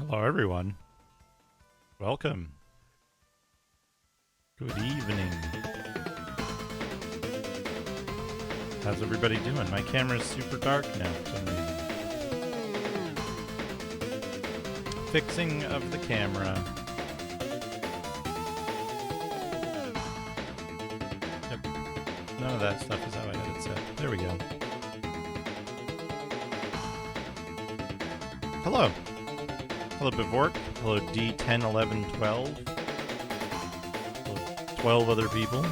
Hello, everyone. Welcome. Good evening. How's everybody doing? My camera's super dark now for some reason. Fixing of the camera. Yep. None of that stuff is how I had it set. There we go. Hello. Hello, Bivork. Hello, D10, 11, 12. Hello, 12 other people.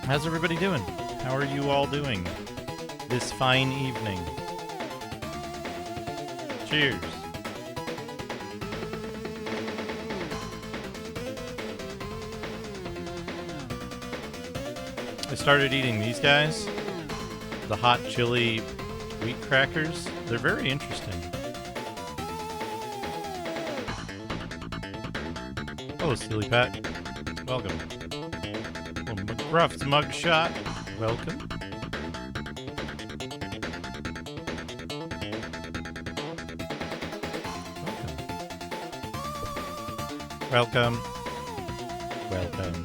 How's everybody doing? How are you all doing this fine evening? Cheers. I started eating these guys, the hot chili wheat crackers. They're very interesting. Hello, Silly Pat. Welcome. Hello, McGruff's mugshot. Welcome. Welcome. Welcome.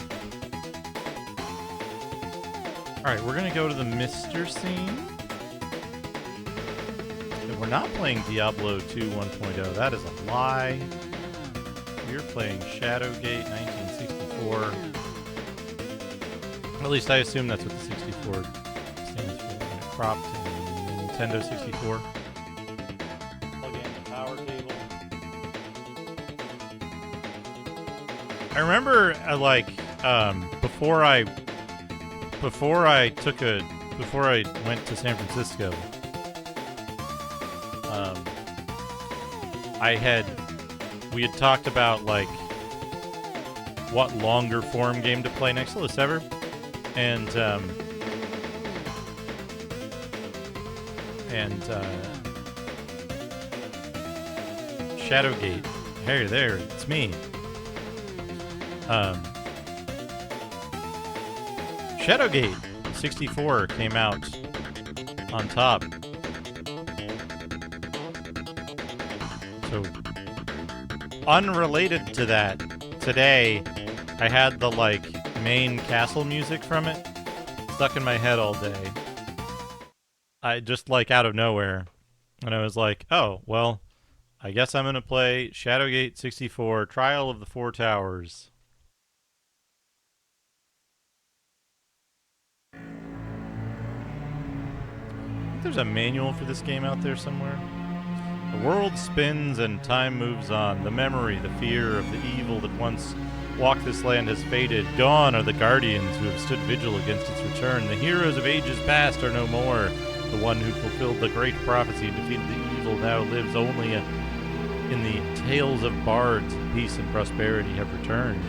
Alright, we're gonna go to the Mr. scene. And we're not playing Diablo 2 1.0. That is a lie. We're playing Shadowgate 1964. At least I assume that's what the 64 stands for. When it cropped in Nintendo 64. Plug in the power cable. I remember, before I went to San Francisco, we had talked about, like, what longer form game to play next. Hello, Sever. And Shadowgate. Hey there, it's me. Shadowgate 64 came out on top. So, unrelated to that, today I had the, like, main castle music from it stuck in my head all day. I just, like, out of nowhere. And I was like, oh, well, I guess I'm gonna play Shadowgate 64, Trial of the Four Towers. I think there's a manual for this game out there somewhere. The world spins and time moves on. The memory, the fear of the evil that once walked this land has faded. Gone are the guardians who have stood vigil against its return. The heroes of ages past are no more. The one who fulfilled the great prophecy and defeated the evil now lives only in the tales of bards. Peace and prosperity have returned.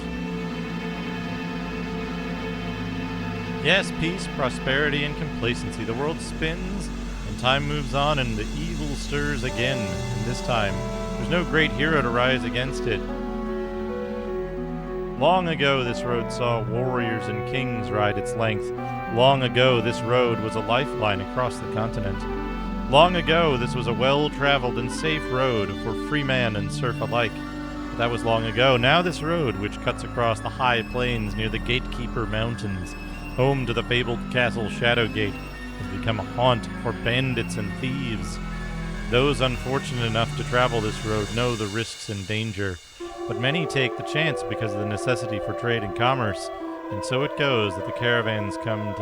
Yes, peace, prosperity, and complacency. The world spins, and time moves on, and the evil stirs again. And this time, there's no great hero to rise against it. Long ago, this road saw warriors and kings ride its length. Long ago, this road was a lifeline across the continent. Long ago, this was a well-traveled and safe road for free man and serf alike. But that was long ago. Now this road, which cuts across the high plains near the Gatekeeper Mountains, home to the fabled castle Shadowgate, has become a haunt for bandits and thieves. Those unfortunate enough to travel this road know the risks and danger, but many take the chance because of the necessity for trade and commerce, and so it goes that the caravans come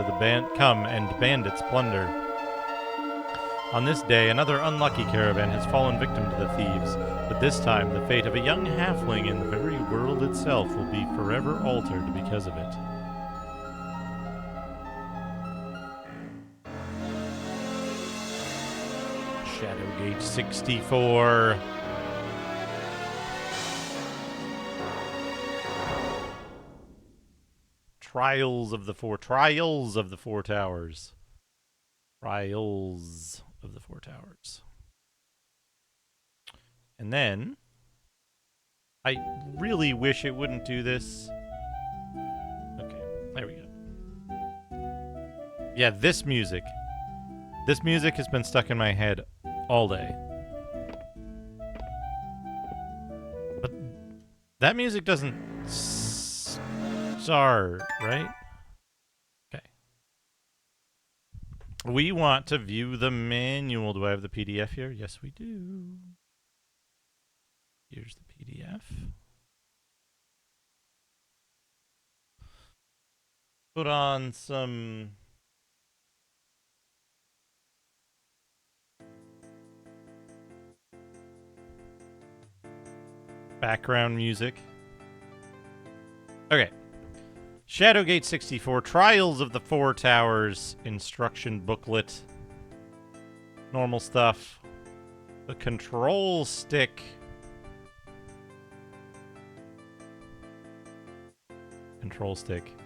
and bandits plunder. On this day, another unlucky caravan has fallen victim to the thieves, but this time the fate of a young halfling in the very world itself will be forever altered because of it. Shadowgate 64. Trials of the Four Towers. Trials of the Four Towers. And then, I really wish it wouldn't do this. Okay, there we go. Yeah, this music. This music has been stuck in my head all day. That music doesn't start, right? Okay. We want to view the manual. Do I have the PDF here? Yes, we do. Here's the PDF. Put on some background music. Okay. Shadowgate 64, Trials of the Four Towers, instruction booklet. Normal stuff. The control stick. Control stick.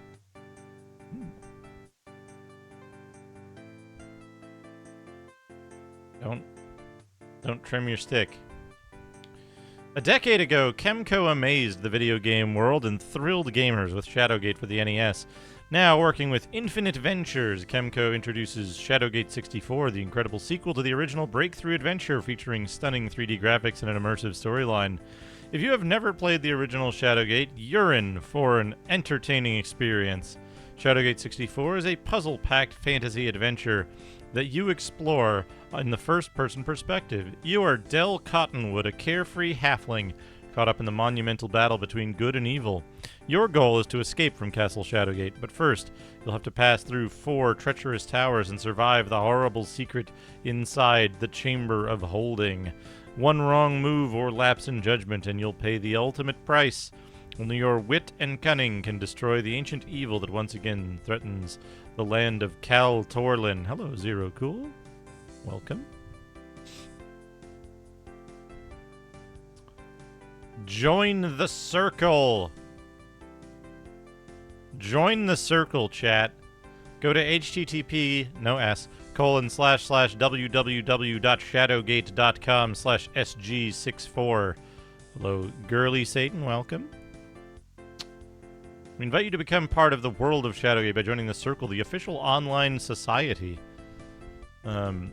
Don't trim your stick. A decade ago, Kemco amazed the video game world and thrilled gamers with Shadowgate for the NES. Now, working with Infinite Ventures, Kemco introduces Shadowgate 64, the incredible sequel to the original breakthrough adventure featuring stunning 3D graphics and an immersive storyline. If you have never played the original Shadowgate, you're in for an entertaining experience. Shadowgate 64 is a puzzle-packed fantasy adventure that you explore in the first-person perspective. You are Del Cottonwood, a carefree halfling caught up in the monumental battle between good and evil. Your goal is to escape from Castle Shadowgate, but first, you'll have to pass through 4 treacherous towers and survive the horrible secret inside the Chamber of Holding. One wrong move or lapse in judgment, and you'll pay the ultimate price. Only your wit and cunning can destroy the ancient evil that once again threatens the land of Cal Torlin. Hello, Zero Cool. Welcome. Join the circle. Join the circle, chat. Go to http://www.shadowgate.com/sg64. Hello, Girly Satan. Welcome. We invite you to become part of the world of Shadowgate by joining the Circle, the official online society of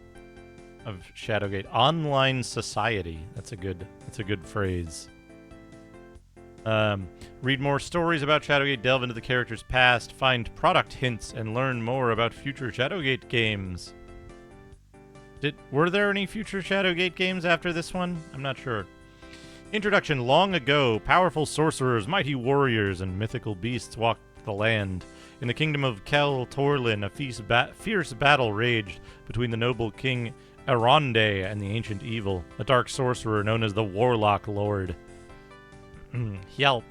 Shadowgate. Online society. That's a good phrase. Read more stories about Shadowgate, delve into the character's past, find product hints, and learn more about future Shadowgate games. Were there any future Shadowgate games after this one? I'm not sure. Introduction. Long ago, powerful sorcerers, mighty warriors, and mythical beasts walked the land. In the kingdom of Kel Torlin, a fierce battle raged between the noble king Aronde and the ancient evil, a dark sorcerer known as the Warlock Lord. Yelp.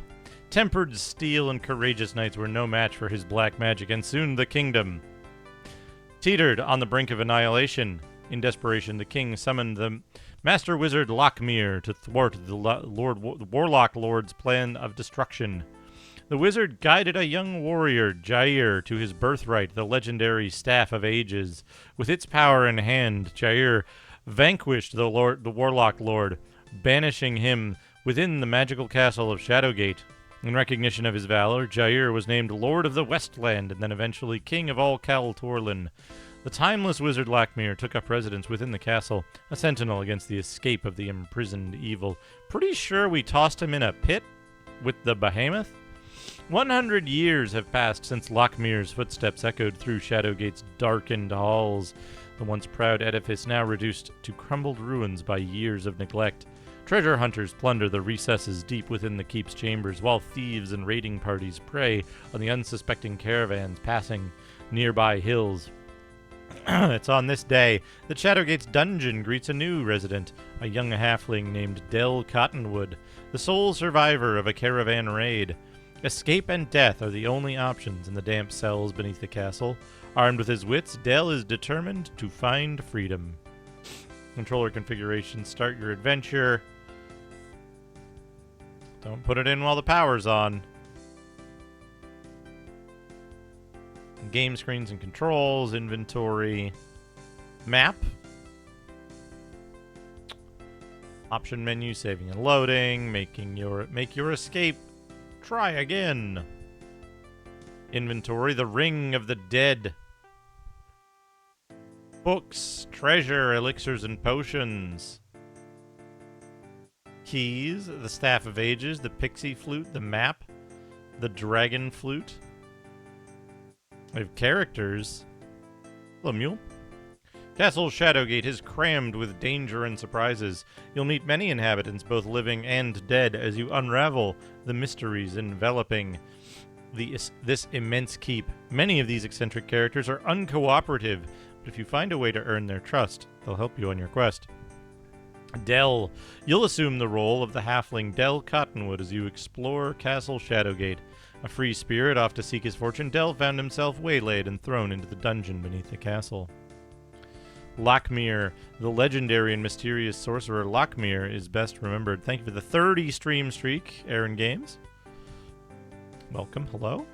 Tempered steel and courageous knights were no match for his black magic, and soon the kingdom teetered on the brink of annihilation. In desperation, the king summoned the Master Wizard Lockmere to thwart the Warlock Lord's plan of destruction. The wizard guided a young warrior, Jair, to his birthright, the legendary Staff of Ages. With its power in hand, Jair vanquished the Warlock Lord, banishing him within the magical castle of Shadowgate. In recognition of his valor, Jair was named Lord of the Westland and then eventually King of all Cal Torlin. The timeless wizard Lockmere took up residence within the castle, a sentinel against the escape of the imprisoned evil. Pretty sure we tossed him in a pit with the behemoth? 100 years have passed since Lockmere's footsteps echoed through Shadowgate's darkened halls, the once proud edifice now reduced to crumbled ruins by years of neglect. Treasure hunters plunder the recesses deep within the keep's chambers, while thieves and raiding parties prey on the unsuspecting caravans passing nearby hills. It's on this day that Shadowgate's dungeon greets a new resident, a young halfling named Del Cottonwood, the sole survivor of a caravan raid. Escape and death are the only options in the damp cells beneath the castle. Armed with his wits, Del is determined to find freedom. Controller configuration. Start your adventure. Don't put it in while the power's on. Game screens and controls, inventory, map, option menu, saving and loading, make your escape, try again. Inventory, the Ring of the Dead. Books, treasure, elixirs, and potions. keys, the Staff of Ages, the Pixie Flute, the map, the Dragon Flute. We have characters. Hello, Mule. Castle Shadowgate is crammed with danger and surprises. You'll meet many inhabitants, both living and dead, as you unravel the mysteries enveloping this immense keep. Many of these eccentric characters are uncooperative, but if you find a way to earn their trust, they'll help you on your quest. Dell. You'll assume the role of the halfling Dell Cottonwood as you explore Castle Shadowgate. A free spirit off to seek his fortune, Dell found himself waylaid and thrown into the dungeon beneath the castle. Lockmere. The legendary and mysterious sorcerer Lockmere is best remembered. Thank you for the 30 stream streak, Aaron Games. Welcome, hello.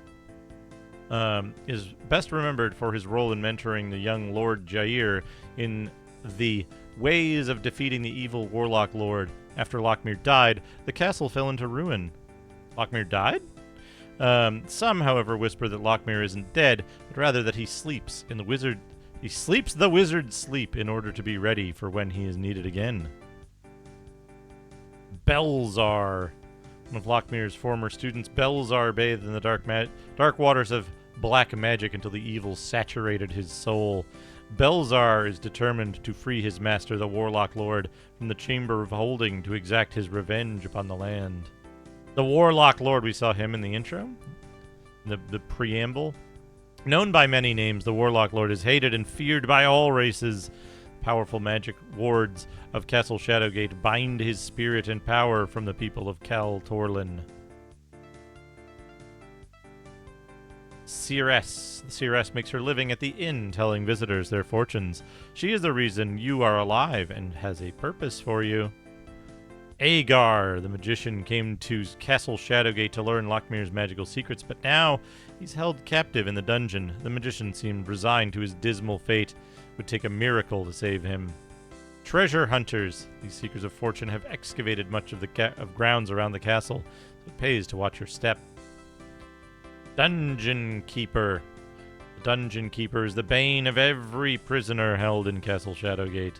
Is best remembered for his role in mentoring the young Lord Jair in the ways of defeating the evil Warlock Lord. After Lockmere died, the castle fell into ruin. Lockmere died? Some, however, whisper that Lockmere isn't dead, but rather that he sleeps in the wizard. He sleeps the wizard's sleep in order to be ready for when he is needed again. Belzar. One of Lockmere's former students, Belzar bathed in the dark waters of black magic until the evil saturated his soul. Belzar is determined to free his master, the Warlock Lord, from the Chamber of Holding to exact his revenge upon the land. The Warlock Lord, we saw him in the intro, the preamble. Known by many names, the Warlock Lord is hated and feared by all races. Powerful magic wards of Castle Shadowgate bind his spirit and power from the people of Cal Torlin. Seeress. The Seeress makes her living at the inn, telling visitors their fortunes. She is the reason you are alive and has a purpose for you. Agar, the magician, came to Castle Shadowgate to learn Lockmere's magical secrets, but now he's held captive in the dungeon. The magician seemed resigned to his dismal fate. It would take a miracle to save him. Treasure hunters. These seekers of fortune have excavated much of the grounds around the castle, so it pays to watch your step. Dungeon Keeper. The Dungeon Keeper is the bane of every prisoner held in Castle Shadowgate.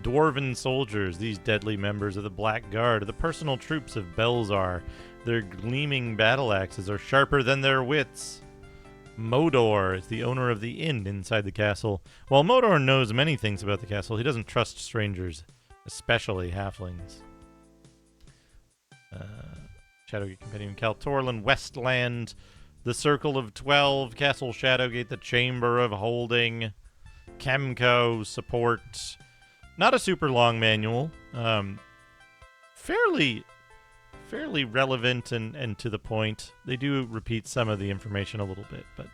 Dwarven soldiers, these deadly members of the Black Guard, are the personal troops of Belzar. Their gleaming battle axes are sharper than their wits. Modor is the owner of the inn inside the castle. While Modor knows many things about the castle, he doesn't trust strangers, especially halflings. Shadowgate Compendium, Kaltorlin, Westland, the Circle of 12, Castle Shadowgate, the Chamber of Holding, Chemco, support. Not a super long manual. Fairly relevant and to the point. They do repeat some of the information a little bit, but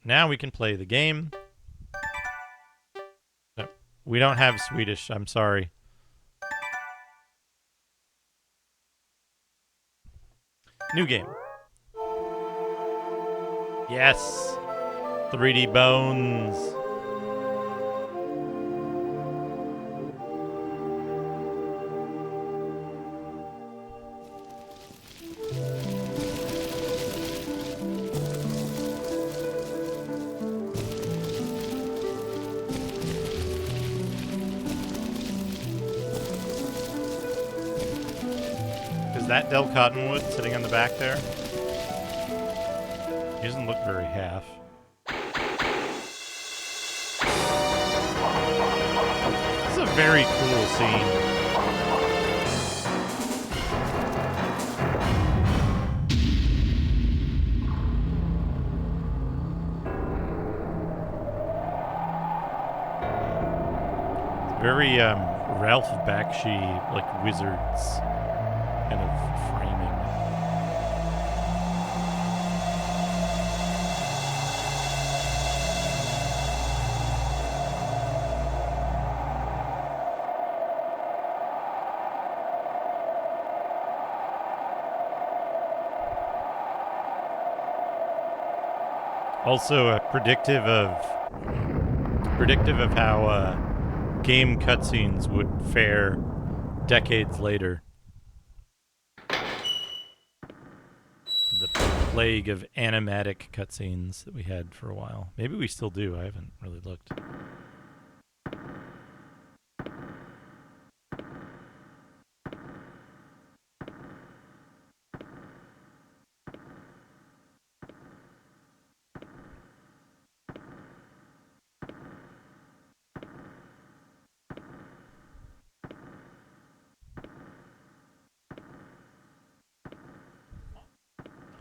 now we can play the game. No, we don't have Swedish, I'm sorry. New game. Yes! 3D Bones! Is that Del Cottonwood sitting on the back there? He doesn't look very half. This is a very cool scene. Very Ralph Bakshi, like Wizards kind of framing. Also predictive of how game cutscenes would fare decades later. The plague of animatic cutscenes that we had for a while. Maybe we still do. I haven't really looked.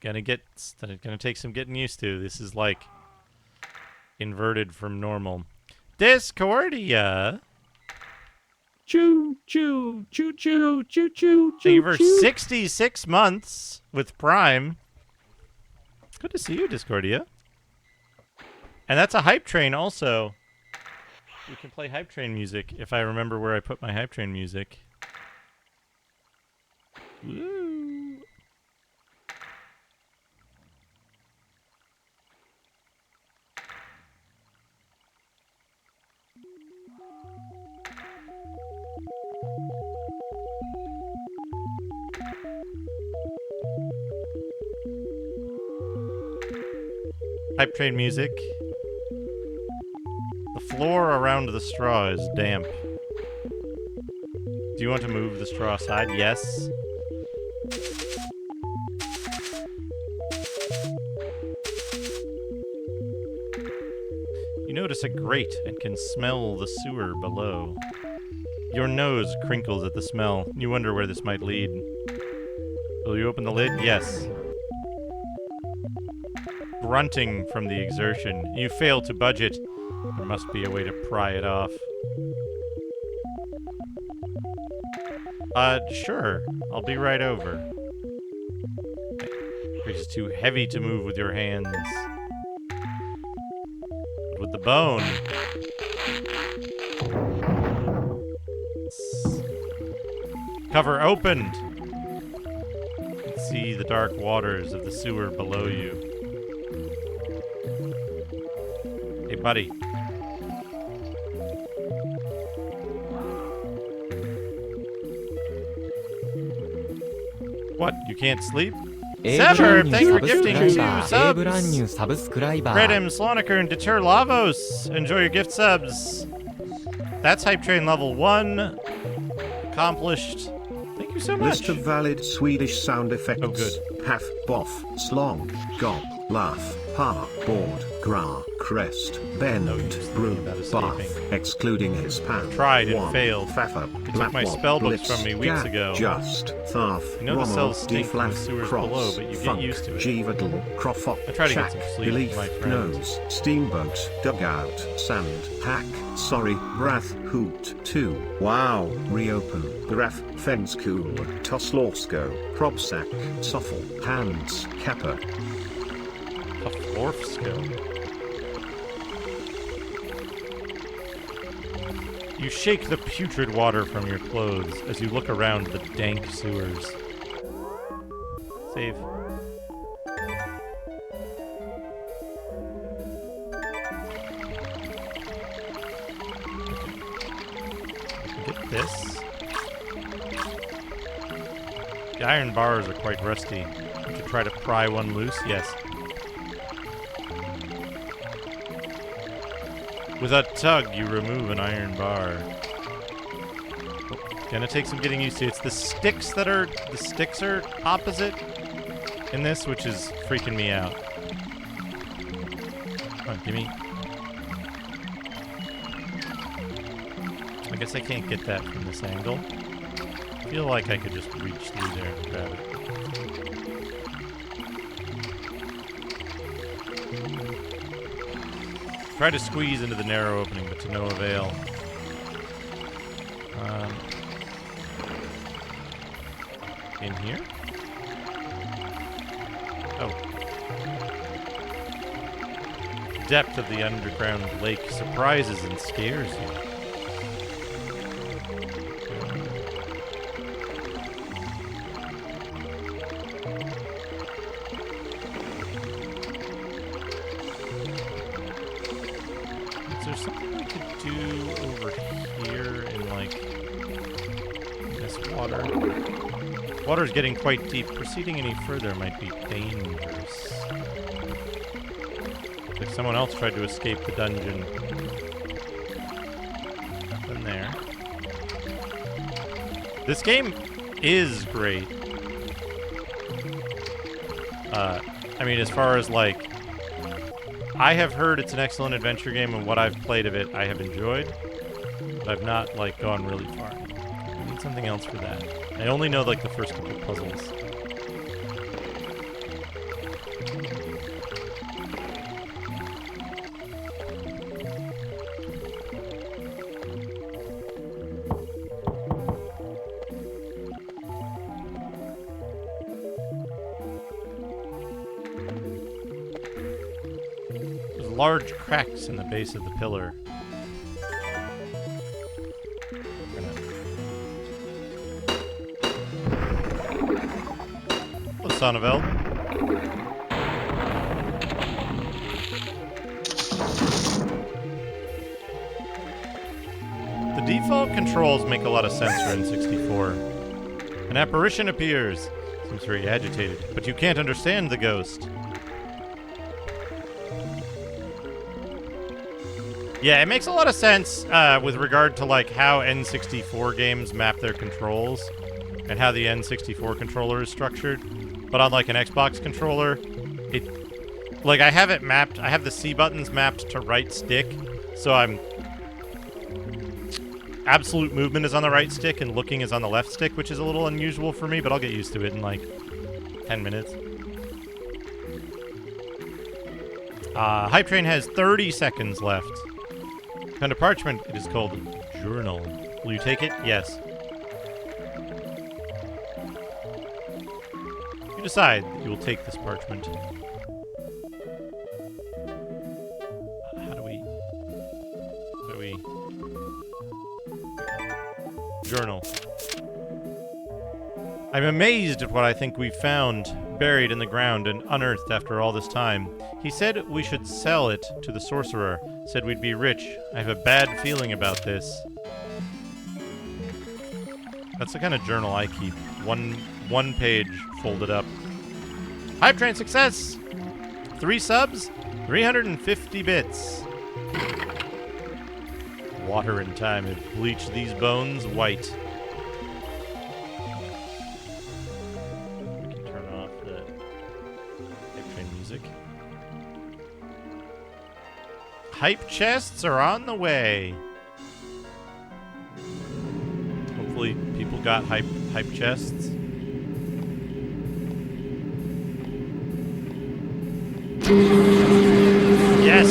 Gonna take some getting used to. This is like inverted from normal. Discordia. Choo choo choo choo choo choo Thank you choo. for 66 months with Prime. Good to see you, Discordia. And that's a hype train also. We can play hype train music if I remember where I put my hype train music. Woo. Hype train music. The floor around the straw is damp. Do you want to move the straw aside? Yes. You notice a grate and can smell the sewer below. Your nose crinkles at the smell. You wonder where this might lead. Will you open the lid? Yes. Grunting from the exertion. You fail to budge it. There must be a way to pry it off. Sure. I'll be right over. It's too heavy to move with your hands. But with the bone... Cover opened! You can see the dark waters of the sewer below you. Hey, buddy. What? You can't sleep? Sever, thanks for gifting 2 subs. Kredim, Slonaker, and Deter Lavos. Enjoy your gift subs. That's Hype Train level 1. Accomplished. Thank you so much. List of valid Swedish sound effects. Oh, good. Paff, boff, slong, gob, laugh, ha, board, gra, crest, bend, brew, bath, excluding his pan. Tried and failed. Faffa, You took my spellbooks from me weeks ago. Just, tharf, You know the cells stink from the sewers below, but you get used to it. Jeevadl, crofop, I try to get shack, some sleep, belief, my friend. nose, steamboat, dugout, sand, hack, sorry, brath, hoot, 2, wow, reopen, graph, fence cool, toslorsko, probsack, soffle, hands, kappa. A Florfsko. You shake the putrid water from your clothes as you look around the dank sewers. Save. Get this. The iron bars are quite rusty. You should try to pry one loose? Yes. With a tug, you remove an iron bar. Gonna take some getting used to. It's the sticks are opposite in this, which is freaking me out. Come on, gimme. I guess I can't get that from this angle. I feel like I could just reach through there and grab it. Try to squeeze into the narrow opening, but to no avail. In here? Oh. Depth of the underground lake surprises and scares you. Is there something I could do over here in, like, this water? Water's getting quite deep. Proceeding any further might be dangerous. Like someone else tried to escape the dungeon. Nothing there. This game is great. I mean, as far as, like, I have heard it's an excellent adventure game, and what I've played of it, I have enjoyed. But I've not, like, gone really far. I need something else for that. I only know, like, the first couple puzzles. large cracks in the base of the pillar. Hello, Sonneveld. The default controls make a lot of sense for N64. An apparition appears. Seems very agitated, but you can't understand the ghost. Yeah, it makes a lot of sense with regard to like how N64 games map their controls and how the N64 controller is structured. But on like an Xbox controller, it like I have it mapped. I have the C buttons mapped to right stick, so absolute movement is on the right stick and looking is on the left stick, which is a little unusual for me, but I'll get used to it in like 10 minutes. Hype Train has 30 seconds left. Kind of parchment, it is called journal. Will you take it? Yes. You decide that you will take this parchment. How do we... Journal. I'm amazed at what I think we've found buried in the ground and unearthed after all this time. He said we should sell it to the sorcerer. Said we'd be rich. I have a bad feeling about this. That's the kind of journal I keep. One page folded up. Hype Train success! 3 subs, 350 bits. Water and time have bleached these bones white. We can turn off the Hype Train music. Hype chests are on the way. Hopefully people got hype chests. Yes!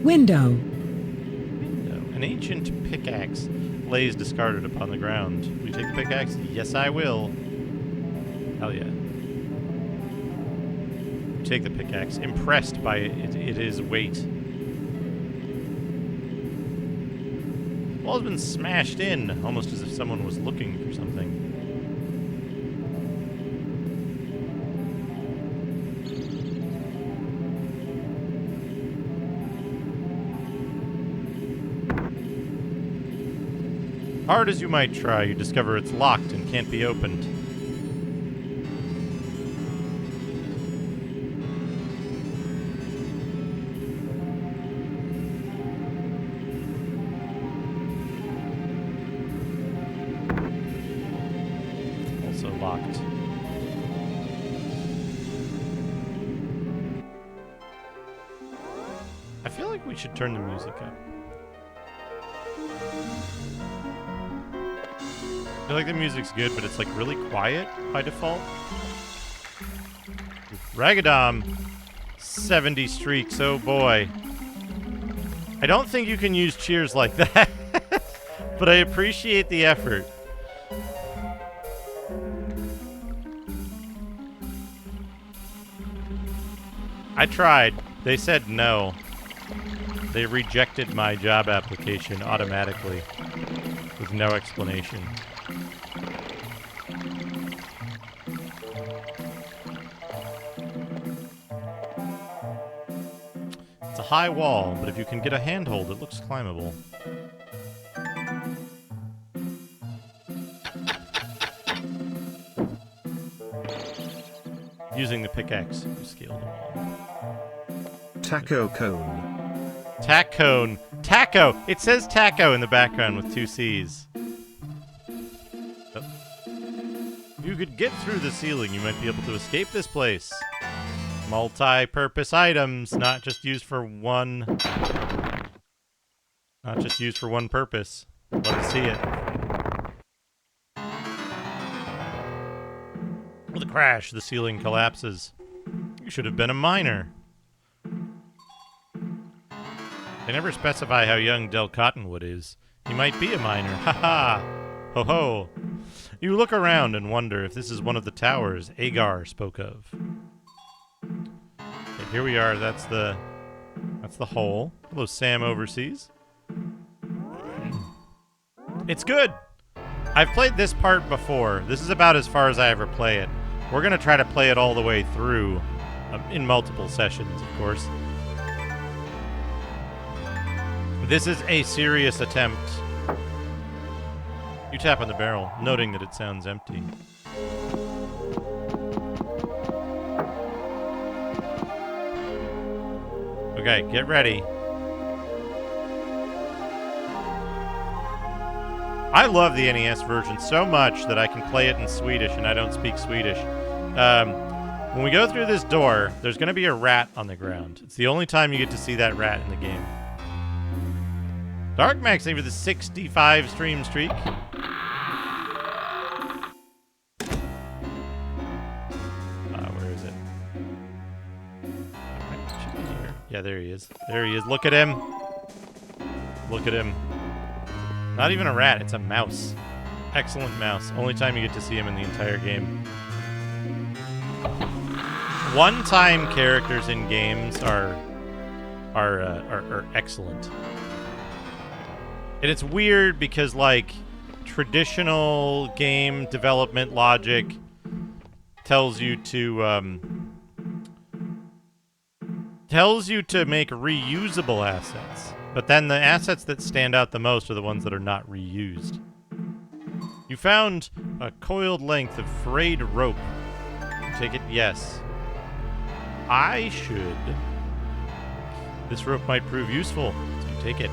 Window. An ancient pickaxe lays discarded upon the ground. Will you take the pickaxe? Yes, I will. Hell yeah. You take the pickaxe, impressed by its weight. The wall's been smashed in, almost as if someone was looking for something. Hard as you might try, you discover it's locked and can't be opened. Also locked. I feel like we should turn the music up. I feel like the music's good, but it's like really quiet by default. Ragadom, 70 streaks, oh boy. I don't think you can use cheers like that, but I appreciate the effort. I tried. They said no. They rejected my job application automatically with no explanation. It's a high wall, but if you can get a handhold, it looks climbable. Using the pickaxe, you scale the wall. Taco cone. Tack-cone. Taco! It says taco in the background with 2 C's. Oh. If you could get through the ceiling, you might be able to escape this place. Multi-purpose items, not just used for one... Not just used for one purpose. Love to see it. With a crash, the ceiling collapses. You should have been a miner. They never specify how young Del Cottonwood is. He might be a minor. Ha ha! Ho ho! You look around and wonder if this is one of the towers Agar spoke of. Okay, here we are. That's the hole. Hello, Sam overseas. It's good! I've played this part before. This is about as far as I ever play it. We're going to try to play it all the way through in multiple sessions, of course. This is a serious attempt. You tap on the barrel, noting that it sounds empty. Okay, get ready. I love the NES version so much that I can play it in Swedish, and I don't speak Swedish. When we go through this door, there's going to be a rat on the ground. It's the only time you get to see that rat in the game. Dark Max, thank you for the 65 stream streak. Where is it? Right, should be here. Yeah, there he is. There he is. Look at him. Look at him. Not even a rat, it's a mouse. Excellent mouse. Only time you get to see him in the entire game. One-time characters in games are excellent. And it's weird because, like, traditional game development logic tells you to make reusable assets. But then the assets that stand out the most are the ones that are not reused. You found a coiled length of frayed rope. Take it? Yes. I should. This rope might prove useful, so you take it.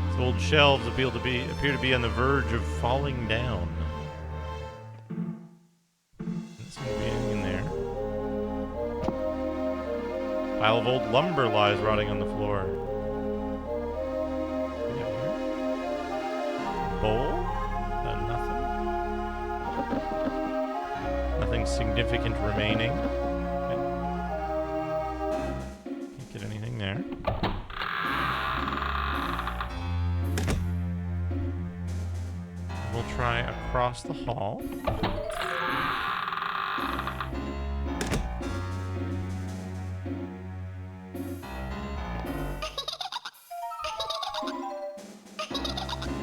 These old shelves appear to be on the verge of falling down. Doesn't seem to be anything in there. Pile of old lumber lies rotting on the floor. What do we got here? Bowl? Nothing. Nothing significant remaining. Okay. Can't get anything there. We'll try across the hall.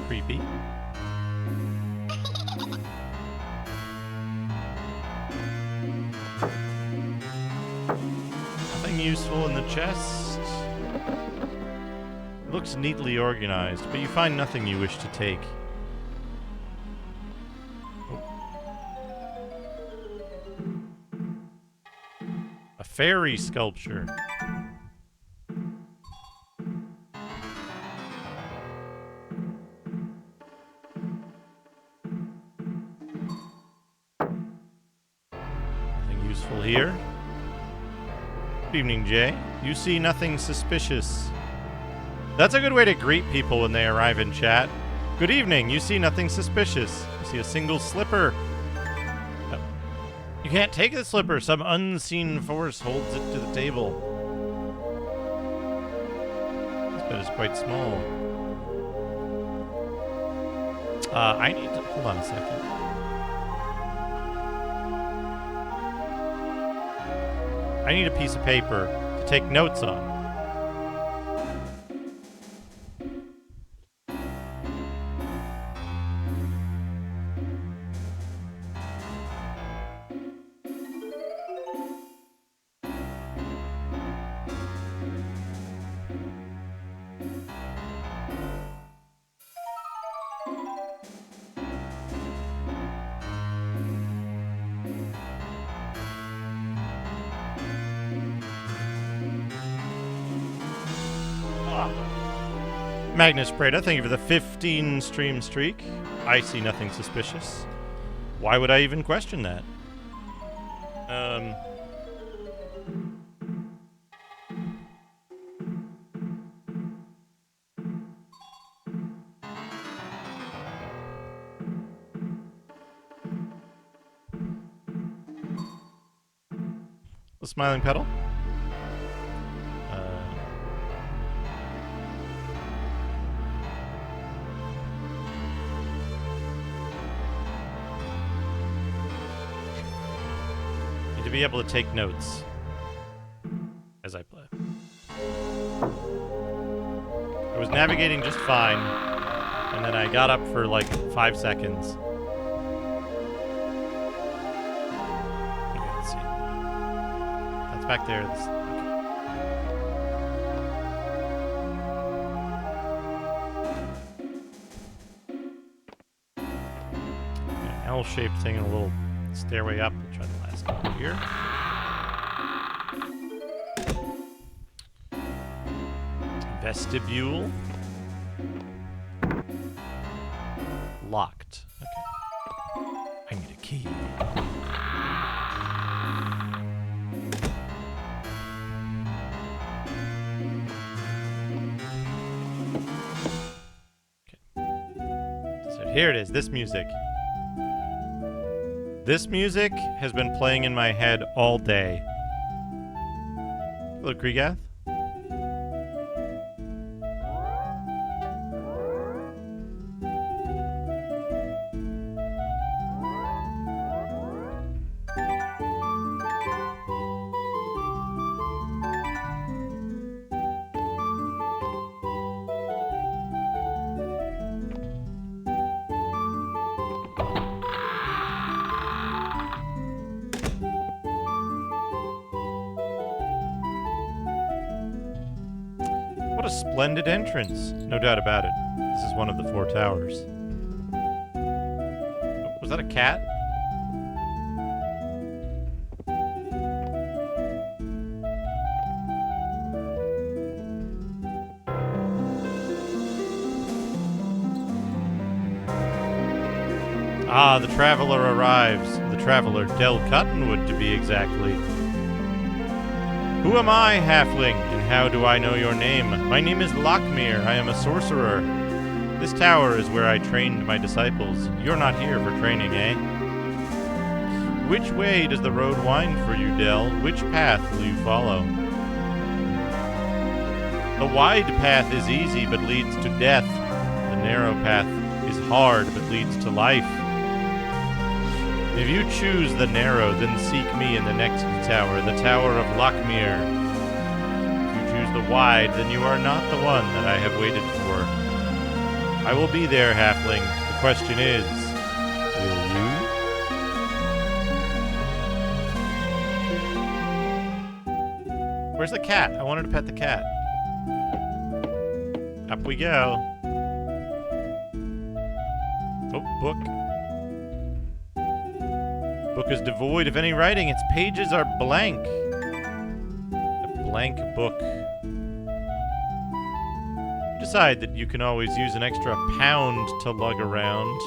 Creepy. Nothing useful in the chest. It looks neatly organized, but you find nothing you wish to take. A fairy sculpture. Here. Good evening, Jay. You see nothing suspicious. That's a good way to greet people when they arrive in chat. Good evening. You see nothing suspicious. You see a single slipper. You can't take the slipper. Some unseen force holds it to the table. This bed is quite small. I need to... Hold on a second. I need a piece of paper to take notes on. Magnus Prada, thank you for the 15 stream streak. I see nothing suspicious. Why would I even question that? The smiling petal. be able to take notes as I play. I was navigating just fine, and then I got up for like 5 seconds. Okay, let's see. That's back there. Okay. L-shaped thing and a little stairway up. We'll try the last one here. Vestibule. Locked. Okay. I need a key. Okay. So here it is, this music. This music has been playing in my head all day. Hello, Kreegath. What a splendid entrance. No doubt about it. This is one of the 4 towers. Oh, was that a cat? Ah, the traveler arrives. The traveler, Del Cottonwood to be exactly. Who am I, halfling, and how do I know your name? My name is Lockmere. I am a sorcerer. This tower is where I trained my disciples. You're not here for training, eh? Which way does the road wind for you, Del? Which path will you follow? The wide path is easy but leads to death. The narrow path is hard but leads to life. If you choose the narrow, then seek me in the next tower, the Tower of Lockmere. If you choose the wide, then you are not the one that I have waited for. I will be there, halfling. The question is, will you? Where's the cat? I wanted to pet the cat. Up we go. Oh, book. Book is devoid of any writing. Its pages are blank. A blank book. You decide that you can always use an extra pound to lug around.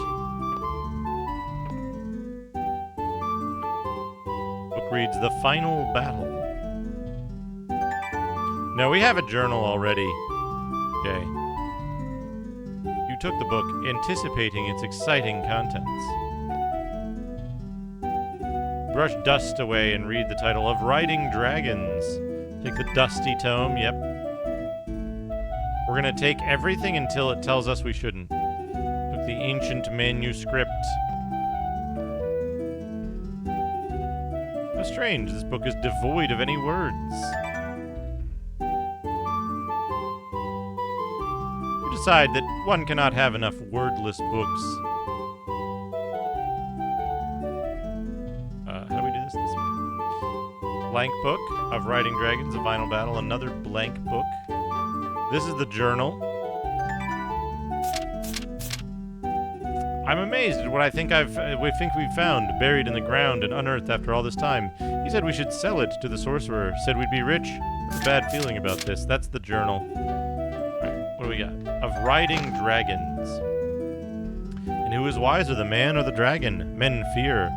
Book reads, The Final Battle. No, we have a journal already. Okay. You took the book, anticipating its exciting contents. Brush dust away and read the title of Riding Dragons. Take the dusty tome, yep. We're gonna take everything until it tells us we shouldn't. Took the ancient manuscript. How strange, this book is devoid of any words. You decide that one cannot have enough wordless books. How do we do this way? Blank book of Riding Dragons, A Final Battle, another blank book. This is the journal. I'm amazed at what we think we've found, buried in the ground and unearthed after all this time. He said we should sell it to the sorcerer, said we'd be rich. It's a bad feeling about this. That's the journal. Alright, what do we got? Of Riding Dragons. And who is wiser, the man or the dragon? Men fear.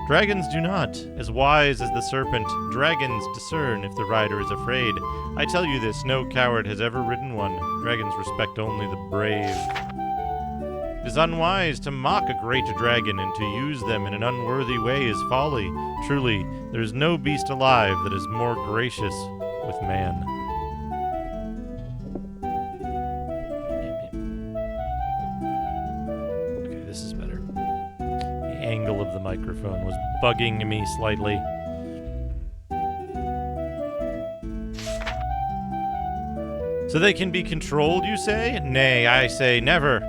Dragons do not. As wise as the serpent, dragons discern if the rider is afraid. I tell you this, no coward has ever ridden one. Dragons respect only the brave. It is unwise to mock a great dragon, and to use them in an unworthy way is folly. Truly, there is no beast alive that is more gracious with man. Okay, this is better. The angle of the microphone was bugging me slightly. So they can be controlled, you say? Nay, I say never.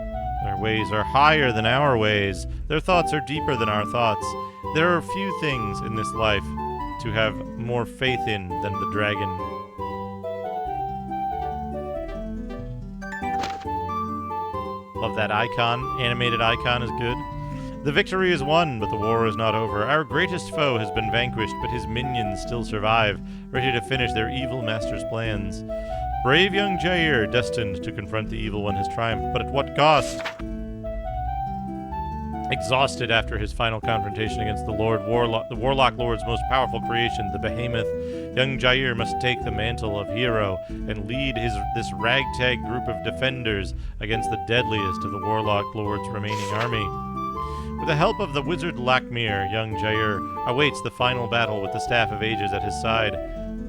Their ways are higher than our ways. Their thoughts are deeper than our thoughts. There are few things in this life to have more faith in than the dragon. Love that icon. Animated icon is good. The victory is won, but the war is not over. Our greatest foe has been vanquished, but his minions still survive, ready to finish their evil master's plans. Brave young Jair, destined to confront the evil one, has triumphed, but at what cost? Exhausted after his final confrontation against the Warlock Lord's most powerful creation, the Behemoth, young Jair must take the mantle of hero and lead this ragtag group of defenders against the deadliest of the Warlock Lord's remaining army. With the help of the wizard Lakmir, young Jair awaits the final battle with the Staff of Ages at his side.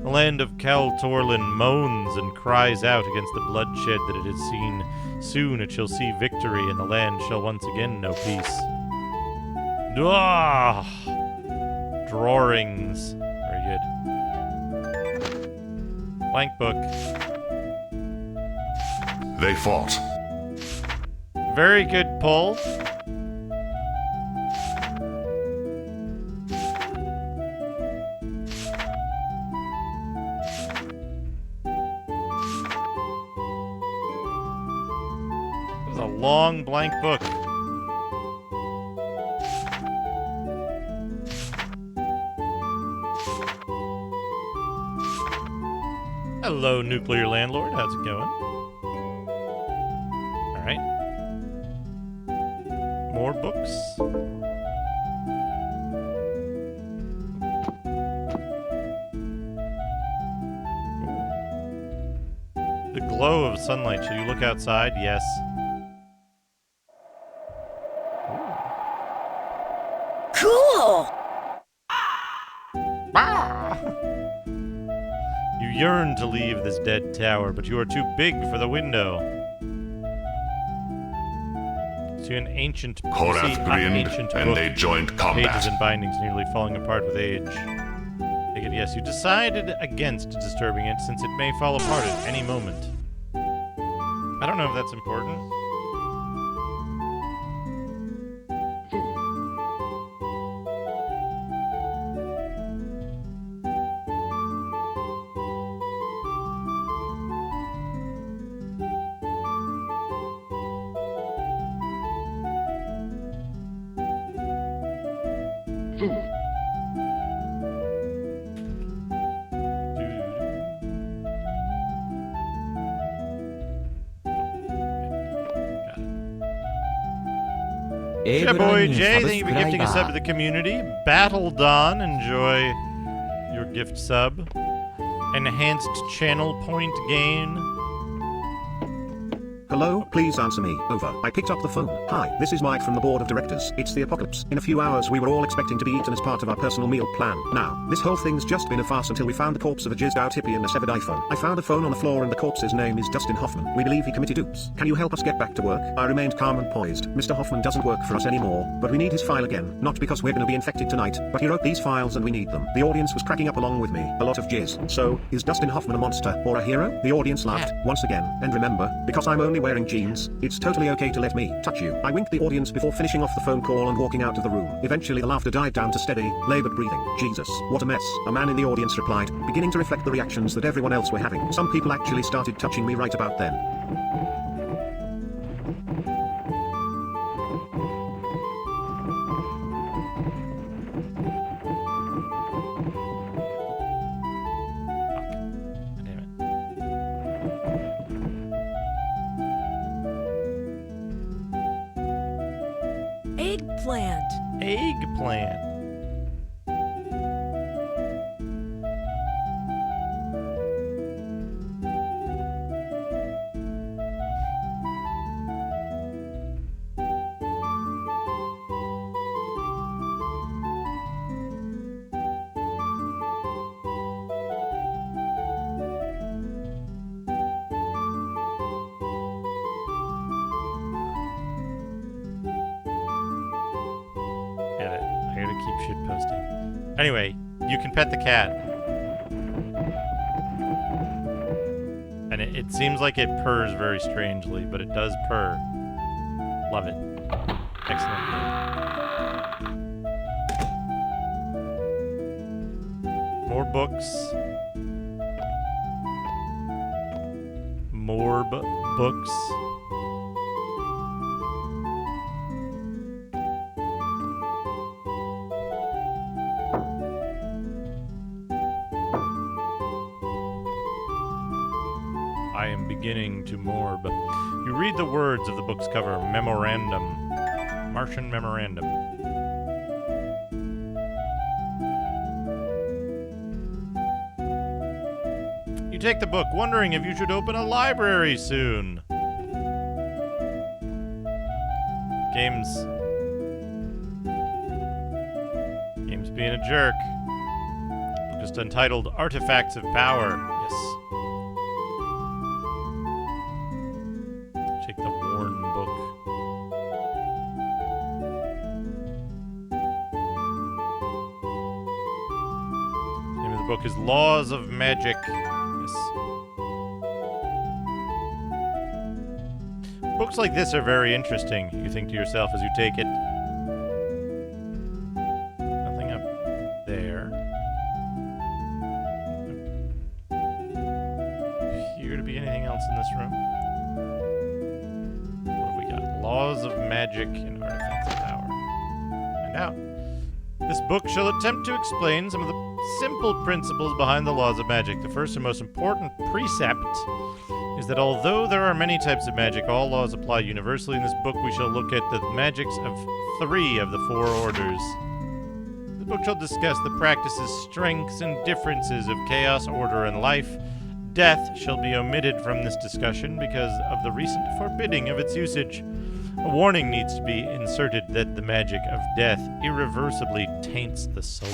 The land of Kel Torlin moans and cries out against the bloodshed that it has seen. Soon it shall see victory, and the land shall once again know peace. Ah! Drawings. Very good. Blank book. They fought. Very good pull. Long blank book. Hello, nuclear landlord. How's it going? All right. More books. Ooh. The glow of sunlight. Should you look outside? Yes. Cool! You yearn to leave this dead tower, but you are too big for the window. See an ancient Korath grinned, and they joined combat. Pages and bindings nearly falling apart with age. Take it, yes, you decided against disturbing it, since it may fall apart at any moment. I don't know if that's important. Boy Jay, thank you for gifting a sub to the community. Battle Dawn, enjoy your gift sub. Enhanced channel point gain. Hello, please answer me. Over. I picked up the phone. Hi, this is Mike from the board of directors. It's the apocalypse. In a few hours we were all expecting to be eaten as part of our personal meal plan. Now, this whole thing's just been a farce until we found the corpse of a jizzed out hippie and a severed iPhone. I found a phone on the floor and the corpse's name is Dustin Hoffman. We believe he committed oops. Can you help us get back to work? I remained calm and poised. Mr. Hoffman doesn't work for us anymore, but we need his file again. Not because we're gonna be infected tonight, but he wrote these files and we need them. The audience was cracking up along with me. A lot of jizz. So, is Dustin Hoffman a monster or a hero? The audience laughed once again. And remember, because I'm only wearing jeans, it's totally okay to let me touch you. I winked the audience before finishing off the phone call and walking out of the room. Eventually the laughter died down to steady, labored breathing. Jesus, what a mess. A man in the audience replied, beginning to reflect the reactions that everyone else were having. Some people actually started touching me right about then. Eggplant. Eggplant. Anyway, you can pet the cat. And it seems like it purrs very strangely, but it does purr. Love it. Excellent game. More books. More books. I am beginning to morb. You read the words of the book's cover. Memorandum. Martian memorandum. You take the book, wondering if you should open a library soon. Game's being a jerk. Just entitled Artifacts of Power. Yes. Take the worn book. The name of the book is Laws of Magic. Books like this are very interesting, you think to yourself as you take it. Nothing up there. Appear to be anything else in this room? What have we got? Laws of Magic and Artifacts of Power. Find out. This book shall attempt to explain some of the simple principles behind the laws of magic. The first and most important precept is that although there are many types of magic, all laws apply universally. In this book we shall look at the magics of 3 of the 4 orders. The book shall discuss the practices, strengths, and differences of chaos, order, and life. Death shall be omitted from this discussion because of the recent forbidding of its usage. A warning needs to be inserted that the magic of death irreversibly taints the soul.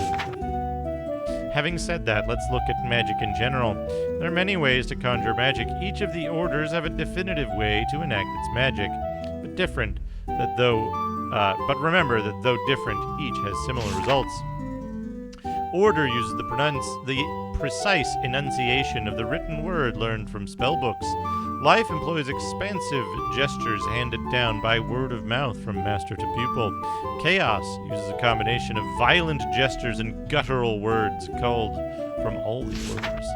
Having said that, let's look at magic in general. There are many ways to conjure magic. Each of the orders have a definitive way to enact its magic, but different. But remember that though different, each has similar results. Order uses the precise enunciation of the written word learned from spellbooks. Life employs expansive gestures handed down by word of mouth from master to pupil. Chaos uses a combination of violent gestures and guttural words culled from all the orders.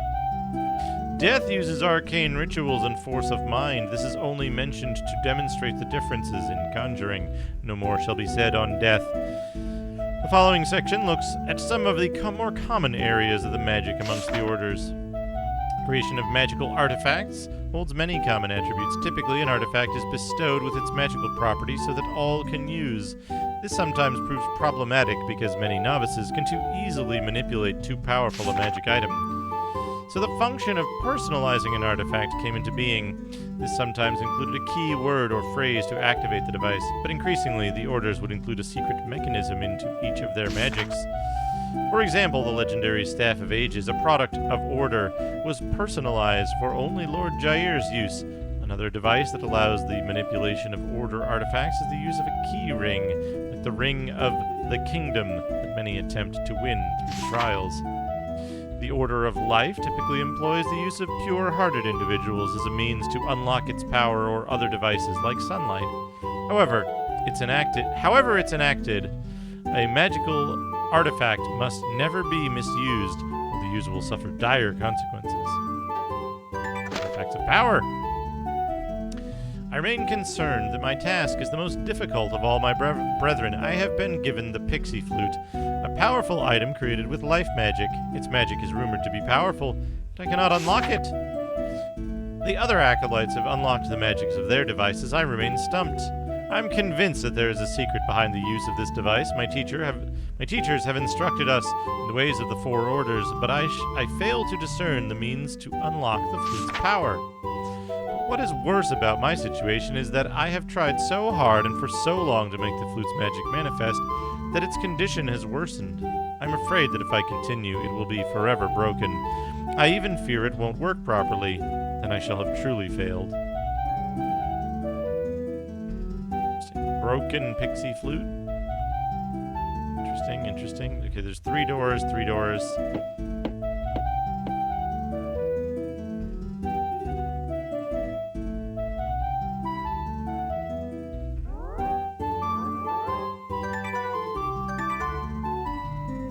Death uses arcane rituals and force of mind. This is only mentioned to demonstrate the differences in conjuring. No more shall be said on death. The following section looks at some of the more common areas of the magic amongst the orders. Creation of magical artifacts holds many common attributes. Typically, an artifact is bestowed with its magical properties so that all can use. This sometimes proves problematic because many novices can too easily manipulate too powerful a magic item. So the function of personalizing an artifact came into being. This sometimes included a key word or phrase to activate the device, but increasingly the orders would include a secret mechanism into each of their magics. For example, the legendary Staff of Ages, a product of Order, was personalized for only Lord Jair's use. Another device that allows the manipulation of Order artifacts is the use of a key ring, like the Ring of the Kingdom that many attempt to win through trials. The Order of Life typically employs the use of pure-hearted individuals as a means to unlock its power or other devices like sunlight. However, it's enacted, a magical artifact must never be misused, or the user will suffer dire consequences. Artifacts of Power. I remain concerned that my task is the most difficult of all my brethren. I have been given the Pixie Flute, a powerful item created with life magic. Its magic is rumored to be powerful, but I cannot unlock it. The other acolytes have unlocked the magics of their devices. I remain stumped. I'm convinced that there is a secret behind the use of this device. My teachers have instructed us in the ways of the 4 orders, but I fail to discern the means to unlock the flute's power. But what is worse about my situation is that I have tried so hard and for so long to make the flute's magic manifest that its condition has worsened. I'm afraid that if I continue, it will be forever broken. I even fear it won't work properly. Then I shall have truly failed. Broken Pixie Flute. Interesting. Okay, there's 3 doors.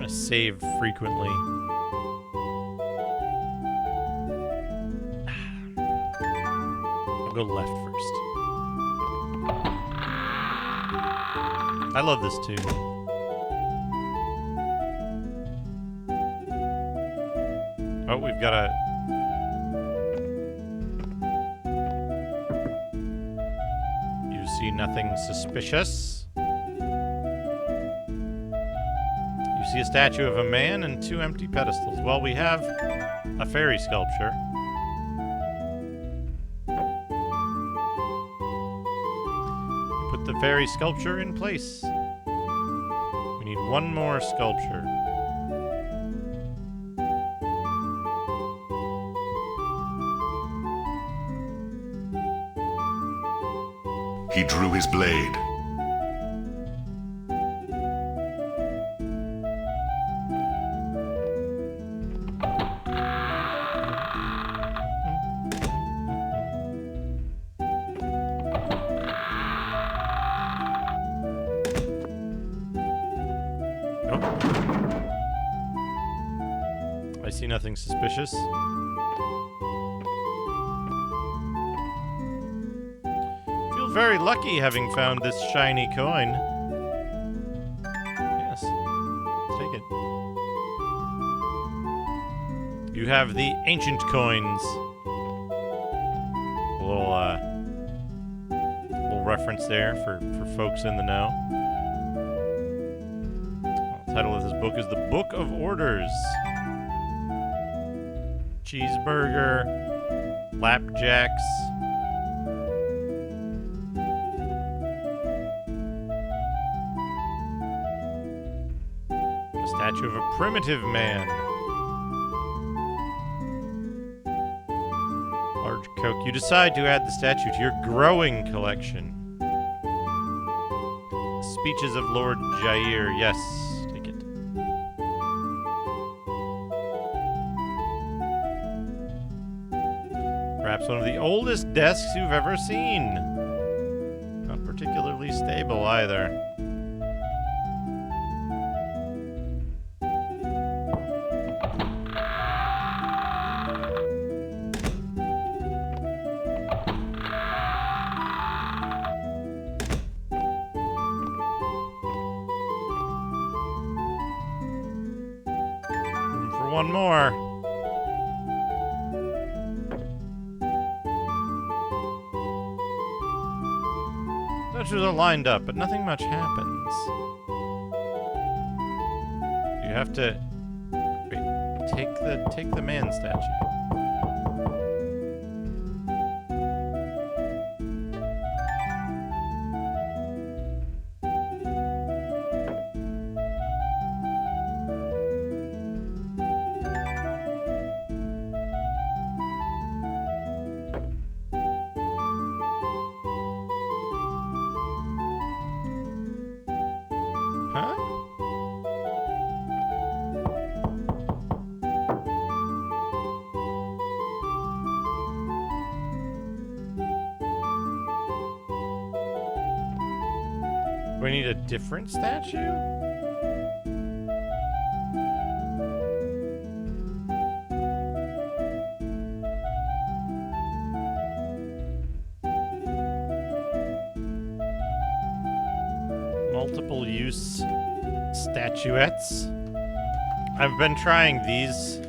gonna save frequently. I'll go left first. I love this tune. Oh, we've got a... You see nothing suspicious. You see a statue of a man and 2 empty pedestals. Well, we have a fairy sculpture. We put the fairy sculpture in place. We need one more sculpture. He drew his blade. I see nothing suspicious. Feel very lucky having found this shiny coin. Yes. Let's take it. You have the ancient coins. A little reference there for folks in the know. The title of this book is The Book of Orders. Cheeseburger, flapjacks. A statue of a primitive man. Large Coke. You decide to add the statue to your growing collection. Speeches of Lord Jair. Yes, take it. Perhaps one of the oldest desks you've ever seen. Not particularly stable either. Room for one more. Statues are lined up, but nothing much happens. You have to wait, take the man statue. Huh? Do we need a different statue? Multiple use statuettes. I've been trying these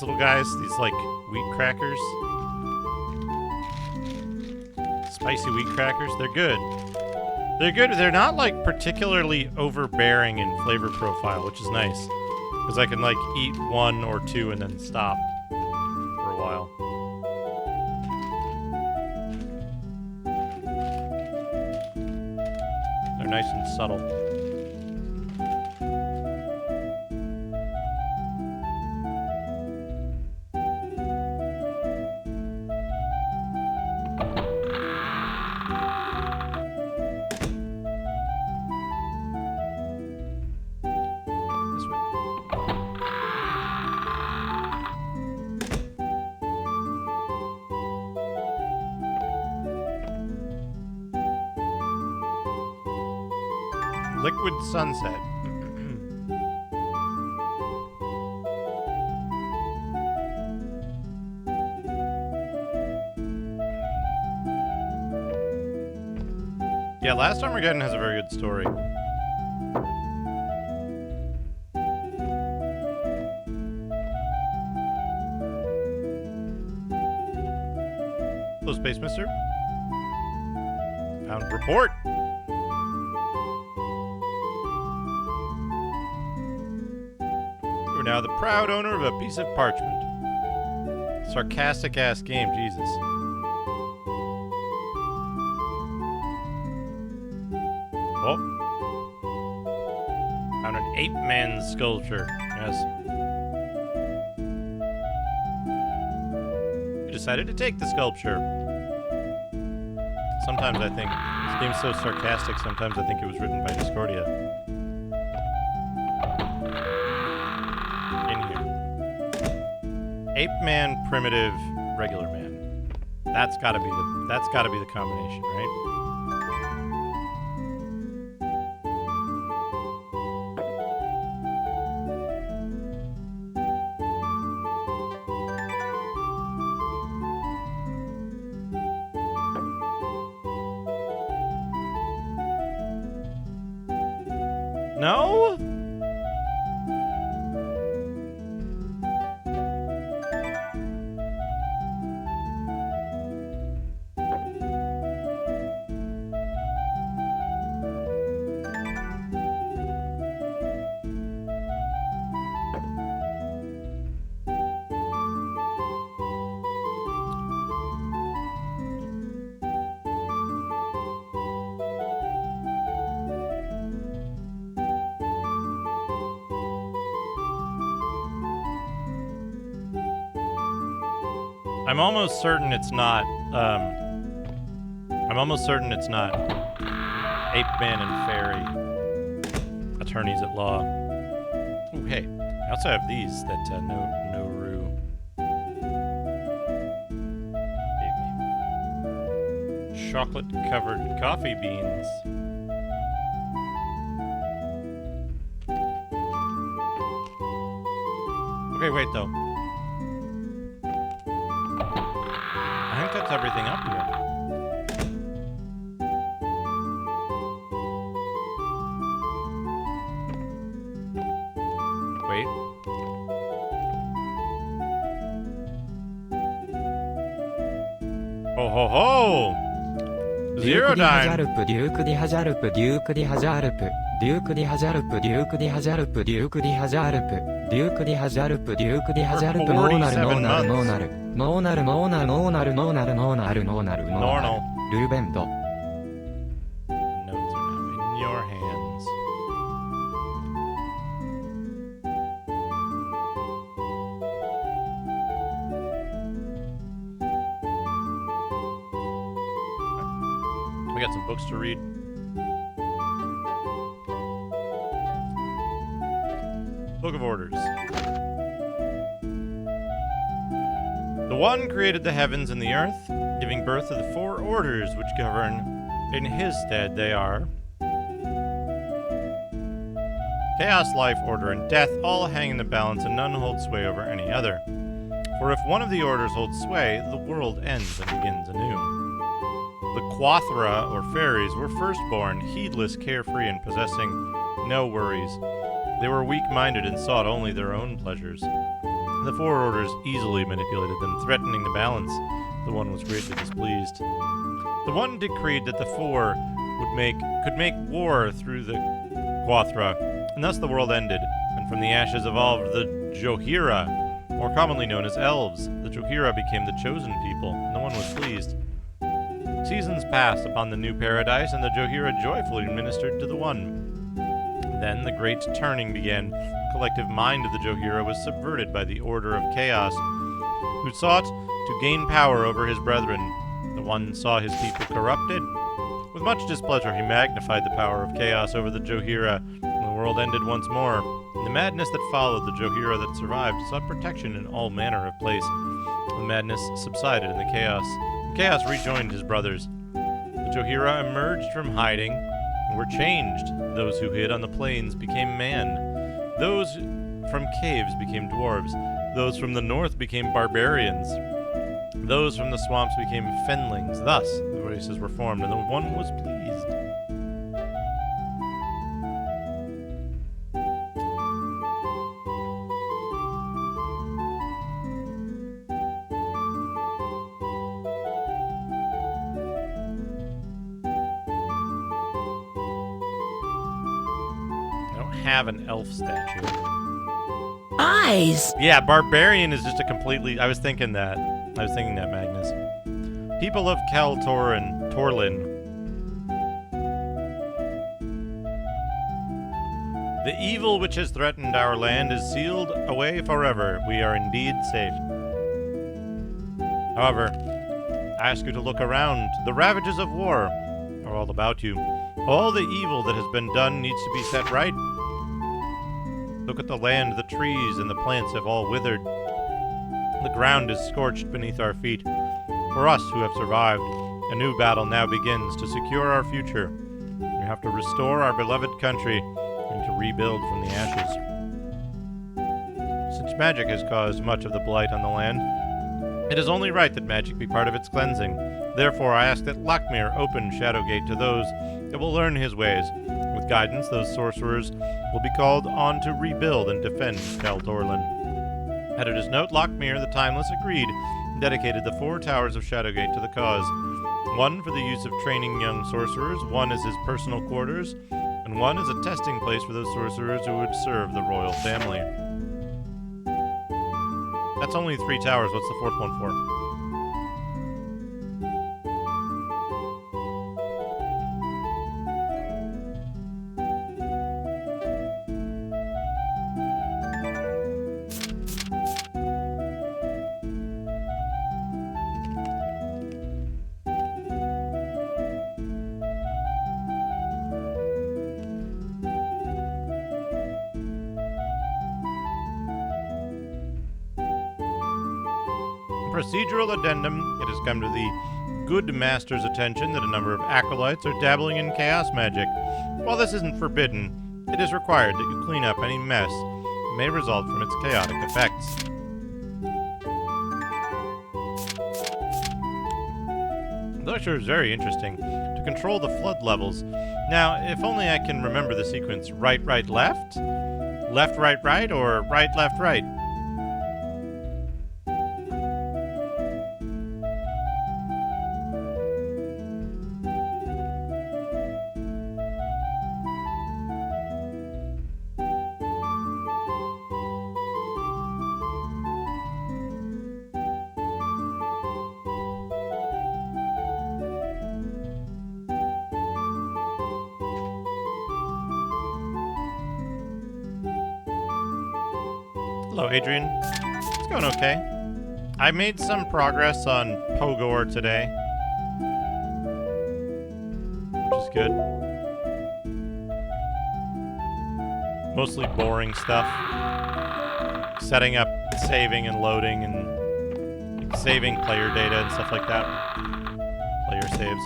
little guys, these like wheat crackers. Spicy wheat crackers, they're good. They're good. They're not like particularly overbearing in flavor profile, which is nice. Because I can like eat 1 or 2 and then stop for a while. They're nice and subtle. This way. Liquid Sunset. Yeah, Last Armageddon has a very good story. Hello, Space Mister. Found report. You're now the proud owner of a piece of parchment. Sarcastic ass game, Jesus. Oh. Found an ape-man sculpture. Yes. You decided to take the sculpture. Sometimes I think this game's so sarcastic, sometimes I think it was written by Discordia. In here. Ape-man, primitive, regular man. That's gotta be the combination, right? No? I'm almost certain it's not Ape Man and Fairy attorneys at law. Ooh, hey, I also have these that Noru gave me. Chocolate-covered coffee beans. Okay, wait though. I think that's everything up here. Wait. Ho ho ho! Zero dime! Duke di Hajarup, Duke di Hajarup, Duke di Hajarup, Duke di Hajarup, Duke di Hajarup, Duke di Hajarup, Duke di Hajarup, Normal. Rubendo. The notes are now in your hands. We got some books to read. Book of Orders. The One created the heavens and the earth, giving birth to the four orders which govern. In his stead they are chaos, life, order, and death, all hang in the balance, and none hold sway over any other. For if one of the orders holds sway, the world ends and begins anew. The Quathra, or fairies, were firstborn, heedless, carefree, and possessing no worries. They were weak-minded and sought only their own pleasures. The four orders easily manipulated them, threatening the balance. The One was greatly displeased. The One decreed that the four could make war through the Quathra, and thus the world ended, and from the ashes evolved the Johira, more commonly known as elves. The Johira became the chosen people, and the One was pleased. Seasons passed upon the new paradise, and the Johira joyfully ministered to the One. Then the great turning began. The collective mind of the Johira was subverted by the Order of Chaos, who sought to gain power over his brethren. The One saw his people corrupted. With much displeasure, he magnified the power of Chaos over the Johira, and the world ended once more. In the madness that followed, the Johira that survived sought protection in all manner of place. The madness subsided in the chaos. Chaos rejoined his brothers. The Johira emerged from hiding and were changed. Those who hid on the plains became man. Those from caves became dwarves. Those from the north became barbarians. Those from the swamps became fenlings. Thus, the races were formed, and the One was pleased. have an elf statue. Eyes! Yeah, barbarian is just a completely... I was thinking that, Magnus. People of Torlin. The evil which has threatened our land is sealed away forever. We are indeed safe. However, I ask you to look around. The ravages of war are all about you. All the evil that has been done needs to be set right. Look at the land, the trees, and the plants have all withered. The ground is scorched beneath our feet. For us who have survived, a new battle now begins to secure our future. We have to restore our beloved country and to rebuild from the ashes. Since magic has caused much of the blight on the land, it is only right that magic be part of its cleansing. Therefore, I ask that Lockmere open Shadowgate to those that will learn his ways. With guidance, those sorcerers will be called on to rebuild and defend Cal Torlin. At his note, Lockmere the Timeless agreed and dedicated the 4 towers of Shadowgate to the cause. 1 for the use of training young sorcerers, 1 as his personal quarters, and 1 as a testing place for those sorcerers who would serve the royal family. That's only 3 towers. What's the 4th one for? Procedural addendum. It has come to the good master's attention that a number of acolytes are dabbling in chaos magic. While this isn't forbidden, it is required that you clean up any mess that may result from its chaotic effects. The lecture is very interesting. To control the flood levels. Now, if only I can remember the sequence right, right, left? Left, right, right, or right, left, right? Hello, Adrian. It's going okay. I made some progress on Pogor today, which is good. Mostly boring stuff. Setting up, saving, and loading, and like, saving player data and stuff like that. Player saves.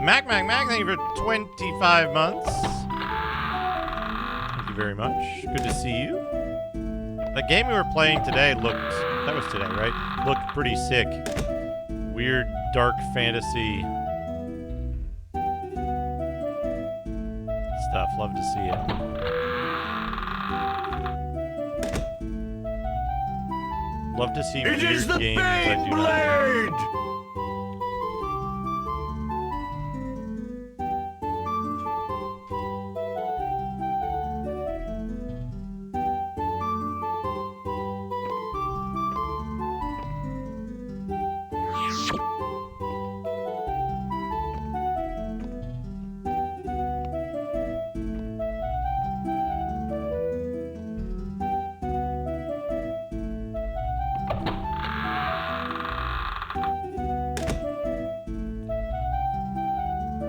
Mac, thank you for 25 months. Thank you very much. Good to see you. The game we were playing today that was today, right? Looked pretty sick. Weird, dark fantasy stuff. Love to see it. Love to see weird games I do not play.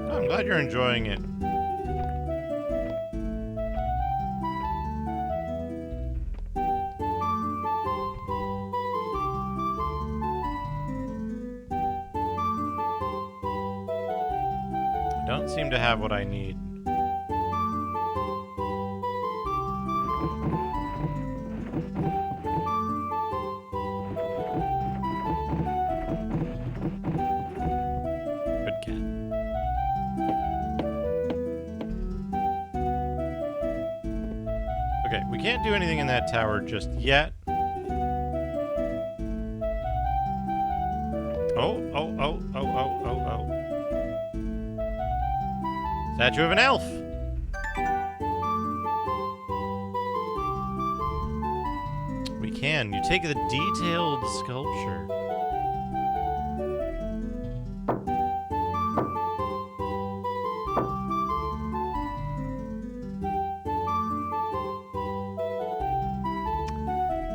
I'm glad you're enjoying it. I don't seem to have what I need. Good cat. Okay, we can't do anything in that tower just yet. Oh. Statue of an elf. We can. You take the detailed sculpture.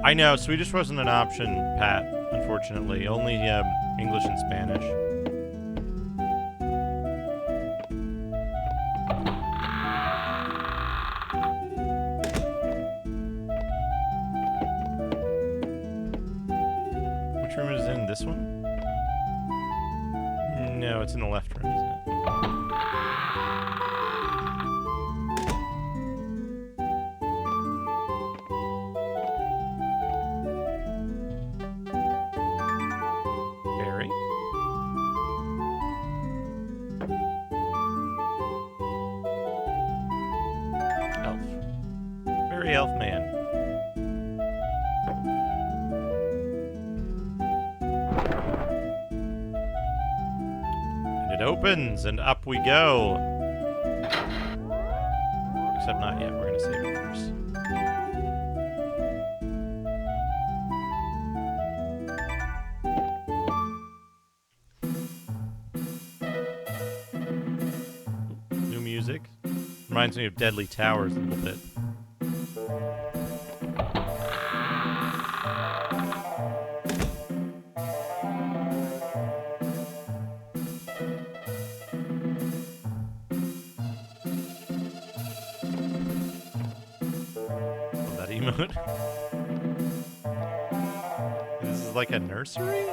I know, Swedish wasn't an option, Pat, unfortunately. Only English and Spanish. Which room is in this one? No, it's in the left room, isn't it? Elf man. And it opens, and up we go. Except not yet. We're gonna save it first. New music. Reminds me of Deadly Towers a little bit. This is like a nursery?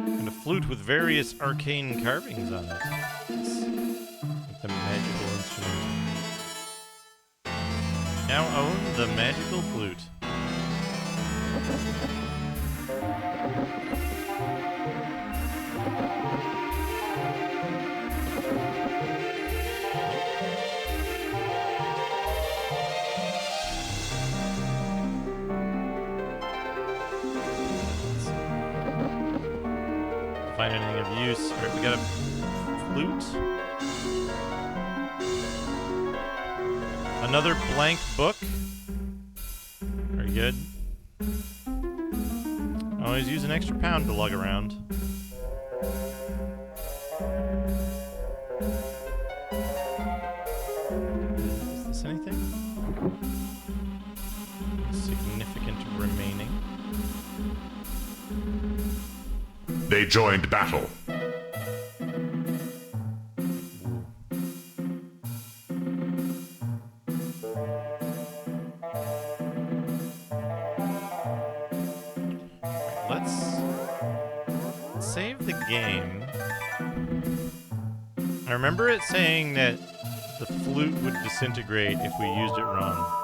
And a flute with various arcane carvings on it. It's like the magical instrument. Now own the magical flute. Find anything of use. Alright, we got a flute. Another blank book. Very good. Always use an extra pound to lug around. Is this anything? Significant remaining. They joined battle. Let's save the game. I remember it saying that the flute would disintegrate if we used it wrong.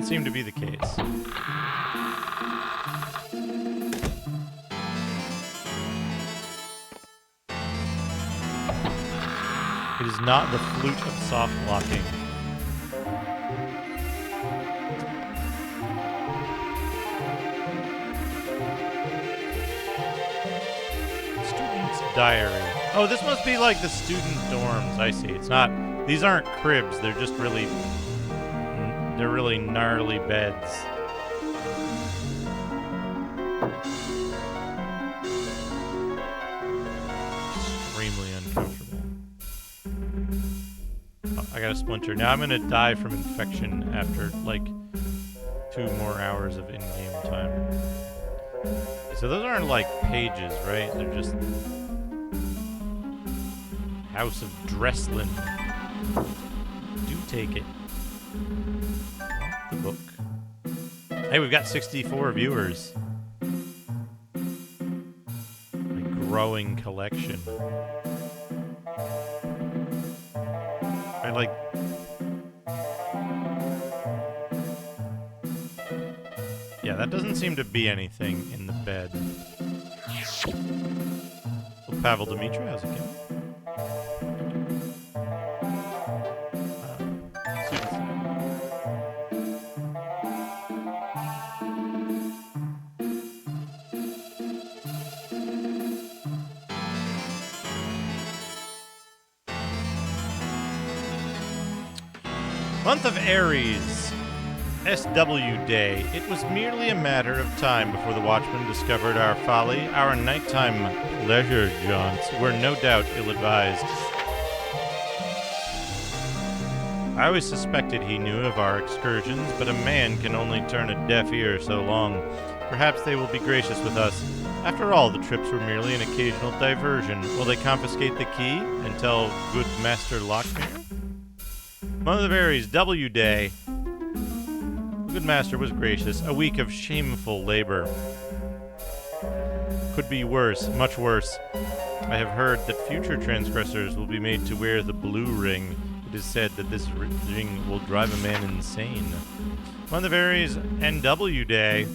Seem to be the case. It is not the flute of soft locking. Student's diary. Oh, this must be like the student dorms. I see. It's not. These aren't cribs. They're just really. They're really gnarly beds. Extremely uncomfortable. Oh, I got a splinter. Now I'm gonna die from infection after like 2 more hours of in-game time. So those aren't like pages, right? They're just House of Dreslin. Do take it. The book. Hey, we've got 64 viewers. A growing collection. I like. Yeah, that doesn't seem to be anything in the bed. Well, Pavel Dimitri, how's it going? Month of Aries. SW Day. It was merely a matter of time before the watchmen discovered our folly. Our nighttime pleasure jaunts were no doubt ill-advised. I always suspected he knew of our excursions, but a man can only turn a deaf ear so long. Perhaps they will be gracious with us. After all, the trips were merely an occasional diversion. Will they confiscate the key and tell good Master Lockmere? Month of Aries, W Day. Good Master was gracious. A week of shameful labor. Could be worse, much worse. I have heard that future transgressors will be made to wear the blue ring. It is said that this ring will drive a man insane. Month of Aries, NW Day.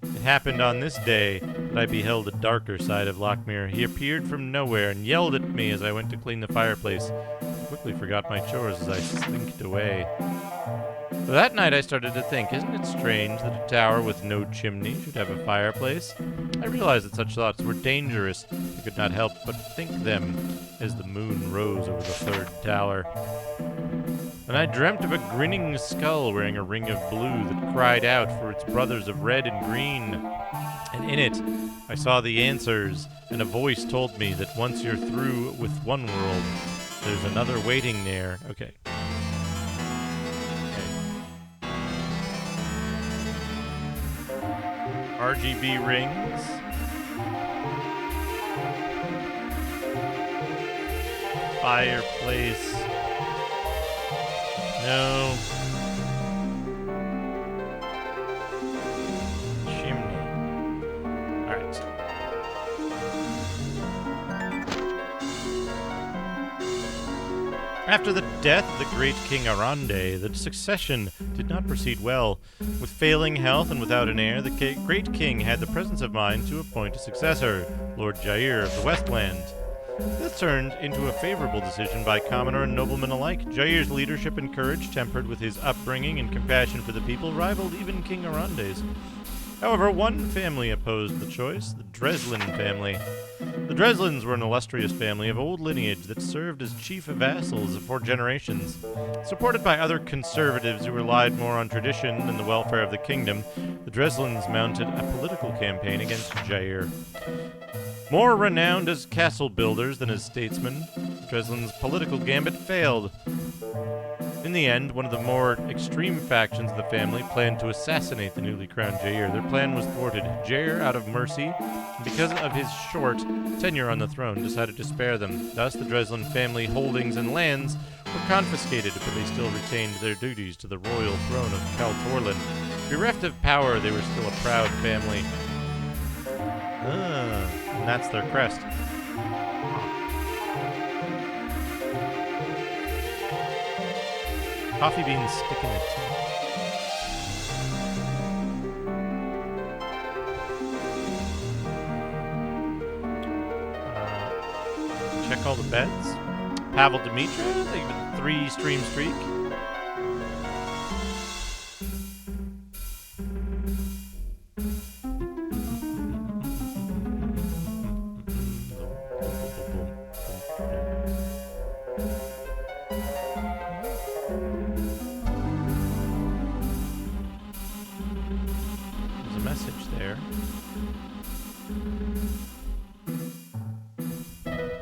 It happened on this day that I beheld a darker side of Lockmere. He appeared from nowhere and yelled at me as I went to clean the fireplace. I quickly forgot my chores as I slinked away. That night I started to think, isn't it strange that a tower with no chimney should have a fireplace? I realized that such thoughts were dangerous. I could not help but think them as the moon rose over the third tower. And I dreamt of a grinning skull wearing a ring of blue that cried out for its brothers of red and green. And in it, I saw the answers, and a voice told me that once you're through with one world, there's another waiting there. Okay. RGB rings. Fireplace. No. Chimney. Alright. After the death of the great King Arande, the succession did not proceed well. With failing health and without an heir, the great king had the presence of mind to appoint a successor, Lord Jair of the Westland. This turned into a favorable decision by commoner and nobleman alike. Jair's leadership and courage, tempered with his upbringing and compassion for the people, rivaled even King Arande's. However, one family opposed the choice, the Dreslin family. The Dreslins were an illustrious family of old lineage that served as chief vassals for generations. Supported by other conservatives who relied more on tradition than the welfare of the kingdom, the Dreslins mounted a political campaign against Jair. More renowned as castle builders than as statesmen, Dreslin's political gambit failed. In the end, one of the more extreme factions of the family planned to assassinate the newly crowned Jair. Their plan was thwarted. Jair, out of mercy, and because of his short tenure on the throne, decided to spare them. Thus, the Dreslin family holdings and lands were confiscated, but they still retained their duties to the royal throne of Kaltorlin. Bereft of power, they were still a proud family. And that's their crest. Coffee beans sticking it. Check all the beds. Pavel Dimitri, they give it a 3-stream streak.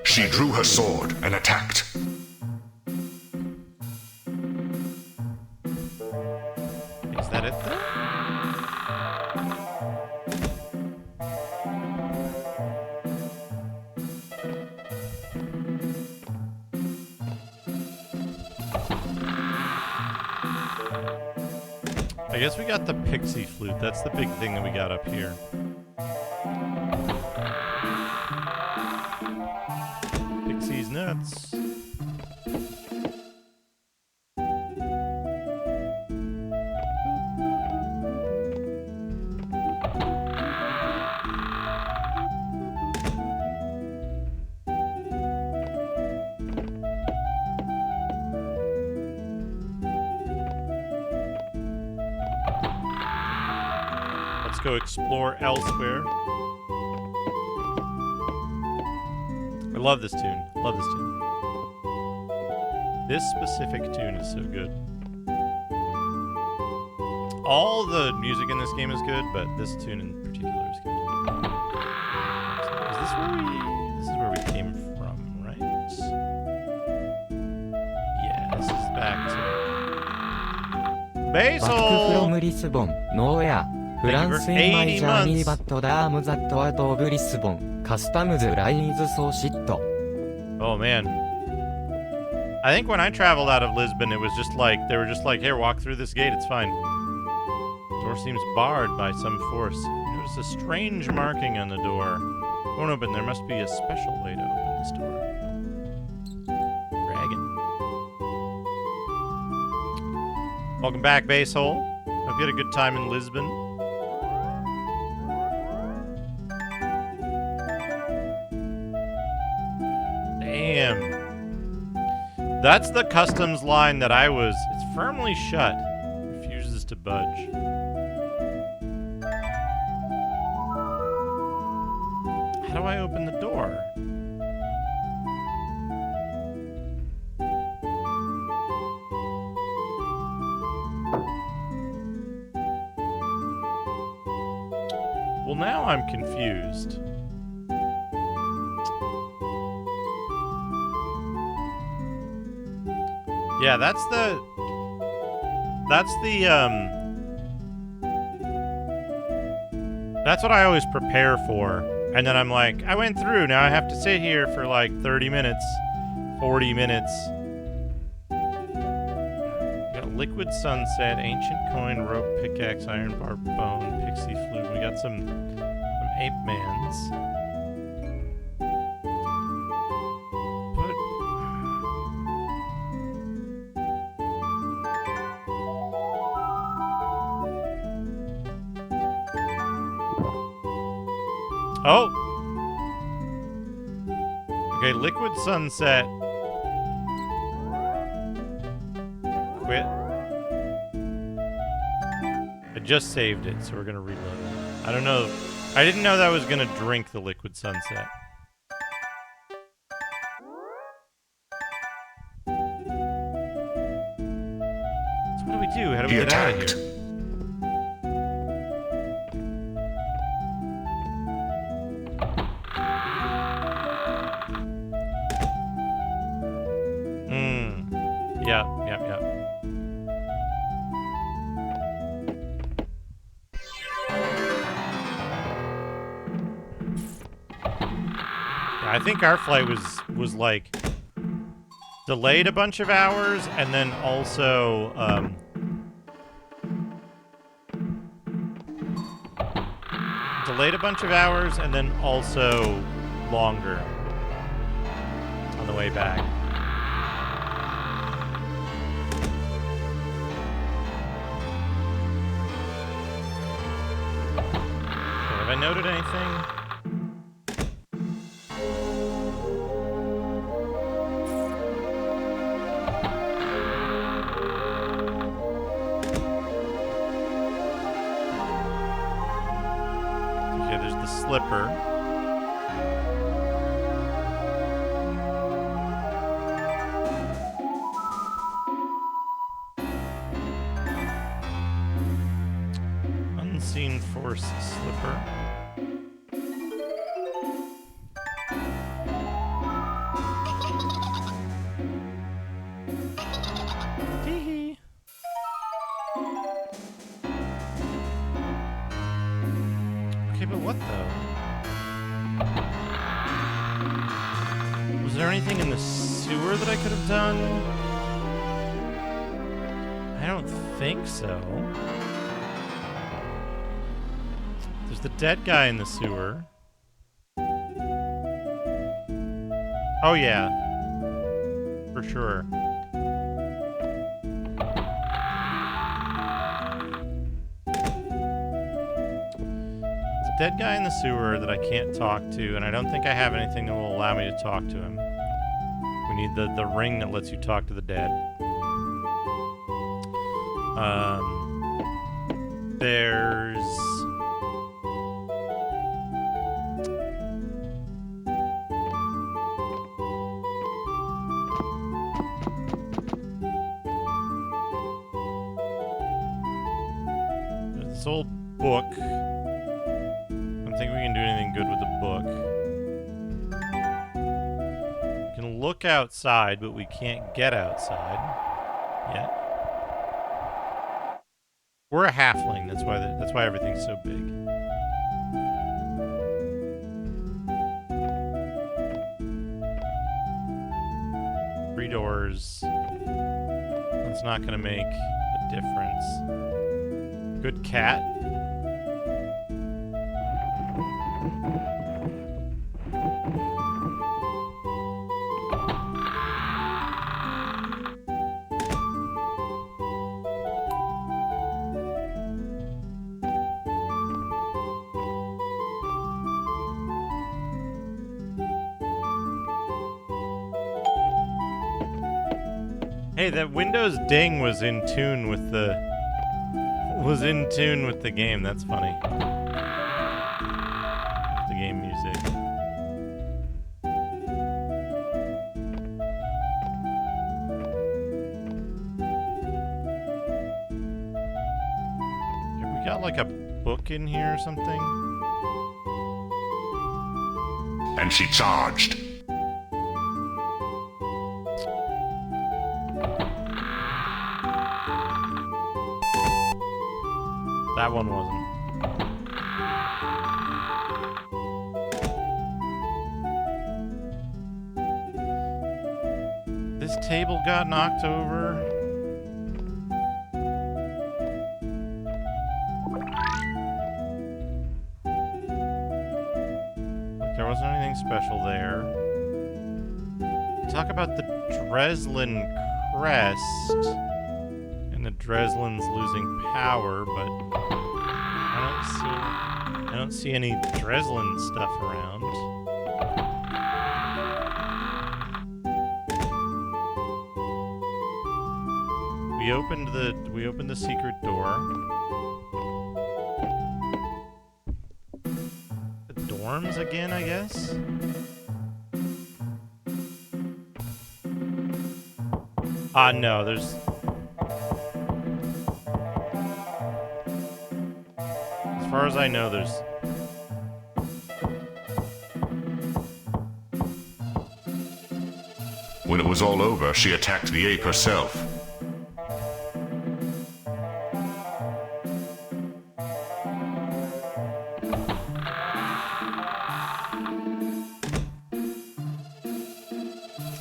She drew her sword and attacked. Is that it then? I guess we got the pixie flute. That's the big thing that we got up here. Pixie's nuts. go explore elsewhere. I love this tune. Love this tune. This specific tune is so good. All the music in this game is good, but this tune in particular is good. Is this where we... This is where we came from, right? Yeah, this is back to... Back Basil! from Lisbon, nowhere. France in my journey, but damn that out of Lisbon. Customs line is so shit. Oh man. I think when I traveled out of Lisbon, it was just like, they were just like, here, walk through this gate, it's fine. Door seems barred by some force. You notice a strange marking on the door. Won't open, there must be a special way to open this door. Dragon. Welcome back, Basehole. Hope you had a good time in Lisbon. Damn. That's the customs line that I was... It's firmly shut. Refuses to budge. How do I open the door? Well, now I'm confused. Yeah, that's what I always prepare for. And then I'm like, I went through, now I have to sit here for like 30 minutes, 40 minutes. We got liquid sunset, ancient coin, rope, pickaxe, iron bar, bone, pixie flute. We got some ape mans. Oh! Okay, liquid sunset. Quit. I just saved it, so we're gonna reload it. I don't know. I didn't know that I was gonna drink the liquid sunset. So what do we do? How do we get out of here? Yeah. I think our flight was like delayed a bunch of hours, and then also delayed a bunch of hours, and then also longer on the way back. Have I noted anything? Okay, there's the slipper. Unseen force slipper. Tee-hee. Okay, but what though? Was there anything in the sewer that I could have done? I don't think so. There's the dead guy in the sewer. Oh yeah. For sure. There's a dead guy in the sewer that I can't talk to, and I don't think I have anything that will allow me to talk to him. We need the ring that lets you talk to the dead. There's this old book. I don't think we can do anything good with the book. We can look outside, but we can't get outside yet. We're a halfling. That's why everything's so big. Three doors. That's not gonna make a difference. Good cat. Hey, that Windows ding was in tune with the game. That's funny. The game music. Have we got like a book in here or something? And she charged. That one wasn't. This table got knocked over. Like there wasn't anything special there. Talk about the Dreslin crest. And the Dreslin's losing power, but I don't see any Dreslin stuff around. We opened the secret door. The dorms again, I guess? No, there's... As far as I know, there's... When it was all over, she attacked the ape herself.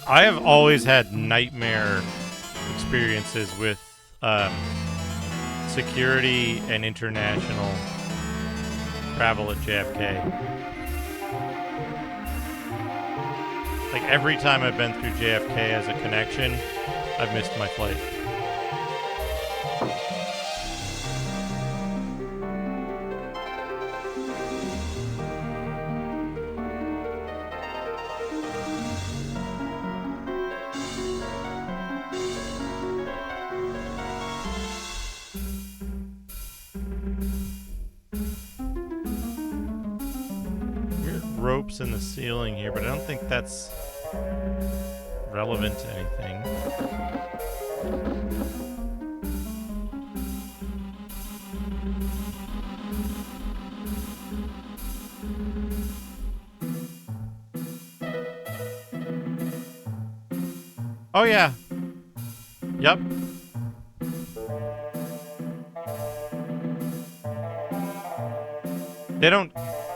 I have always had nightmare experiences with security and international travel at JFK. Like every time I've been through JFK as a connection, I've missed my flight. Ropes in the ceiling here, but I don't think that's relevant to anything. Oh yeah. Yep. They don't...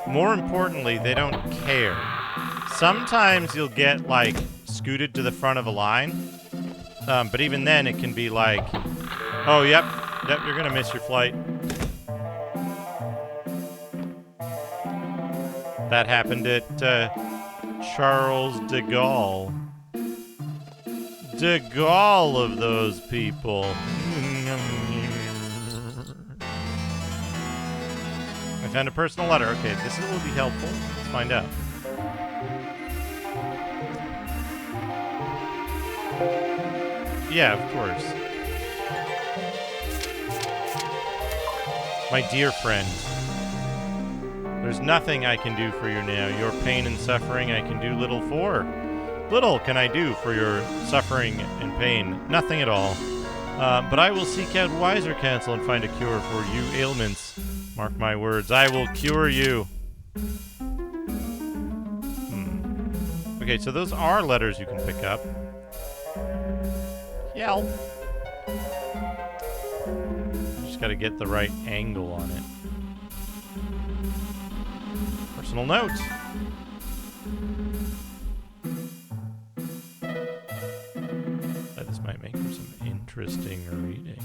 More importantly, they don't care. Sometimes you'll get, like, scooted to the front of a line. But even then, it can be like, oh, yep, you're gonna miss your flight. That happened at Charles de Gaulle. De Gaulle of those people. I found a personal letter. Okay, this will be helpful. Let's find out. Yeah, of course. My dear friend, there's nothing I can do for you now. Your pain and suffering I can do little for. Little can I do for your suffering and pain. Nothing at all. But I will seek out wiser counsel and find a cure for you ailments. Mark my words, I will cure you. Okay, so those are letters you can pick up. Yelp. Just gotta get the right angle on it. Personal note. This might make for some interesting reading.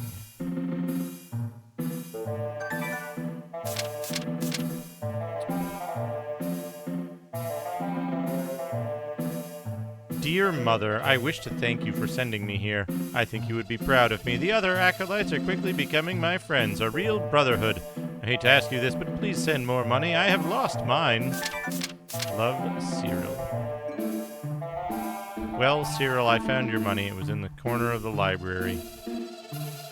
Dear Mother, I wish to thank you for sending me here. I think you would be proud of me. The other acolytes are quickly becoming my friends, a real brotherhood. I hate to ask you this, but please send more money. I have lost mine. Love, Cyril. Well, Cyril, I found your money. It was in the corner of the library.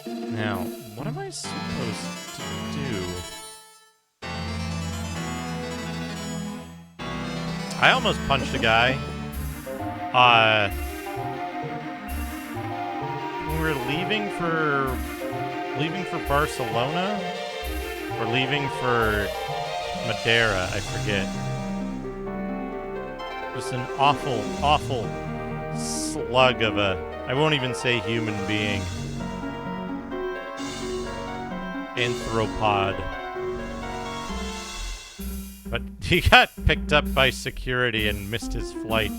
Now, what am I supposed to do? I almost punched a guy. When we were leaving for Barcelona or leaving for Madeira, I forget. Just an awful, awful slug of a, I won't even say human being. Anthropod. But he got picked up by security and missed his flight.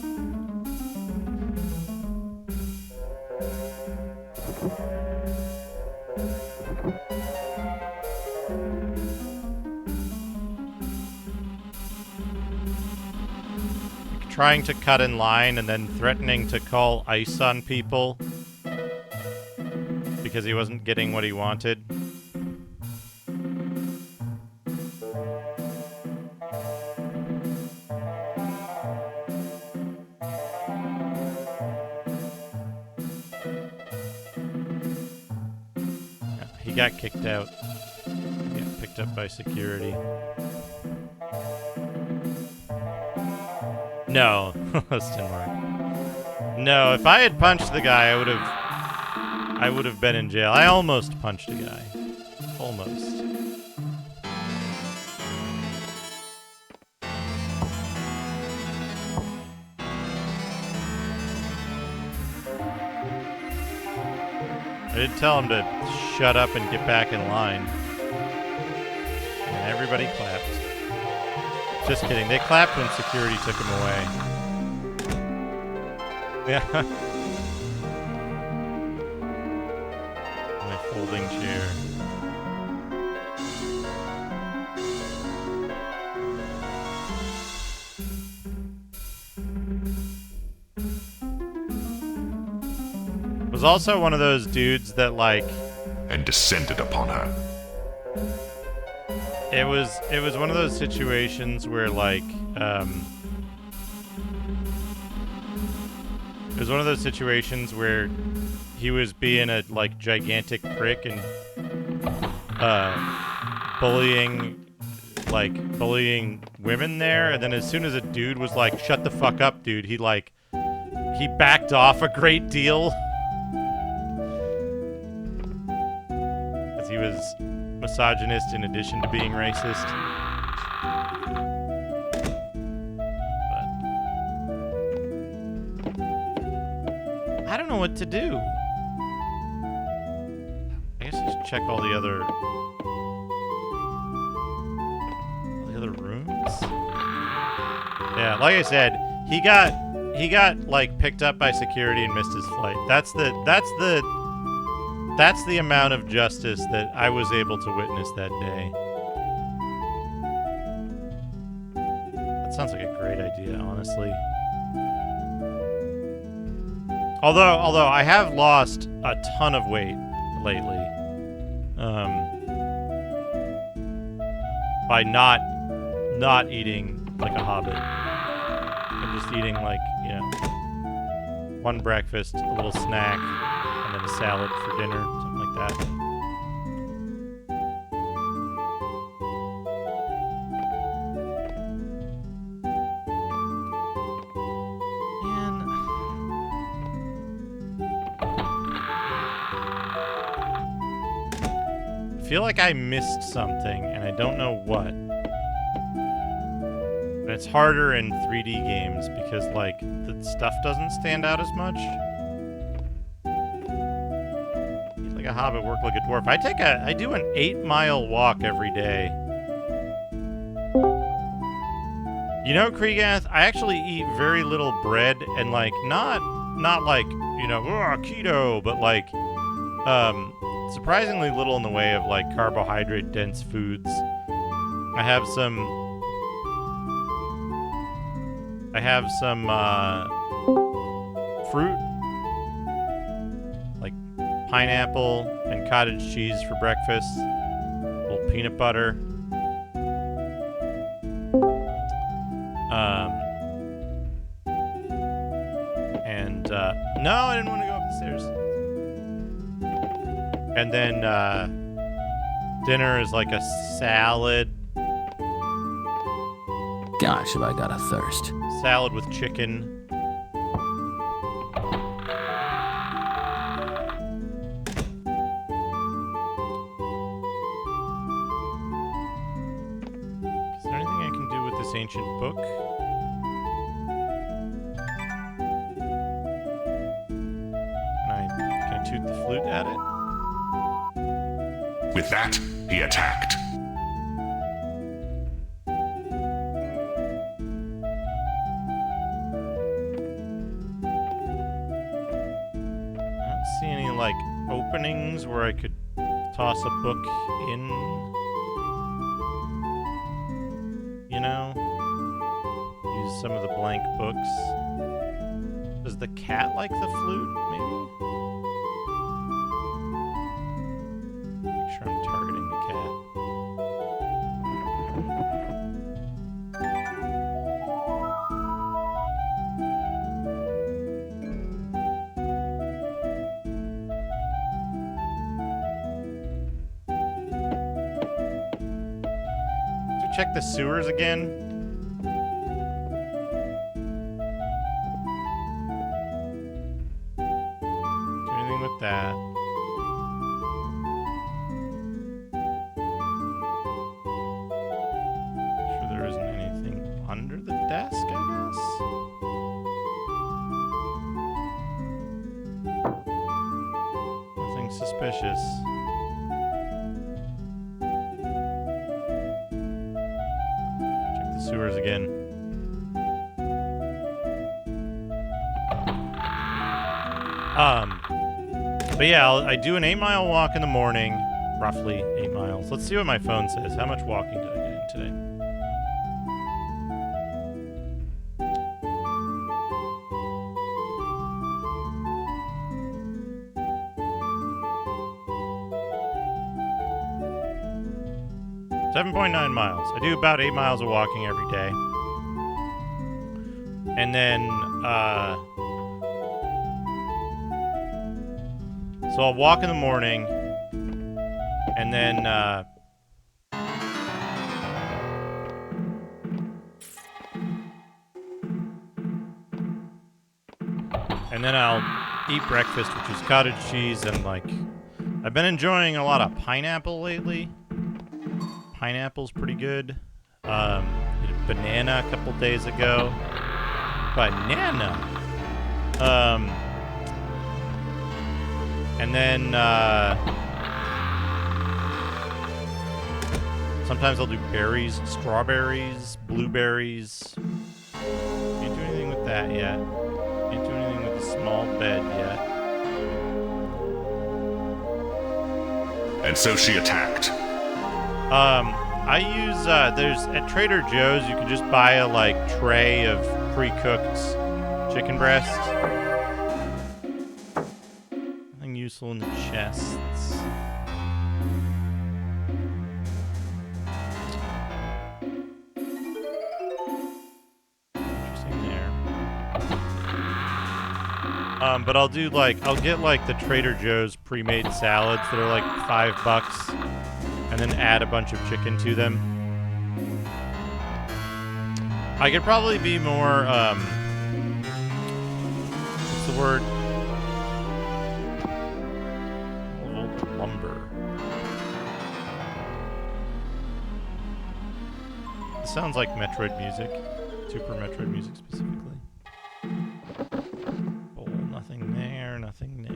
Trying to cut in line and then threatening to call ICE on people because he wasn't getting what he wanted. He got kicked out. He got picked up by security. No, this didn't work. No, if I had punched the guy, I would have been in jail. I almost punched a guy. Almost. I did tell him to shut up and get back in line. And everybody clapped. Just kidding. They clapped when security took him away. Yeah. My folding chair. Was also one of those dudes that like and descended upon her. It was one of those situations where like it was one of those situations where he was being a like gigantic prick and bullying women there, and then as soon as a dude was like, "Shut the fuck up, dude," he backed off a great deal. Because he was misogynist in addition to being racist. But I don't know what to do. I guess I should check all the other rooms. Yeah, like I said, he got like picked up by security and missed his flight. That's the amount of justice that I was able to witness that day. That sounds like a great idea, honestly. Although I have lost a ton of weight lately, by not eating like a hobbit. I'm just eating like, you know, one breakfast, a little snack, and then a salad for dinner, something like that. Man. feel like I missed something, and I don't know what. And it's harder in 3D games because, like, the stuff doesn't stand out as much. He's like a hobbit, work like a dwarf. I do an 8-mile walk every day. You know, Kriegath, I actually eat very little bread and, like, not like, you know, keto, but, like, surprisingly little in the way of, like, carbohydrate-dense foods. I have some fruit, like pineapple and cottage cheese for breakfast, a little peanut butter. No, I didn't want to go up the stairs. And then dinner is like a salad. Gosh, have I got a thirst. Salad with chicken. Is there anything I can do with this ancient book? Can I toot the flute at it? With that, he attacked. See any, like, openings where I could toss a book in? You know? Use some of the blank books. Does the cat like the flute, maybe? Make sure I'm targeting the cat. Check the sewers again. Do anything with that. Sure there isn't anything under the desk, I guess. Nothing suspicious. Sewers again. But yeah, I do an 8-mile walk in the morning, roughly 8 miles. Let's see what my phone says. How much walking did I get in today? .9 miles. I do about 8 miles of walking every day. And then, so I'll walk in the morning, and then, I'll eat breakfast, which is cottage cheese, and, like, I've been enjoying a lot of pineapple lately. Pineapple's pretty good. Ate a banana a couple days ago. Banana! And then, sometimes I'll do berries, strawberries, blueberries. Can't do anything with that yet. Can't do anything with the small bed yet. And so she attacked. I use, there's, at Trader Joe's, you can just buy a, like, tray of pre-cooked chicken breasts. Nothing useful in the chests. Interesting there. But I'll do, like, I'll get, like, the Trader Joe's pre-made salads that are, like, $5. And then add a bunch of chicken to them. I could probably be more, what's the word? Lumber. sounds like Metroid music. Super Metroid music specifically. Oh, nothing there, nothing there.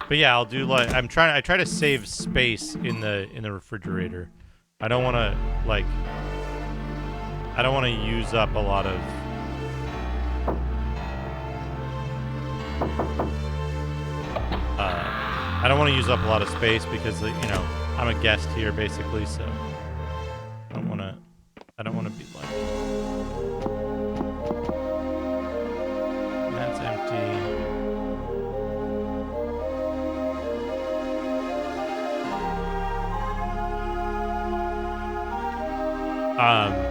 But yeah, I'll do like I try to save space in the refrigerator. I don't want to use up a lot of I don't want to use up a lot of space because, you know, I'm a guest here basically, so I don't want to be like, that's empty.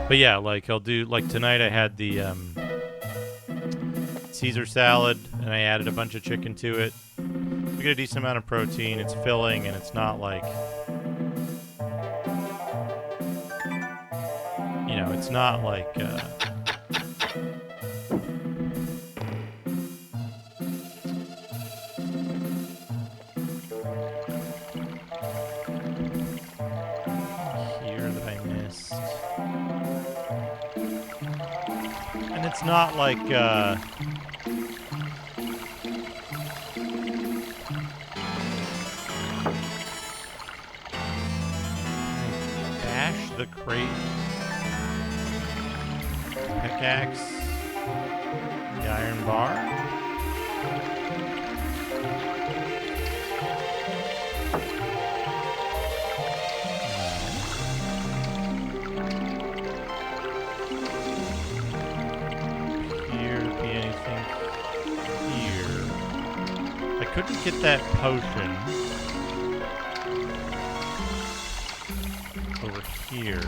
But yeah, like I'll do, like tonight I had the Caesar salad and I added a bunch of chicken to it. We get a decent amount of protein, it's filling, and it's not like, you know, it's not like, here that I missed. And it's not like, the crate, pickaxe, the iron bar. Here to be anything here. I couldn't get that potion. Here.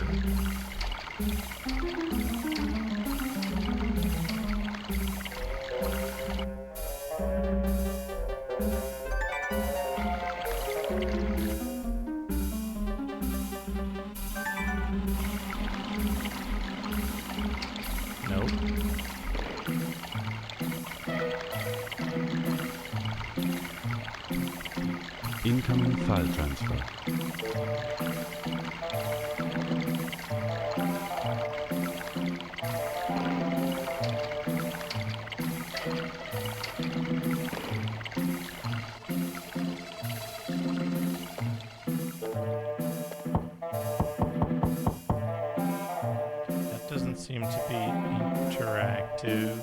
Nope. Incoming file transfer. Seem to be interactive.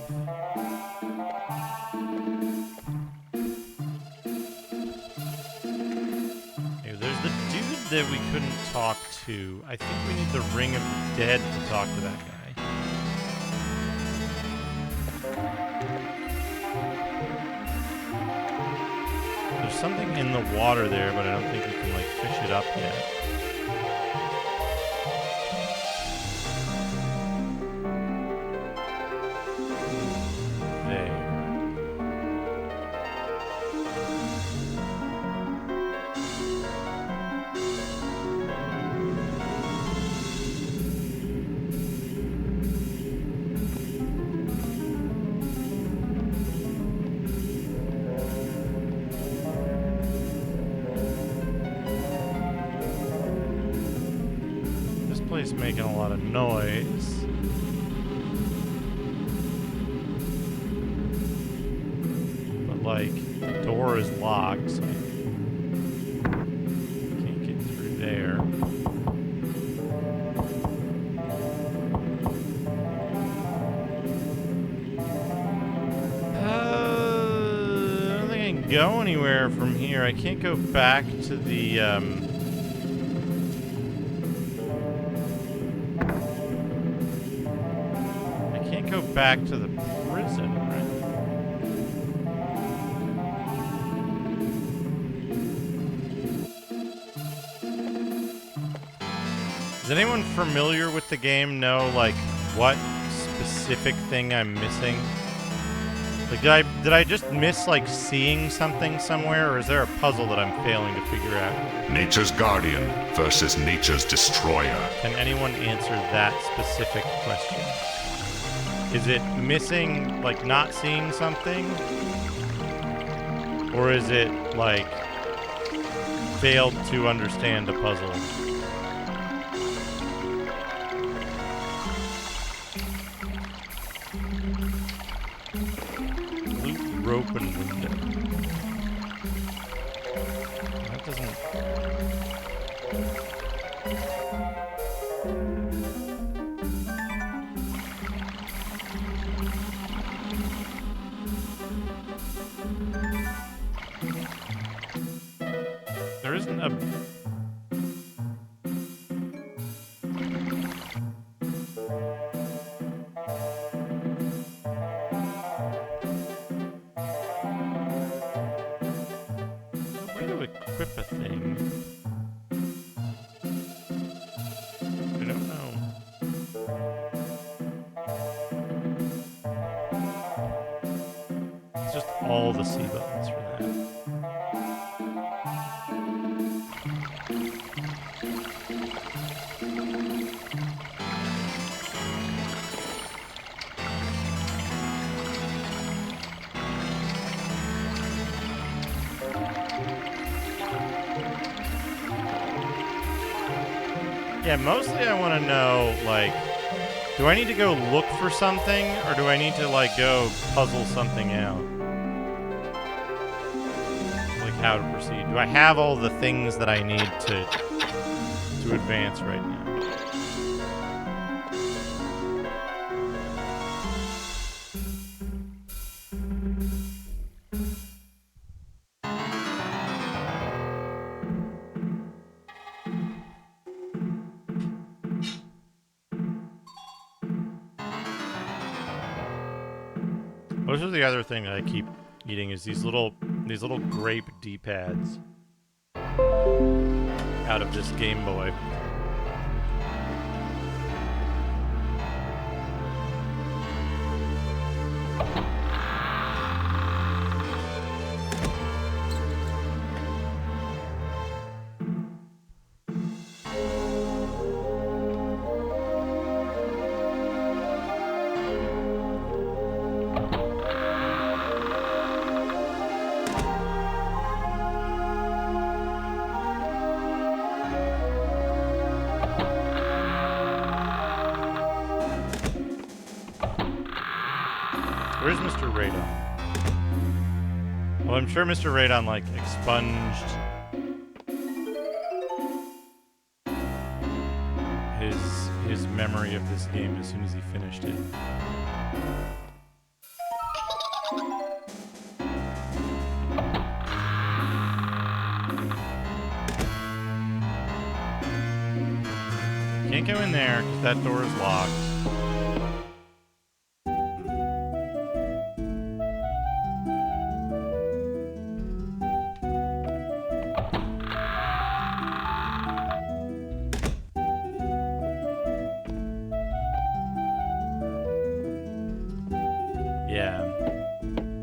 Okay, there's the dude that we couldn't talk to. I think we need the Ring of the Dead to talk to that guy. There's something in the water there, but I don't think we can like fish it up yet. Making a lot of noise. But like, the door is locked, so I can't get through there. I don't think I can go anywhere from here. I can't go back to the back to the prison, right? Is anyone familiar with the game know, like, what specific thing I'm missing? Like, did I just miss, like, seeing something somewhere, or is there a puzzle that I'm failing to figure out? Nature's Guardian versus Nature's Destroyer. Can anyone answer that specific question? Is it missing, like, not seeing something? Or is it, like, failed to understand a puzzle. Loop, rope, and window. That doesn't... There isn't a... way to equip a thing. I don't know. It's just all the C buttons for that. Yeah, mostly I want to know, like, do I need to go look for something, or do I need to, like, go puzzle something out? Like, how to proceed. Do I have all the things that I need to advance right now? Those are the other thing that I keep eating is these little grape D-pads out of this Game Boy. Where's Mr. Radon? Well, I'm sure Mr. Radon, like, expunged his memory of this game as soon as he finished it. Can't go in there because that door is locked.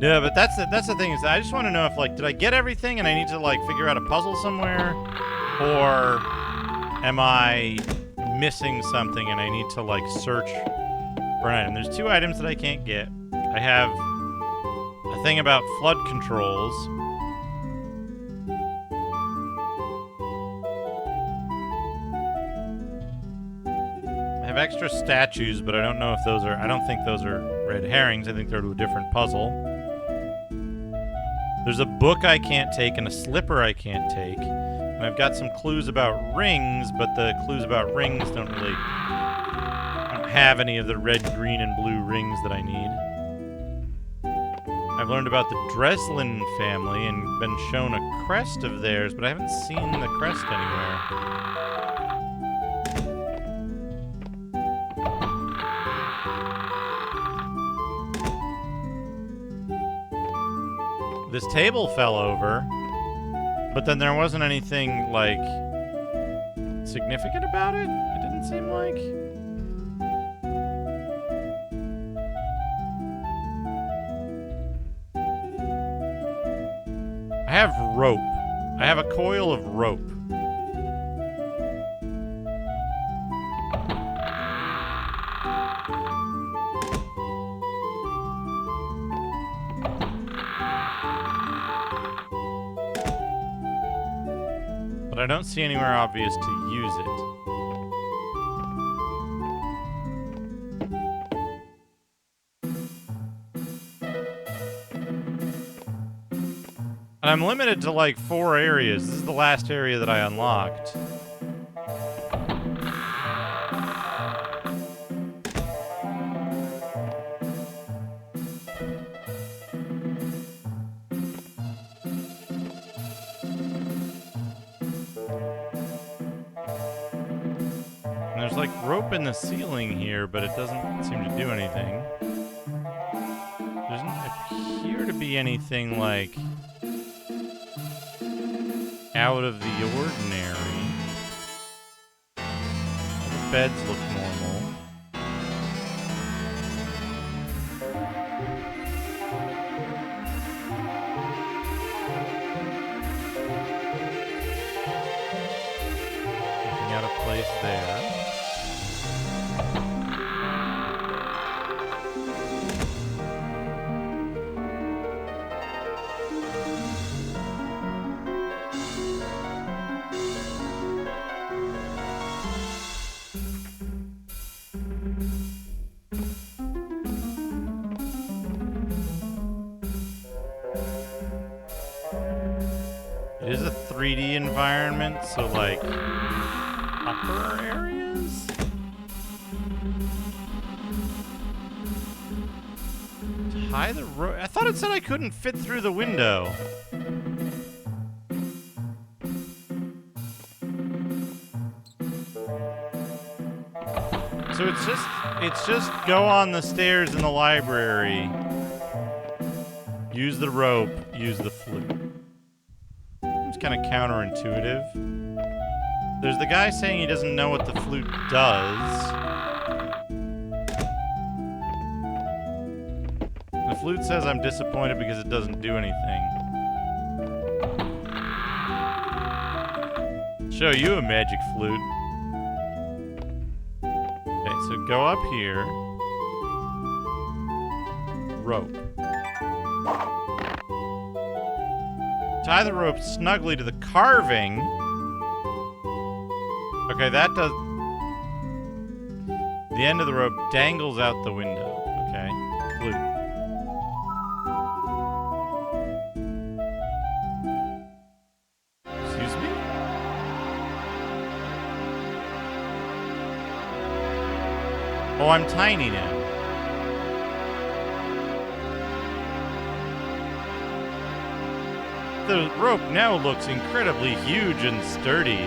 Yeah, but that's the thing is I just want to know if, like, did I get everything and I need to, like, figure out a puzzle somewhere, or am I missing something and I need to, like, search for an item? There's 2 items that I can't get. I have a thing about flood controls. I have extra statues, but I don't know if those are... I don't think those are red herrings. I think they're to a different puzzle. There's a book I can't take and a slipper I can't take. And I've got some clues about rings, but the clues about rings don't really... I don't have any of the red, green, and blue rings that I need. I've learned about the Dreslin family and been shown a crest of theirs, but I haven't seen the crest anywhere. This table fell over, but then there wasn't anything, like, significant about it? It didn't seem like. I have rope. I have a coil of rope. But I don't see anywhere obvious to use it. And I'm limited to like 4 areas. This is the last area that I unlocked. And there's like rope in the ceiling here, but it doesn't seem to do anything. Doesn't appear to be anything like out of the ordinary. The beds look normal. Nothing out of place there. It is a 3D environment, so like upper areas? Tie the rope. I thought it said I couldn't fit through the window. So it's just go on the stairs in the library. Use the rope, use the flute. It's kind of counterintuitive. There's the guy saying he doesn't know what the flute does. The flute says I'm disappointed because it doesn't do anything. Show you a magic flute. Okay, so go up here. Rope. Tie the rope snugly to the carving. Okay, that does... The end of the rope dangles out the window. Okay. Flute. Excuse me? Oh, I'm tiny now. The rope now looks incredibly huge and sturdy.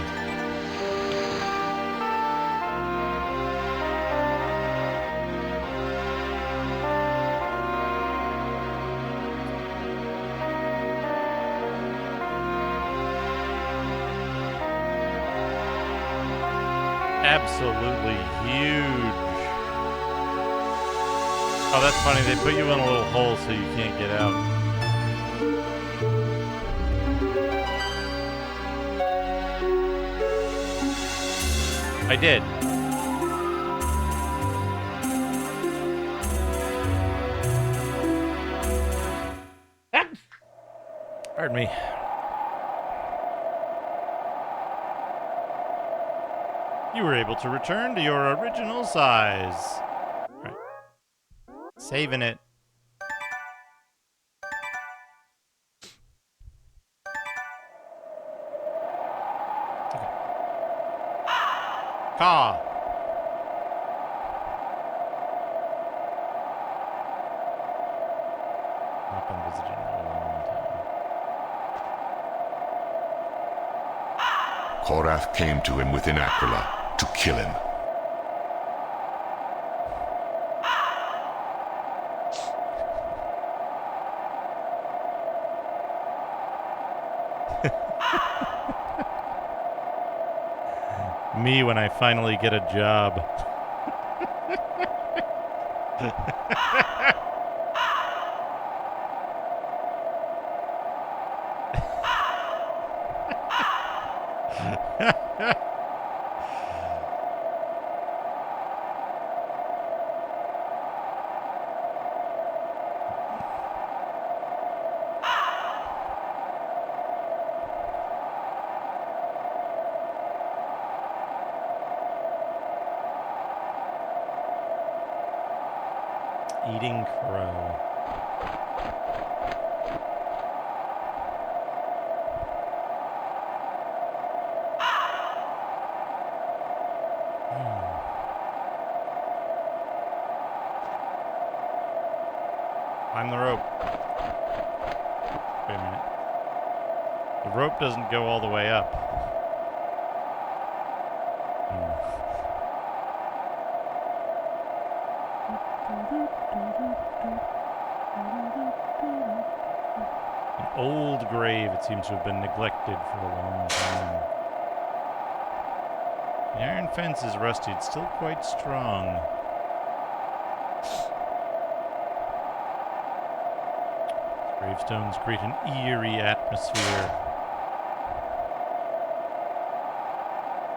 Absolutely huge. Oh, that's funny. They put you in a little hole so you can't get out. I did. Pardon me. You were able to return to your original size. All right. Saving it. Okay. Caw. Not been visited in a long time. Korath came to him within Aquila to kill him. Me when I finally get a job. eating crow. Climb the rope. Wait a minute. The rope doesn't go all the way up. An old grave, it seems to have been neglected for a long time. The iron fence is rusty, it's still quite strong. Gravestones create an eerie atmosphere.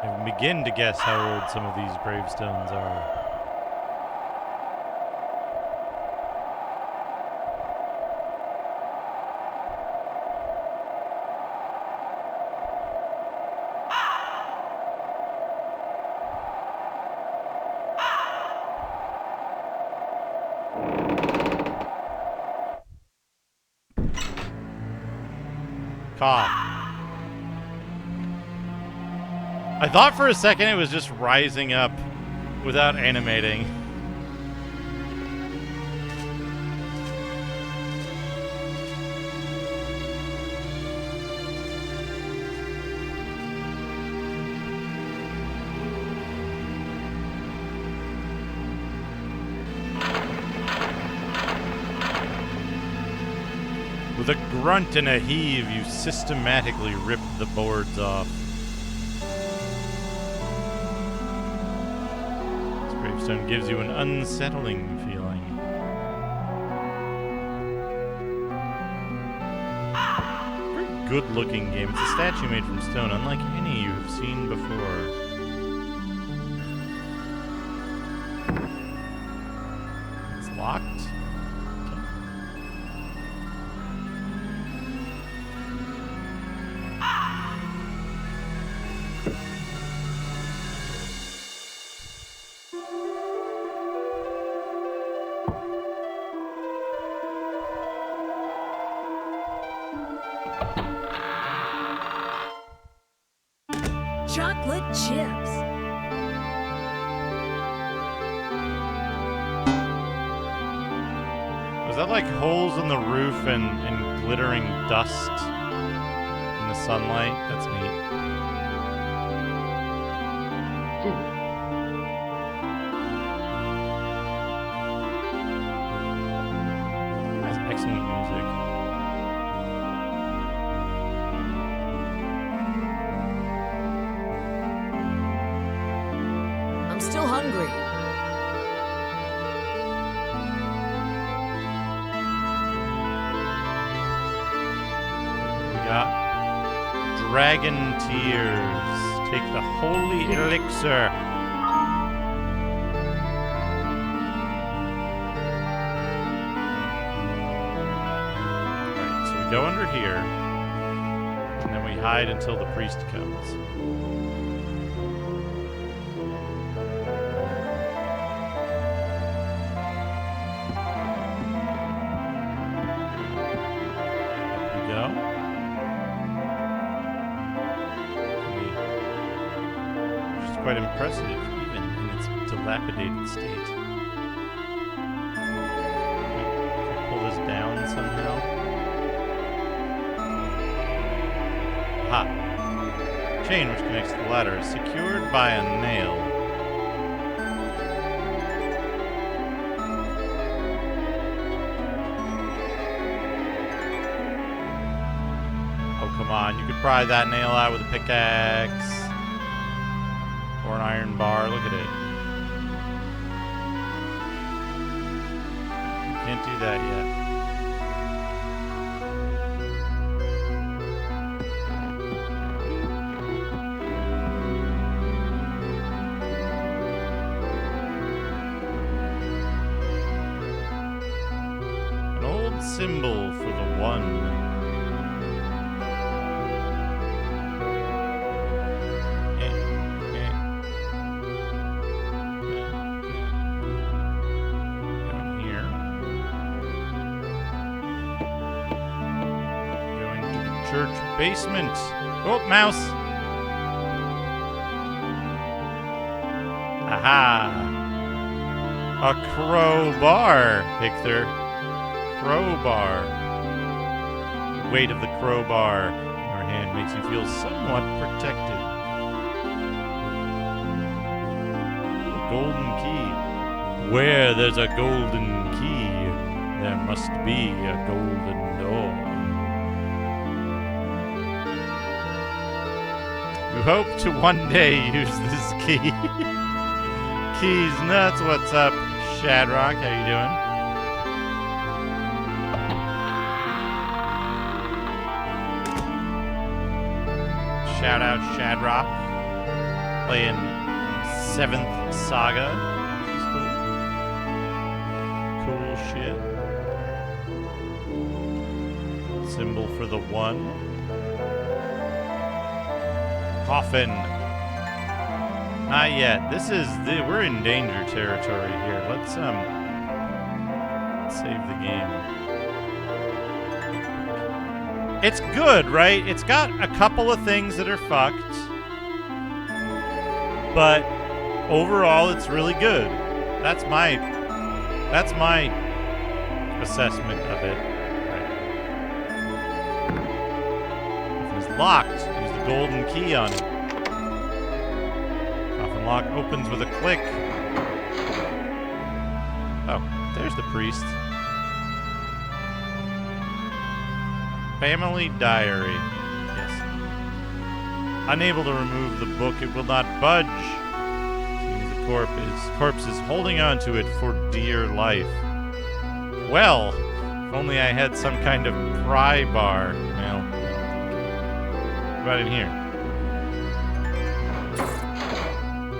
I begin to guess how old some of these gravestones are. I thought for a second it was just rising up without animating. With a grunt and a heave, you systematically rip the boards off. This gravestone gives you an unsettling feeling. Very good-looking game. It's a statue made from stone, unlike any you have seen before. It's locked. Chocolate chips. Was that like holes in the roof and glittering dust in the sunlight? That's neat. That's excellent music. I'm still hungry. We got Dragon Tears. Take the holy elixir. Alright, so we go under here, and then we hide until the priest comes. Quite impressive, even in its dilapidated state. Can we pull this down somehow? Ha! Chain which connects to the ladder is secured by a nail. Oh, come on. You could pry that nail out with a pickaxe. Or an iron bar. Look at it. You can't do that yet. An old symbol for the one. Basement. Oh, mouse. Aha. A crowbar, Hector. Crowbar. The weight of the crowbar in your hand makes you feel somewhat protected. Golden key. Where there's a golden key, there must be a golden door. You hope to one day use this key. Keys nuts, what's up, Shadrock? How you doing? Shout out Shadrock. Playing 7th Saga. Cool shit. Symbol for the 1. Coffin. Not yet. We're in danger territory here. Let's save the game. It's good, right? It's got a couple of things that are fucked. But overall it's really good. That's my assessment of it. Right. If it's locked, use the golden key on it. Coffin lock opens with a click. Oh, there's the priest. Family diary. Yes. Unable to remove the book, it will not budge. Seems the corpse is holding on to it for dear life. Well, if only I had some kind of pry bar. Well, what about in here?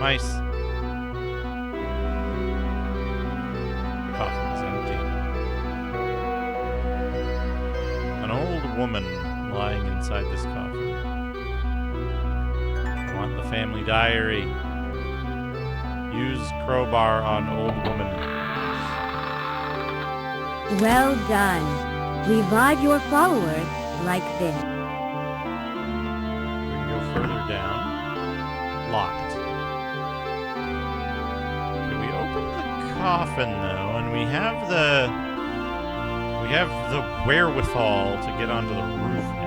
Mice. The coffin's empty. An old woman lying inside this coffin. I want the family diary. Use crowbar on old woman. Well done. Revive your followers like this. We can go further down. Locked. Okay, we open the coffin though, and we have the wherewithal to get onto the roof now.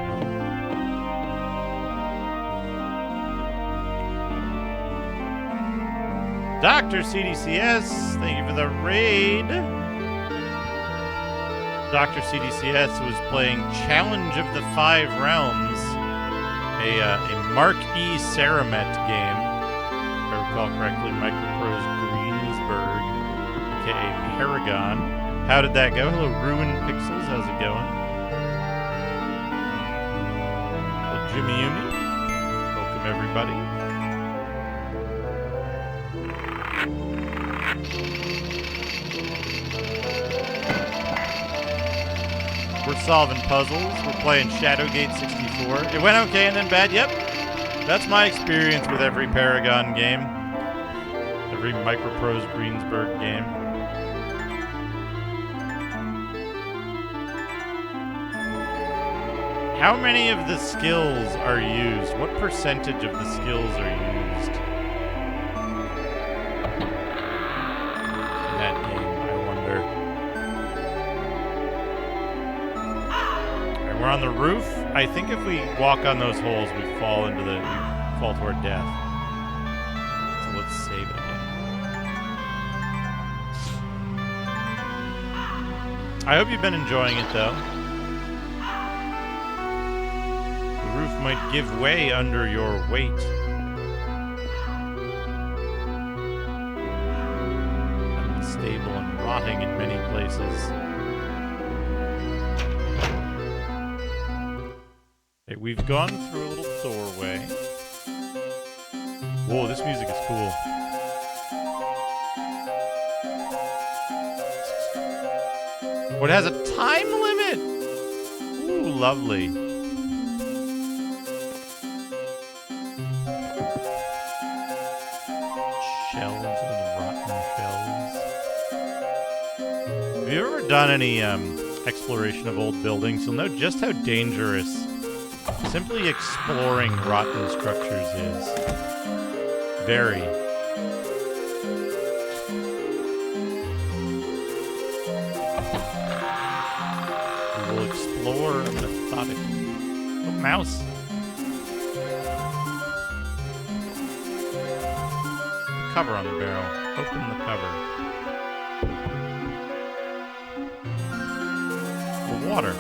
Dr. CDCS, thank you for the raid. Dr. CDCS was playing Challenge of the Five Realms, a Mark E. Saramet game, if I recall correctly, Microprose Greensburg, aka Paragon. How did that go? Hello, Ruined Pixels, how's it going? Hello, Jimmy Yumi. Welcome, everybody. We're solving puzzles. We're playing Shadowgate 64. It went okay and then bad. Yep. That's my experience with every Paragon game. Every Microprose Greensburg game. How many of the skills are used? What percentage of the skills are used in that game, I wonder. Alright, we're on the roof. I think if we walk on those holes, we fall to our death. So let's save it again. I hope you've been enjoying it, though. The roof might give way under your weight. Unstable and rotting in many places. Okay, we've gone through a little doorway. Whoa, this music is cool. Oh, it has a time limit! Ooh, lovely. Shells and rotten shells. Have you ever done any exploration of old buildings? You'll know just how dangerous Simply exploring rotten structures is very. We will explore methodically. Oh, mouse. Cover on the barrel. Open the cover. The water.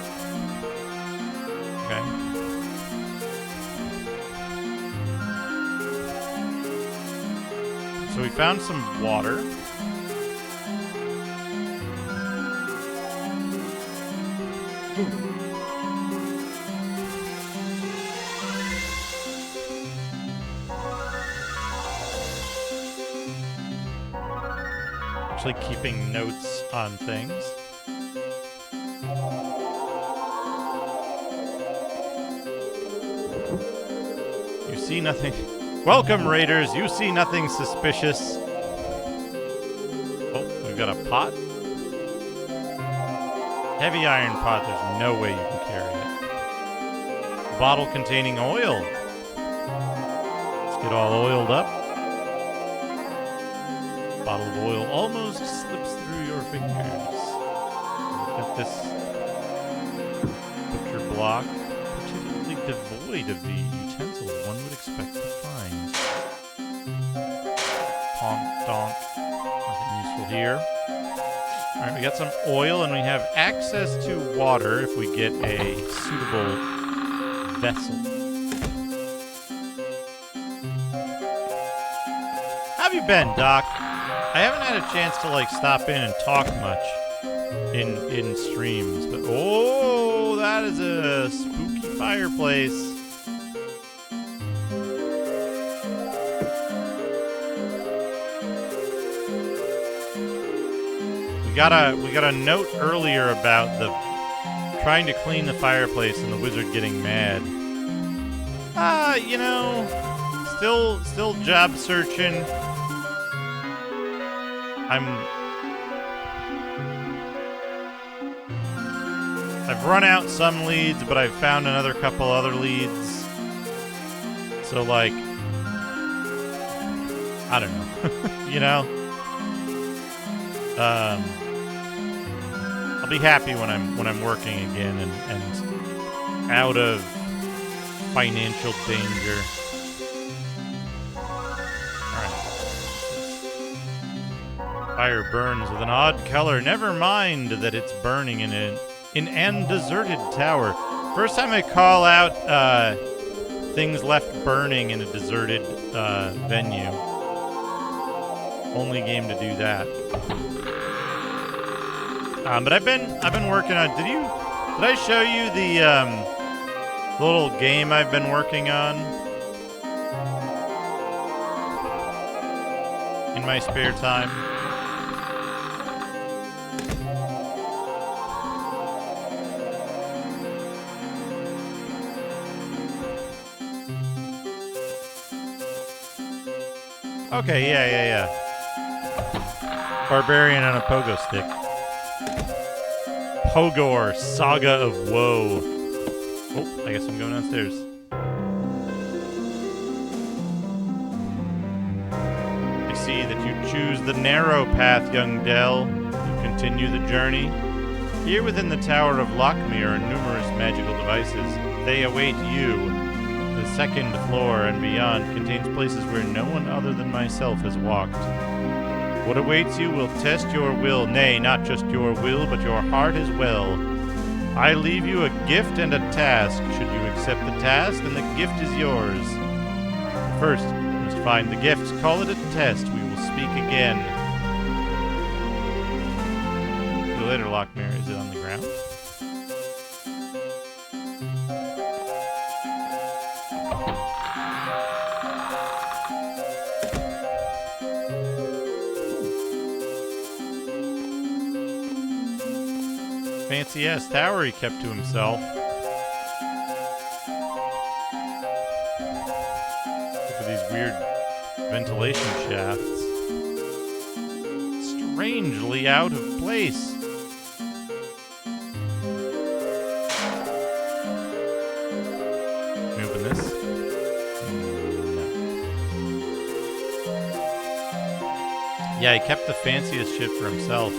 Okay. So we found some water. Actually keeping notes on things. You see nothing. Welcome, raiders. You see nothing suspicious. Oh, we've got a pot. Heavy iron pot. There's no way you can carry it. Bottle containing oil. Let's get all oiled up. Bottle of oil almost slips through your fingers. We've got this butcher block, particularly devoid of the utensils one would expect to find. Honk, donk. Nothing useful here. Alright, we got some oil and we have access to water if we get a suitable vessel. How have you been, Doc? I haven't had a chance to like stop in and talk much in streams, but oh, that is a spooky fireplace. We got a note earlier about the trying to clean the fireplace and the wizard getting mad. You know, still job searching. I've run out some leads, but I've found another couple other leads. So like, I don't know, you know. I'll be happy when I'm working again and out of financial danger. Fire burns with an odd color. Never mind that it's burning in an deserted tower. First time I call out things left burning in a deserted venue. Only game to do that. But I've been working on. Did I show you the little game I've been working on in my spare time? Okay, yeah. Barbarian on a pogo stick. Pogor, Saga of Woe. Oh, I guess I'm going downstairs. I see that you choose the narrow path, young Dell. You continue the journey. Here within the Tower of Lockmere are numerous magical devices. They await you. The second floor and beyond contains places where no one other than myself has walked. What awaits you will test your will, nay, not just your will, but your heart as well. I leave you a gift and a task. Should you accept the task, then the gift is yours. First, you must find the gift. Call it a test. We will speak again. See you later, Lockmere. Is it on the ground? Fancy ass tower he kept to himself. Look at these weird ventilation shafts. Strangely out of place. No. Yeah, he kept the fanciest shit for himself.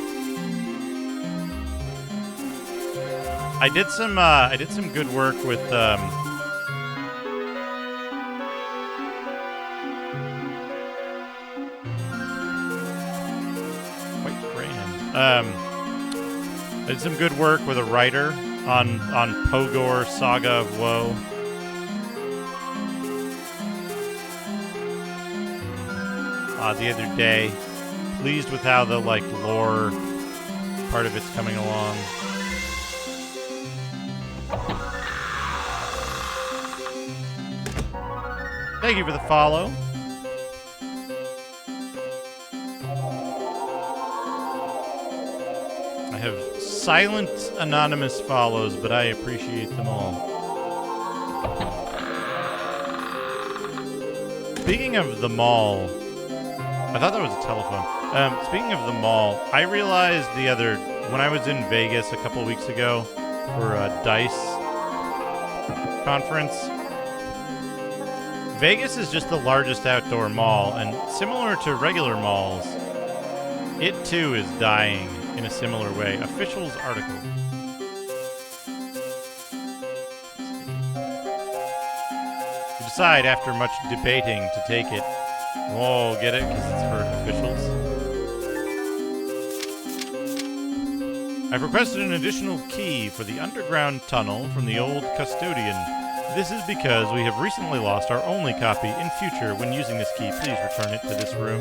I did some good work with quite grand. I did some good work with a writer on Pogor Saga of Woe. The other day, pleased with how the lore part of it's coming along. Thank you for the follow. I have silent anonymous follows, but I appreciate them all. Speaking of the mall, I thought that was a telephone. Speaking of the mall, I realized when I was in Vegas a couple weeks ago for a DICE conference, Vegas is just the largest outdoor mall, and similar to regular malls, it too is dying in a similar way. Officials article. You decide after much debating to take it. Oh, get it? Because it's for officials. I've requested an additional key for the underground tunnel from the old custodian. This is because we have recently lost our only copy. In future, when using this key, please return it to this room.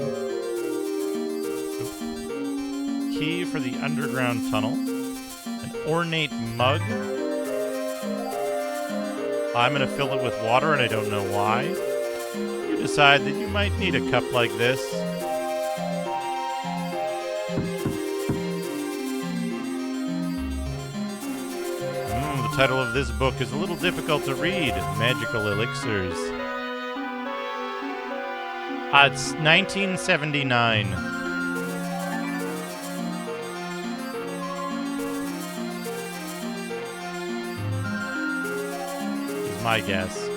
Key for the underground tunnel. An ornate mug. I'm going to fill it with water, and I don't know why. You decide that you might need a cup like this. The title of this book is a little difficult to read. Magical Elixirs. It's 1979. Is my guess.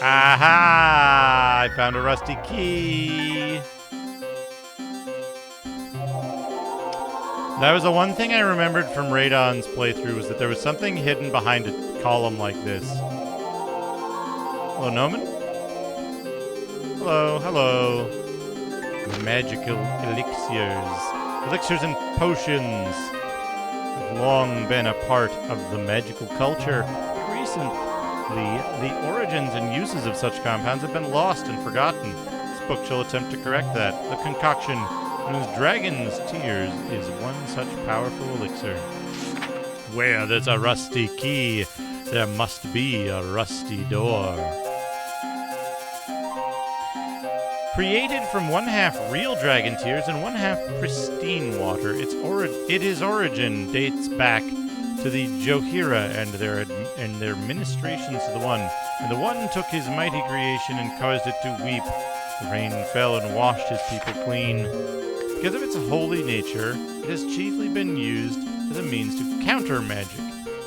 Aha! I found a rusty key. That was the one thing I remembered from Radon's playthrough, was that there was something hidden behind a column like this. Hello, Noman? Hello, hello. Magical elixirs. Elixirs and potions have long been a part of the magical culture. Recently, the origins and uses of such compounds have been lost and forgotten. This book shall attempt to correct that. The concoction, known as Dragon's Tears, is one such powerful elixir. Where there's a rusty key, there must be a rusty door. Created from one half real dragon tears and one half pristine water, its origin dates back to the Johira and their ministrations to the One. And the One took his mighty creation and caused it to weep. The rain fell and washed his people clean. Because of its holy nature, it has chiefly been used as a means to counter magic.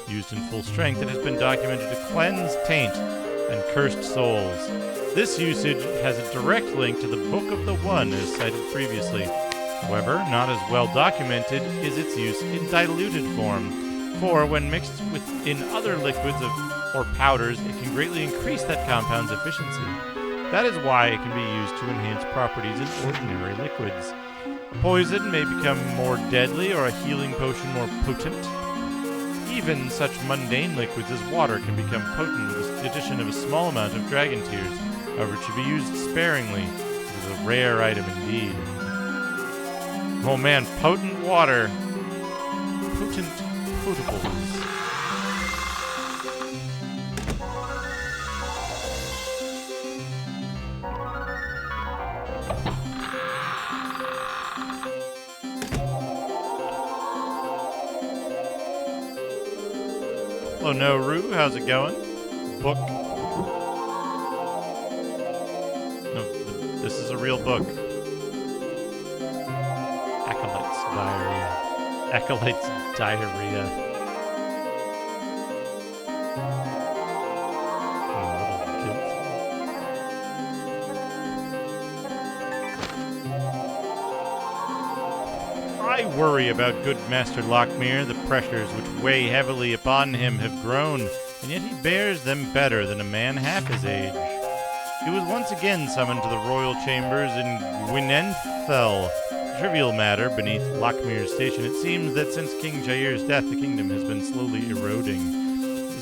Used in full strength, it has been documented to cleanse taint and cursed souls. This usage has a direct link to the Book of the One, as cited previously. However, not as well documented is its use in diluted form. For when mixed in other liquids or powders, it can greatly increase that compound's efficiency. That is why it can be used to enhance properties in ordinary liquids. A poison may become more deadly or a healing potion more potent. Even such mundane liquids as water can become potent with the addition of a small amount of dragon tears. However, it should be used sparingly. It is a rare item indeed. Oh man, potent water. Potent potables. Hello, Noru. How's it going? Book. This is a real book. Acolyte's Diarrhea. Acolyte's Diarrhea. I worry about good Master Lockmere. The pressures which weigh heavily upon him have grown, and yet he bears them better than a man half his age. He was once again summoned to the royal chambers in Gwynenthel. Trivial matter beneath Lockmere's station. It seems that since King Jair's death, the kingdom has been slowly eroding.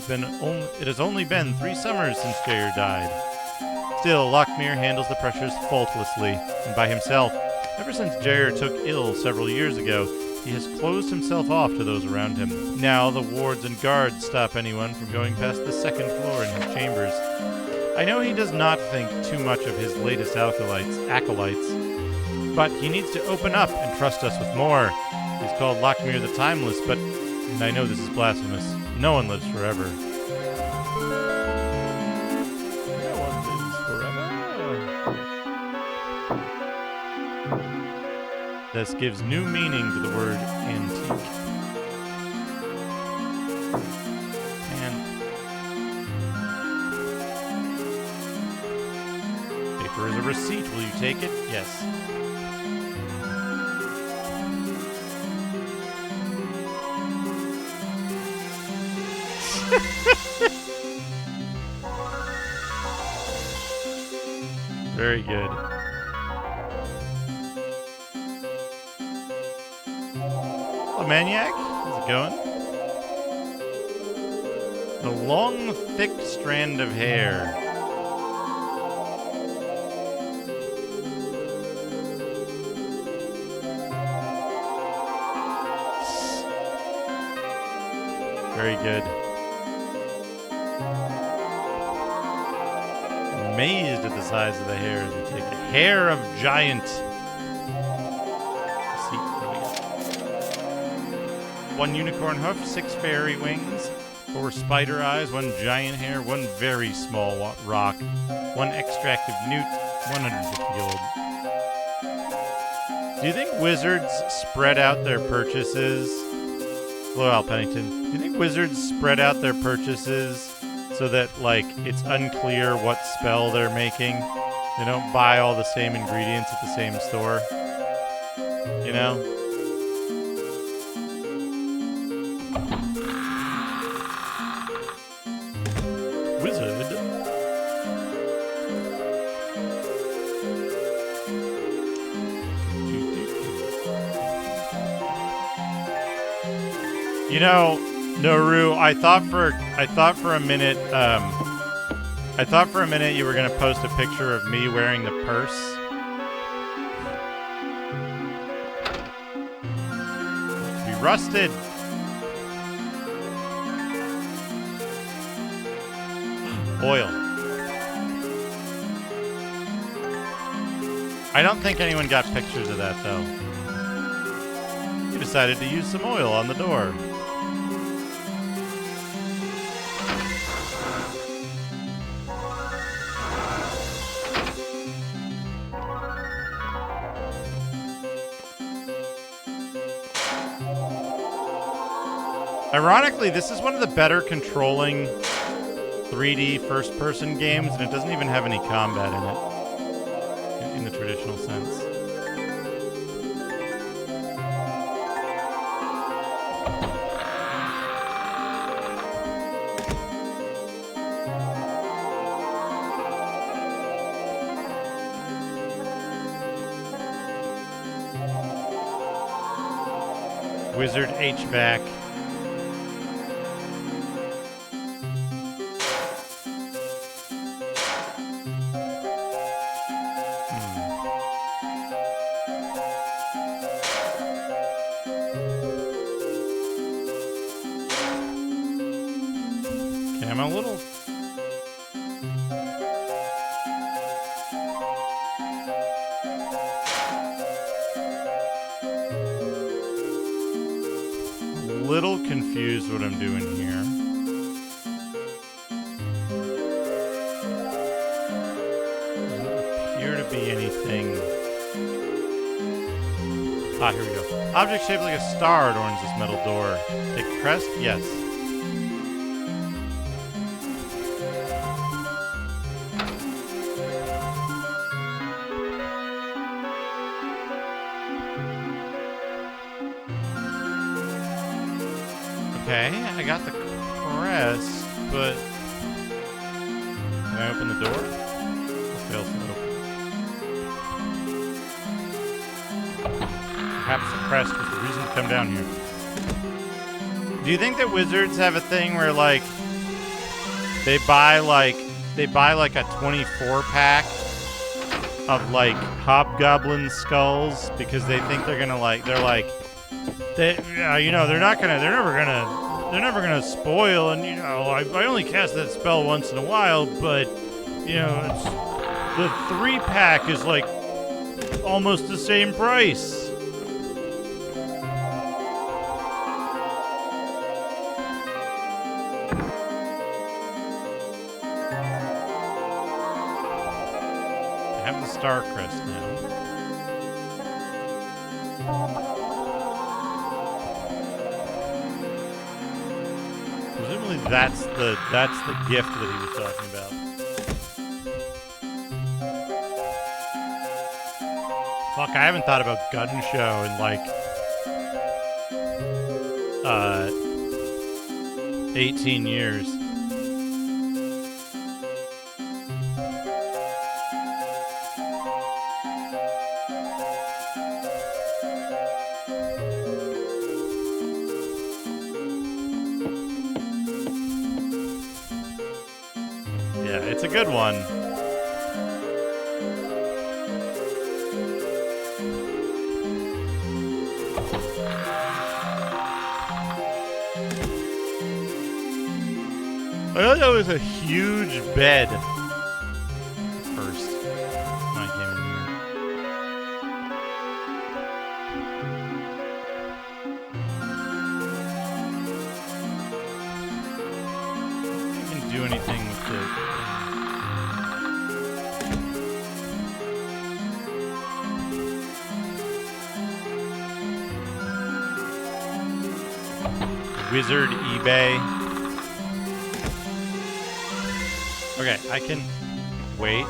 It has only been 3 summers since Jair died. Still, Lockmere handles the pressures faultlessly, and by himself. Ever since Jair took ill several years ago, he has closed himself off to those around him. Now the wards and guards stop anyone from going past the 2nd floor in his chambers. I know he does not think too much of his latest acolytes, but he needs to open up and trust us with more. He's called Lockmere the Timeless, but, and I know this is blasphemous, no one lives forever. No one lives forever. This gives new meaning to the word antique. Paper is a receipt. Will you take it? Yes. Very good. Hello, Maniac. How's it going? A long, thick strand of hair. Very good. Amazed at the size of the hair as we take a hair of giant. One unicorn hoof, 6 fairy wings, 4 spider eyes, 1 giant hair, 1 very small rock, 1 extract of newt, 150 gold. Do you think wizards spread out their purchases? Hello, Al Pennington. Do you think wizards spread out their purchases so that, like, it's unclear what spell they're making? They don't buy all the same ingredients at the same store? You know? Wizard. You know, Noru, I thought for a minute you were gonna post a picture of me wearing the purse. To be rusted. Oil. I don't think anyone got pictures of that, though. You decided to use some oil on the door. Ironically, this is one of the better controlling 3D first-person games, and it doesn't even have any combat in it, in the traditional sense. Wizard HVAC. I'm a little... confused what I'm doing here. Doesn't appear to be anything. Ah, here we go. Object shaped like a star adorns this metal door. Take the crest? Yes. Okay, I got the crest, but can I open the door? It fails to open. Perhaps the crest was the reason to come down here. Do you think that wizards have a thing where like they buy like a 24 pack of like hobgoblin skulls because they think they're gonna they're never gonna spoil, and I only cast that spell once in a while, but it's the 3-pack is like almost the same price. I have the star crest now. Presumably that's the gift that he was talking about. Fuck, I haven't thought about Gun Show in like 18 years. It's a good one. I thought that was a huge bed first when I came in here. I can do anything with it. Wizard eBay. Okay, I can wait.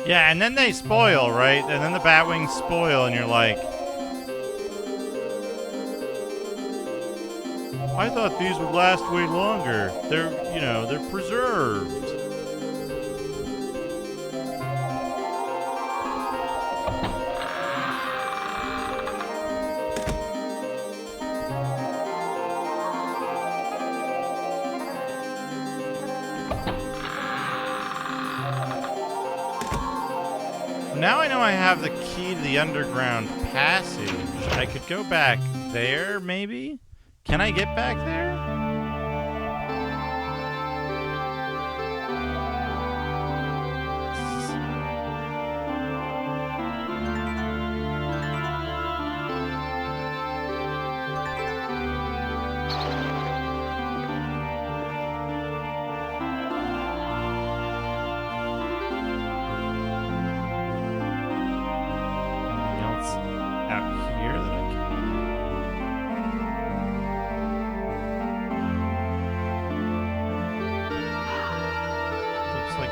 Yeah, and then they spoil, right? And then the Batwings spoil, and you're like, I thought these would last way longer. They're preserved. Now I know I have the key to the underground passage. I could go back there, maybe? Can I get back there?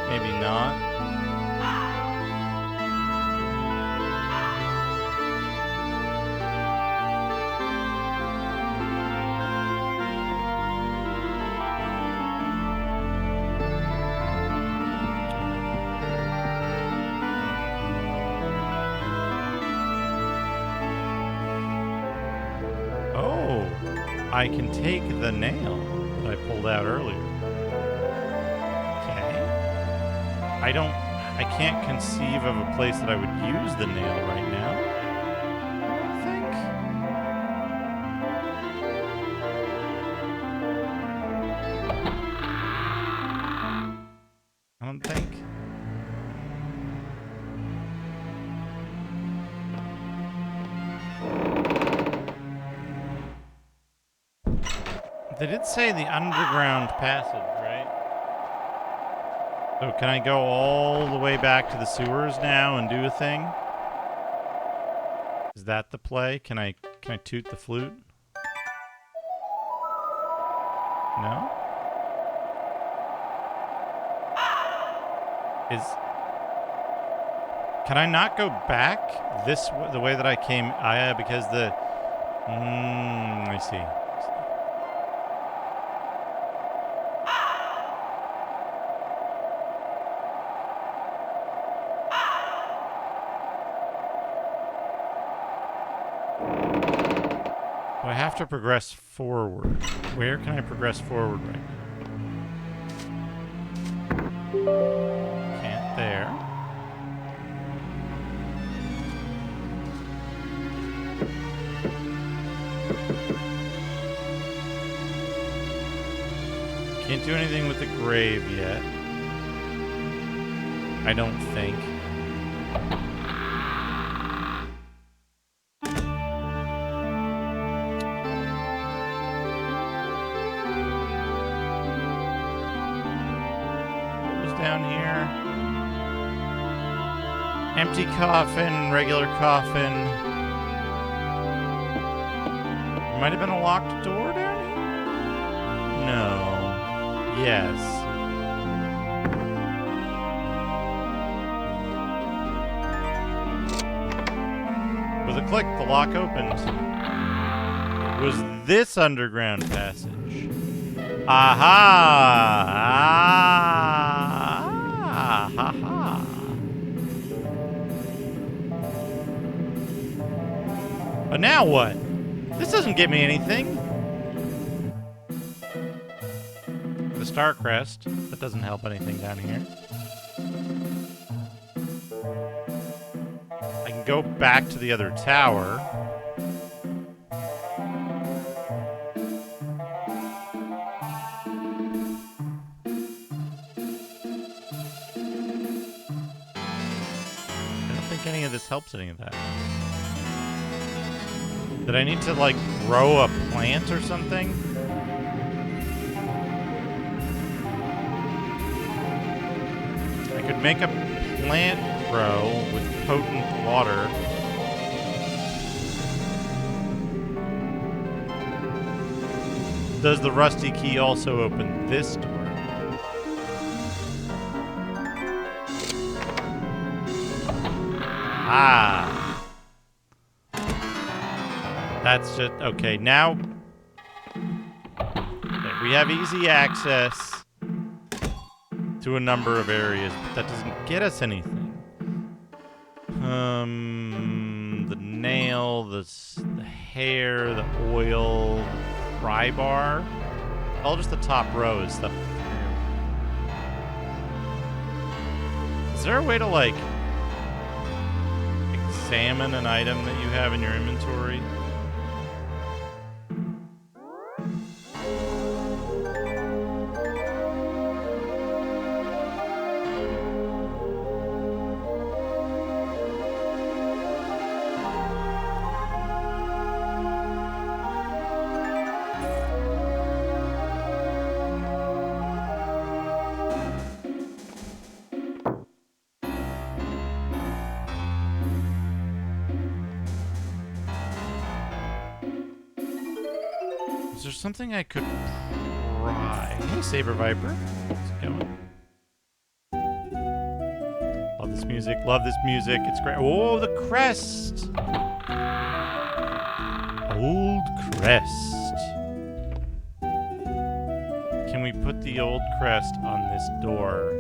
Maybe not. Oh, I can take the nail that I pulled out earlier. I can't conceive of a place that I would use the nail right now. I don't think. They did say the underground passage, right? So can I go all the way back to the sewers now and do a thing? Is that the play? Can I toot the flute? No? Can I not go back the way that I came? Because the I see. Do I have to progress forward? Where can I progress forward right now? Can't there. Can't do anything with the grave yet. I don't think. Down here. Empty coffin, regular coffin. Might have been a locked door down here? No. Yes. With a click, the lock opened. It was this underground passage. Aha! But now what? This doesn't give me anything. The star crest. That doesn't help anything down here. I can go back to the other tower. Any of this helps any of that. Did I need to, like, grow a plant or something? I could make a plant grow with potent water. Does the rusty key also open this door? Ah. That's just... Okay, now... we have easy access to a number of areas, but that doesn't get us anything. The nail, the hair, the oil, the pry bar. All just the top row is stuff. Is there a way to, like... examine an item that you have in your inventory? Is there something I could try? Hey, Saber Viper. How's it going? Love this music. Love this music. It's great. Oh, the crest. Old crest. Can we put the old crest on this door?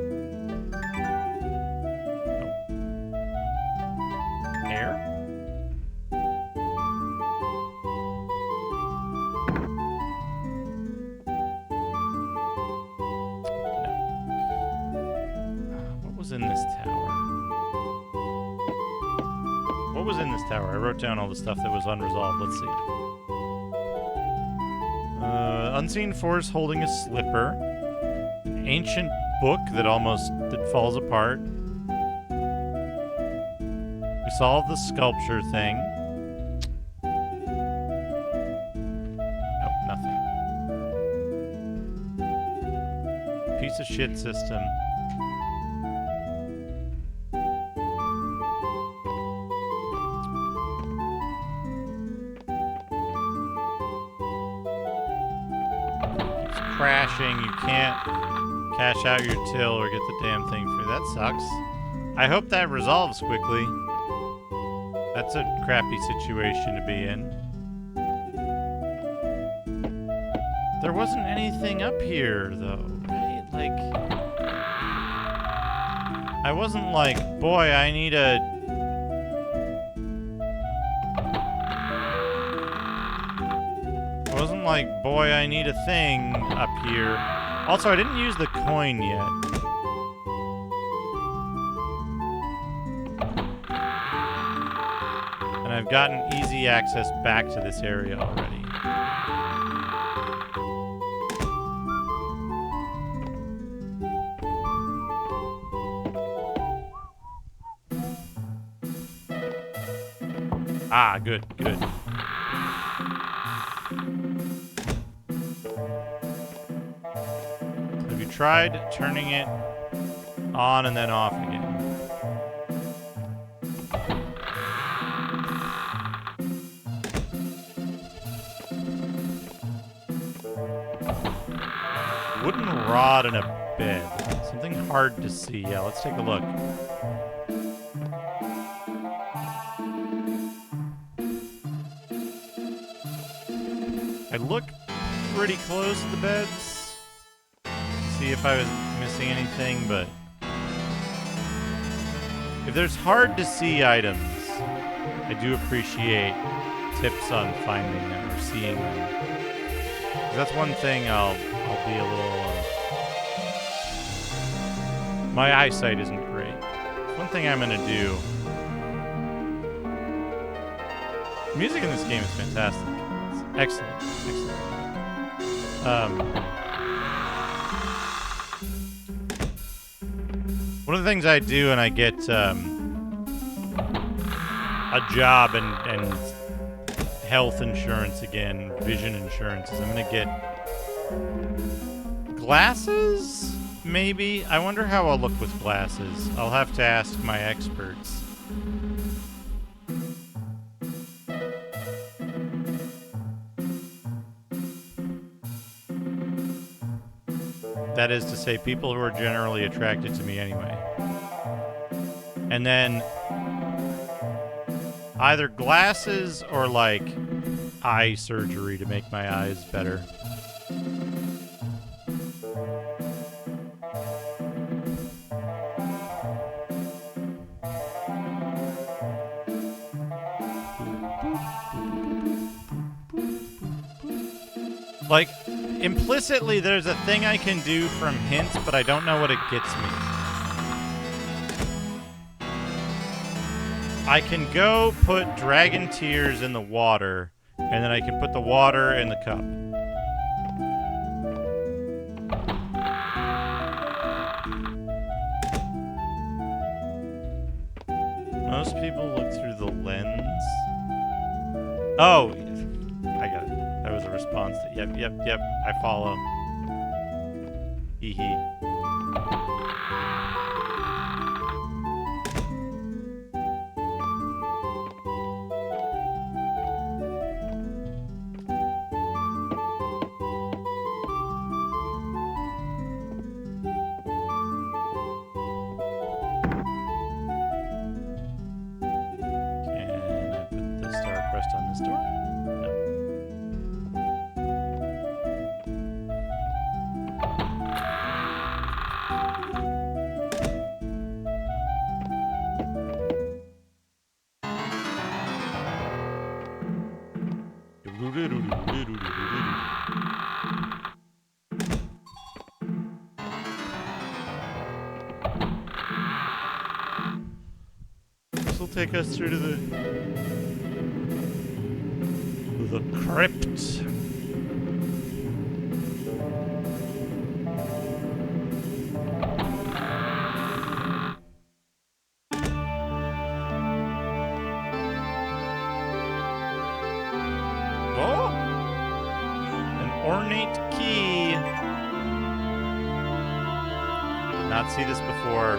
Oh. Air? In this tower? What was in this tower? I wrote down all the stuff that was unresolved. Let's see. Unseen force holding a slipper. An ancient book that falls apart. We solved the sculpture thing. Nope, nothing. piece of shit system. It's crashing. You can't cash out your till or get the damn thing free. That sucks. I hope that resolves quickly. That's a crappy situation to be in. There wasn't anything up here, though, right? Like, I wasn't like, boy, I need a... I wasn't like, boy, I need a thing up here. Also, I didn't use the coin yet. And I've gotten easy access back to this area already. Ah, good, good. Have you tried turning it on and then off again? Wooden rod and a bed. Something hard to see. Yeah, let's take a look. I look pretty close to the beds. See if I was missing anything, but if there's hard to see items, I do appreciate tips on finding them or seeing them. 'Cause that's one thing I'll be a little... my eyesight isn't great. One thing I'm gonna do... music in this game is fantastic. It's excellent. Excellent. One of the things I do when I get a job and health insurance again, vision insurance, is I'm gonna get glasses, maybe? I wonder how I'll look with glasses. I'll have to ask my experts. That is to say, people who are generally attracted to me anyway. And then either glasses or like eye surgery to make my eyes better. Like, implicitly, there's a thing I can do from hints, but I don't know what it gets me. I can go put dragon tears in the water, and then I can put the water in the cup. Most people look through the lens. Oh, I got it. That was a response to, yep, I follow. Hee hee. On this door? No. This will take us through to the crypt. Oh! An ornate key. not see this before.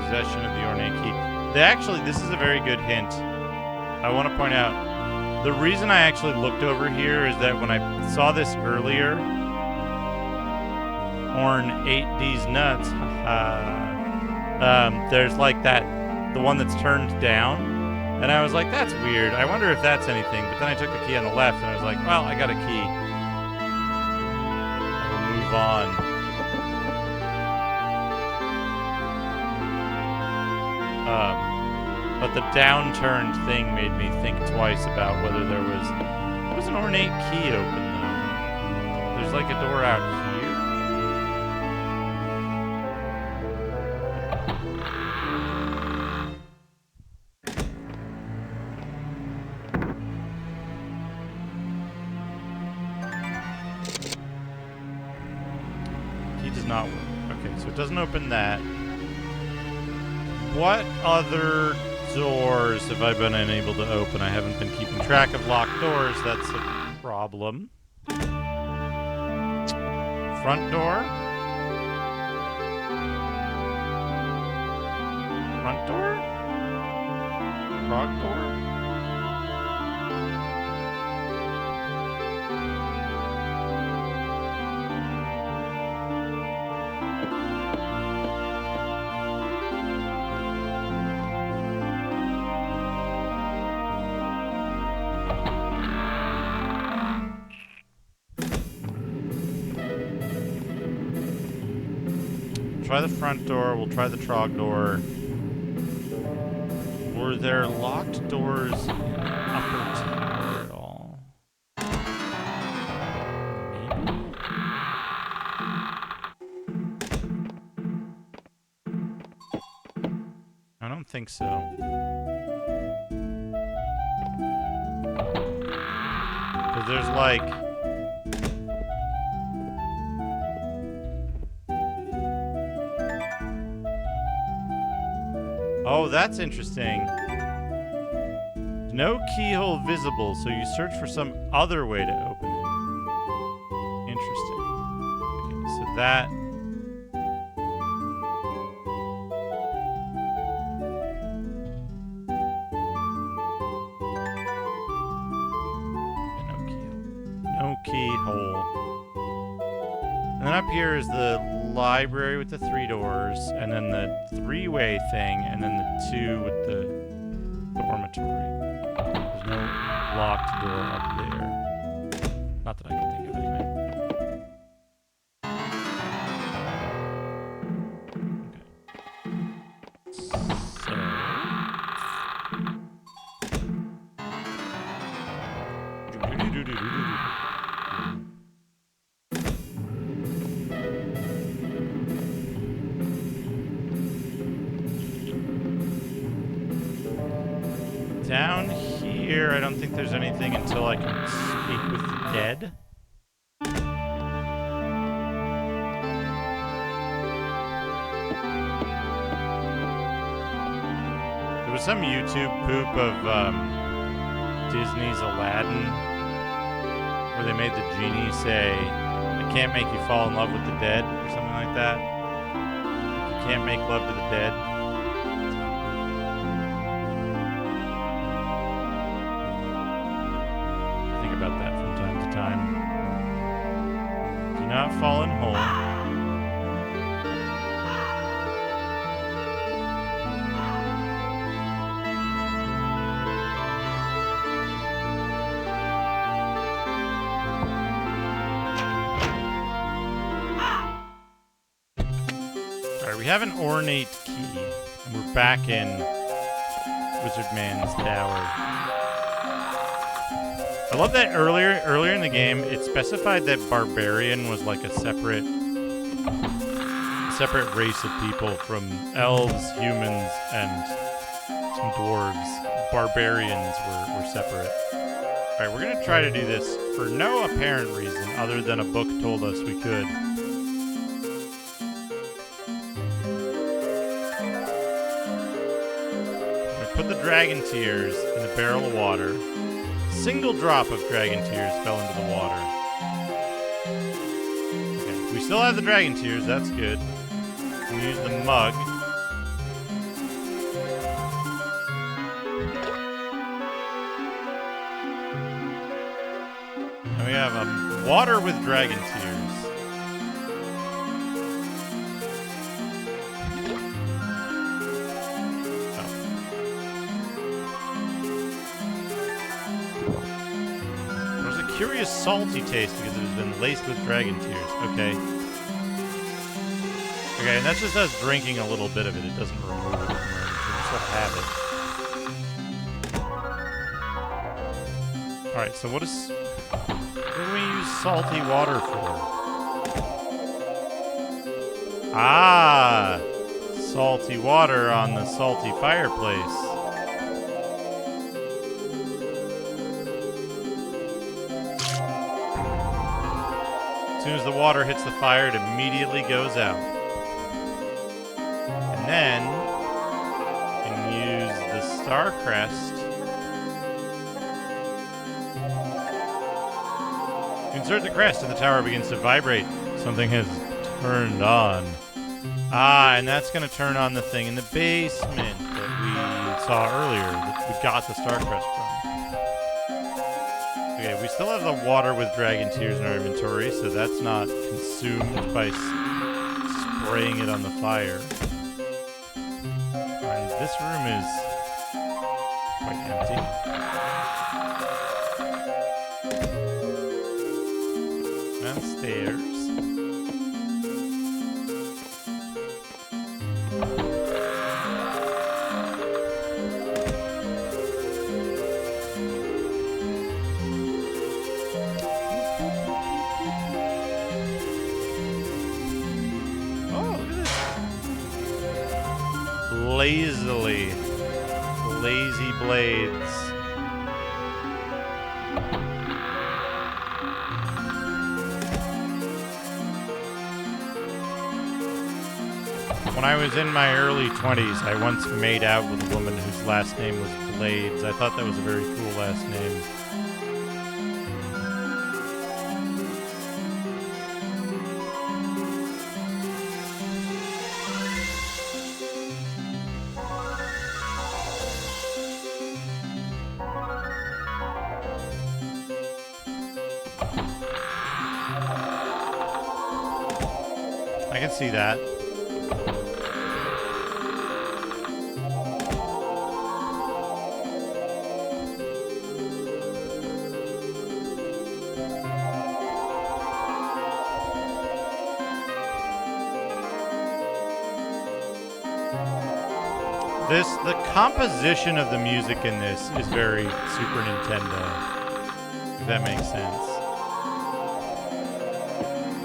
Possession of the ornate key. Actually, this is a very good hint. I want to point out, the reason I actually looked over here is that when I saw this earlier, Horn ate these nuts. There's like that, the one that's turned down, and I was like, that's weird. I wonder if that's anything. But then I took the key on the left, and I was like, well, I got a key. I will move on. But the downturned thing made me think twice about whether there was an ornate key open though. There's like a door out here. Key does not work. Okay, so it doesn't open that. What other doors have I been unable to open? I haven't been keeping track of locked doors. That's a problem. Front door? Front door? Frog door? Try the front door, we'll try the Trog door. Were there locked doors in the upper tower at all? Maybe? I don't think so. Because there's like... Oh, that's interesting. No keyhole visible, so you search for some other way to open it. Interesting. Okay, so that... No keyhole. And then up here is the library with the 3 doors, and then the 3-way thing, and then the 2 with the dormitory. There's no locked door up there. Not that I can think of anyway. Down here, I don't think there's anything until I can speak with the dead. There was some YouTube poop of Disney's Aladdin, where they made the genie say, I can't make you fall in love with the dead, or something like that. You can't make love to the dead. About that from time to time. Do not fall in hole. Alright, we have an ornate key, and we're back in Wizard Man's Tower. I love that earlier in the game, it specified that barbarian was like a separate race of people from elves, humans, and some dwarves. Barbarians were separate. Alright, we're gonna try to do this for no apparent reason other than a book told us we could. I'm gonna put the dragon tears in a barrel of water. Single drop of dragon tears fell into the water. Okay, we still have the dragon tears, that's good. can use the mug. And we have water with dragon tears. Oh. There's a curious salty taste because it has been laced with dragon tears. Okay. Okay, and that's just us drinking a little bit of it. It doesn't remove it from our drink. We still have it. Alright, so what do we use salty water for? Ah! Salty water on the salty fireplace. As soon as the water hits the fire, it immediately goes out. And then, you can use the star crest. Insert the crest and the tower begins to vibrate. Something has turned on. Ah, and that's going to turn on the thing in the basement that we saw earlier, that we got the star crest from. Okay, we still have the water with dragon tears in our inventory, so that's not consumed by spraying it on the fire. And this room is quite empty. Downstairs. Lazily. Lazy blades. When I was in my early 20s, I once made out with a woman whose last name was Blades. I thought that was a very cool last name. I can see that. The composition of the music in this is very Super Nintendo, if that makes sense.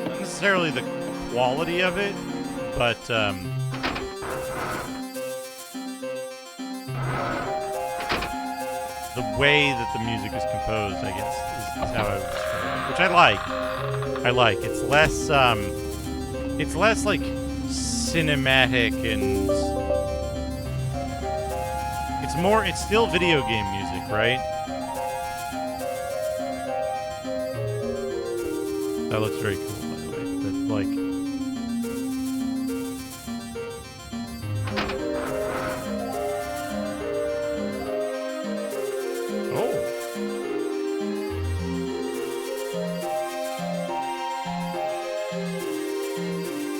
Not necessarily the quality of it, but the way that the music is composed, I guess, is how I would describe it. Which I like. It's less like cinematic and it's still video game music, right? That looks very cool, by the way. That's like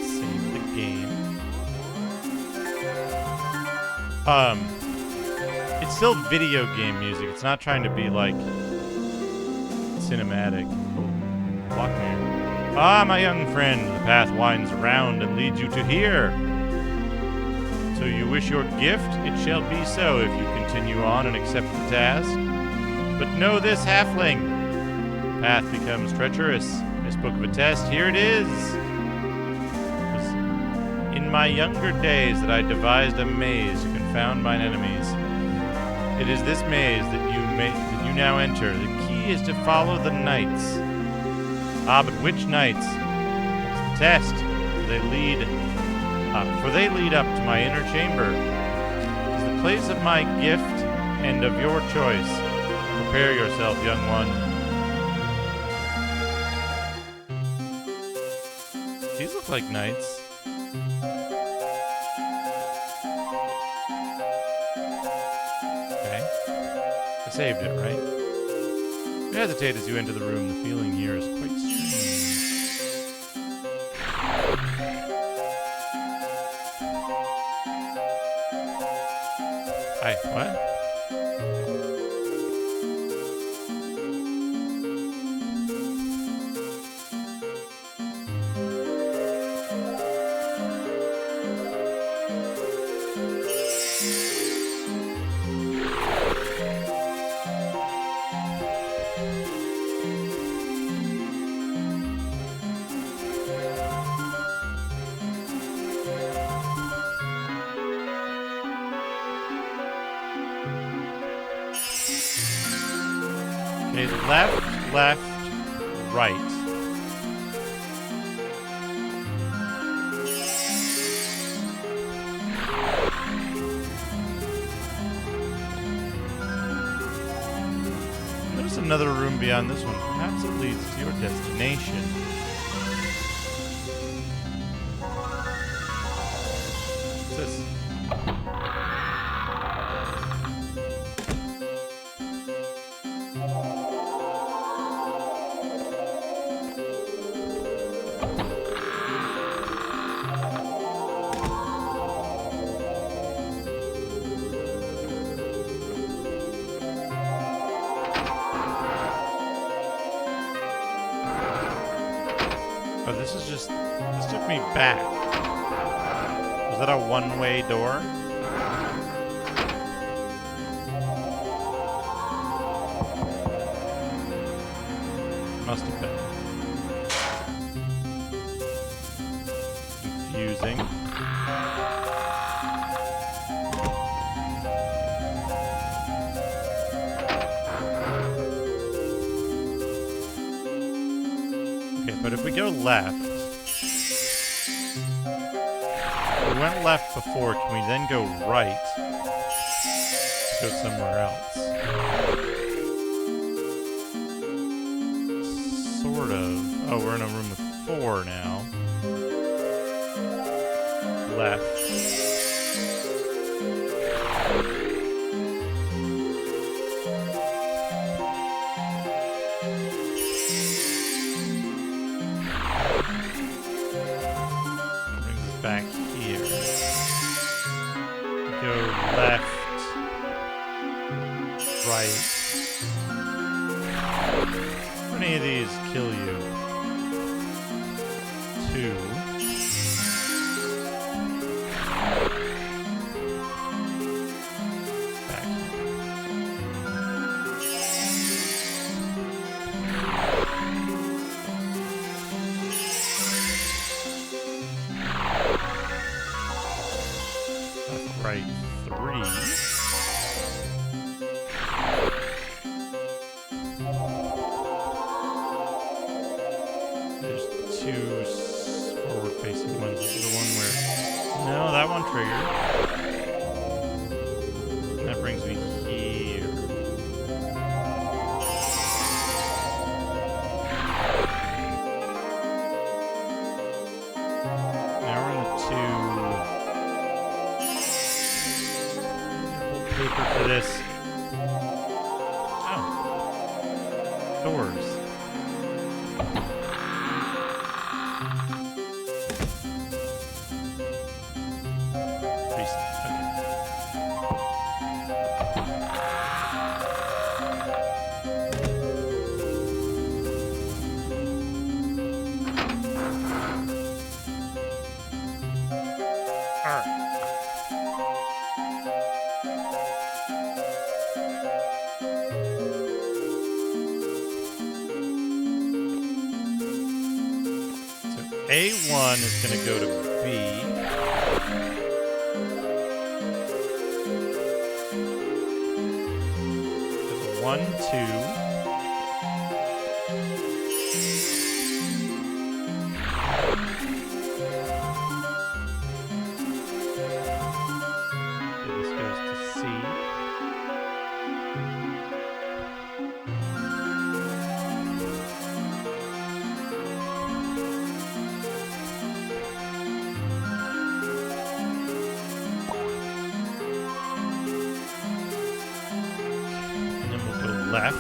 save the game. It's still video game music. It's not trying to be like cinematic. Block me. Ah, my young friend, the path winds around and leads you to here. So you wish your gift? It shall be so if you continue on and accept the task. But know this, halfling. The path becomes treacherous. I spoke of a test. Here it is. It was in my younger days that I devised a maze to confound mine enemies. It is this maze that you now enter. The key is to follow the knights. Ah, but which knights? It's the test. For they lead up to my inner chamber. It is the place of my gift and of your choice. Prepare yourself, young one. These look like knights. saved it, right? You hesitate as you enter the room. The feeling here is quite strange. Hi, what? Okay, left, right. There's another room beyond this one. Perhaps it leads to your destination. What's this? Oh, this took me back. Was that a one-way door? Must have been. Confusing. But if we go left, we went left before, can we then go right to go somewhere else? Sort of. Oh, we're in a room with 4 now. Left. Back here. Go left, right. How many of these kill you? 2. Back here. Right, 3. There's 2 forward-facing ones. This is the one where... No, that one triggered. And that brings me here. Now we're in the 2... paper for this. Oh. Doors. Reset. Okay. All right. A1 is going to go to B. There's a 1, 2. This goes to C. left.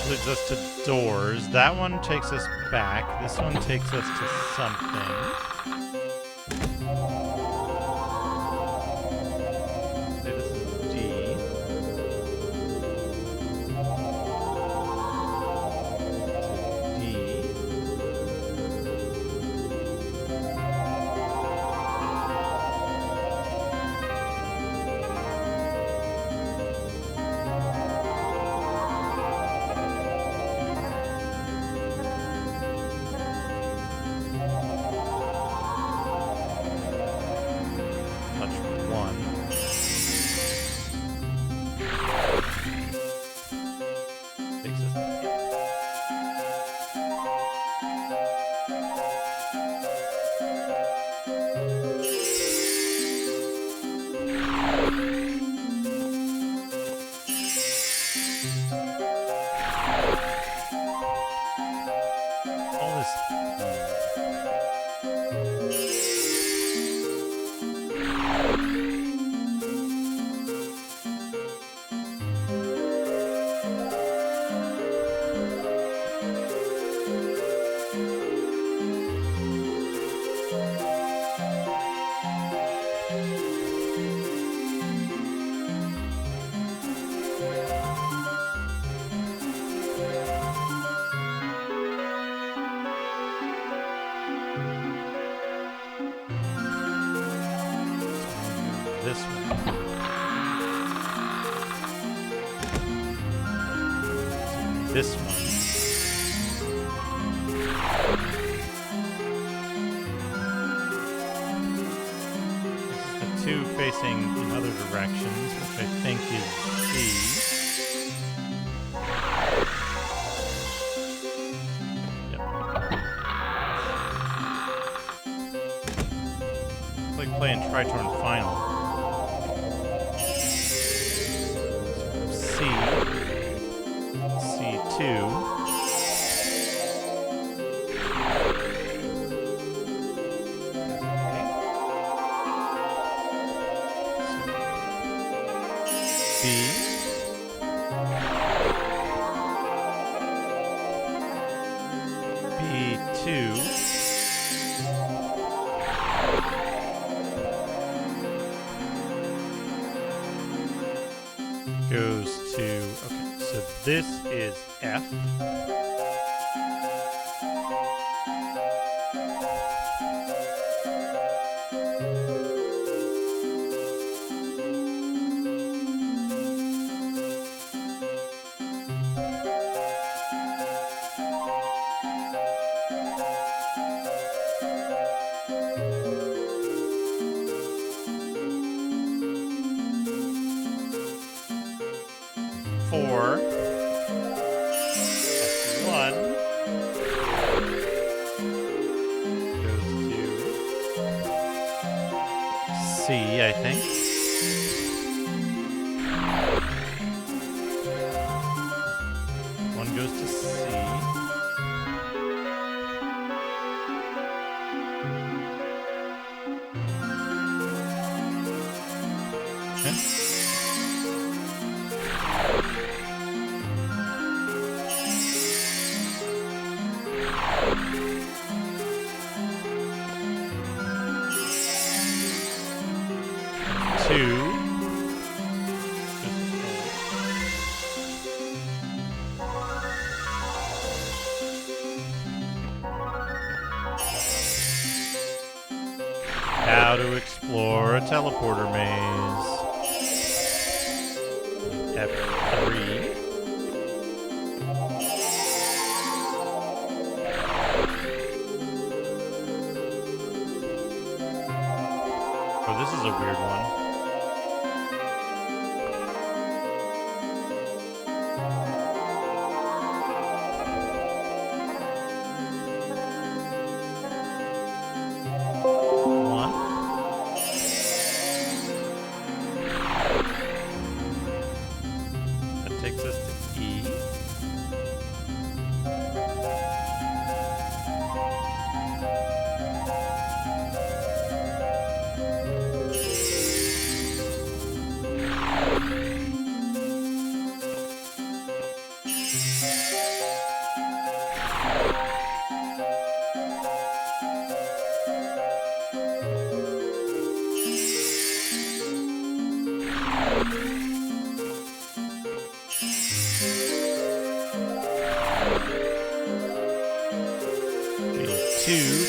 Leads us to doors. That one takes us back. This one takes us to something. Okay, this is D. D. This one. This one. This is the two facing in other directions, which I think is C. Playing Tritorn Final. C. C2. B. B2. Goes to, okay, so this is F. F1 goes to C, I think. One goes to C. Okay. Two. How to explore a teleporter maze. F3. Oh, this is a weird one.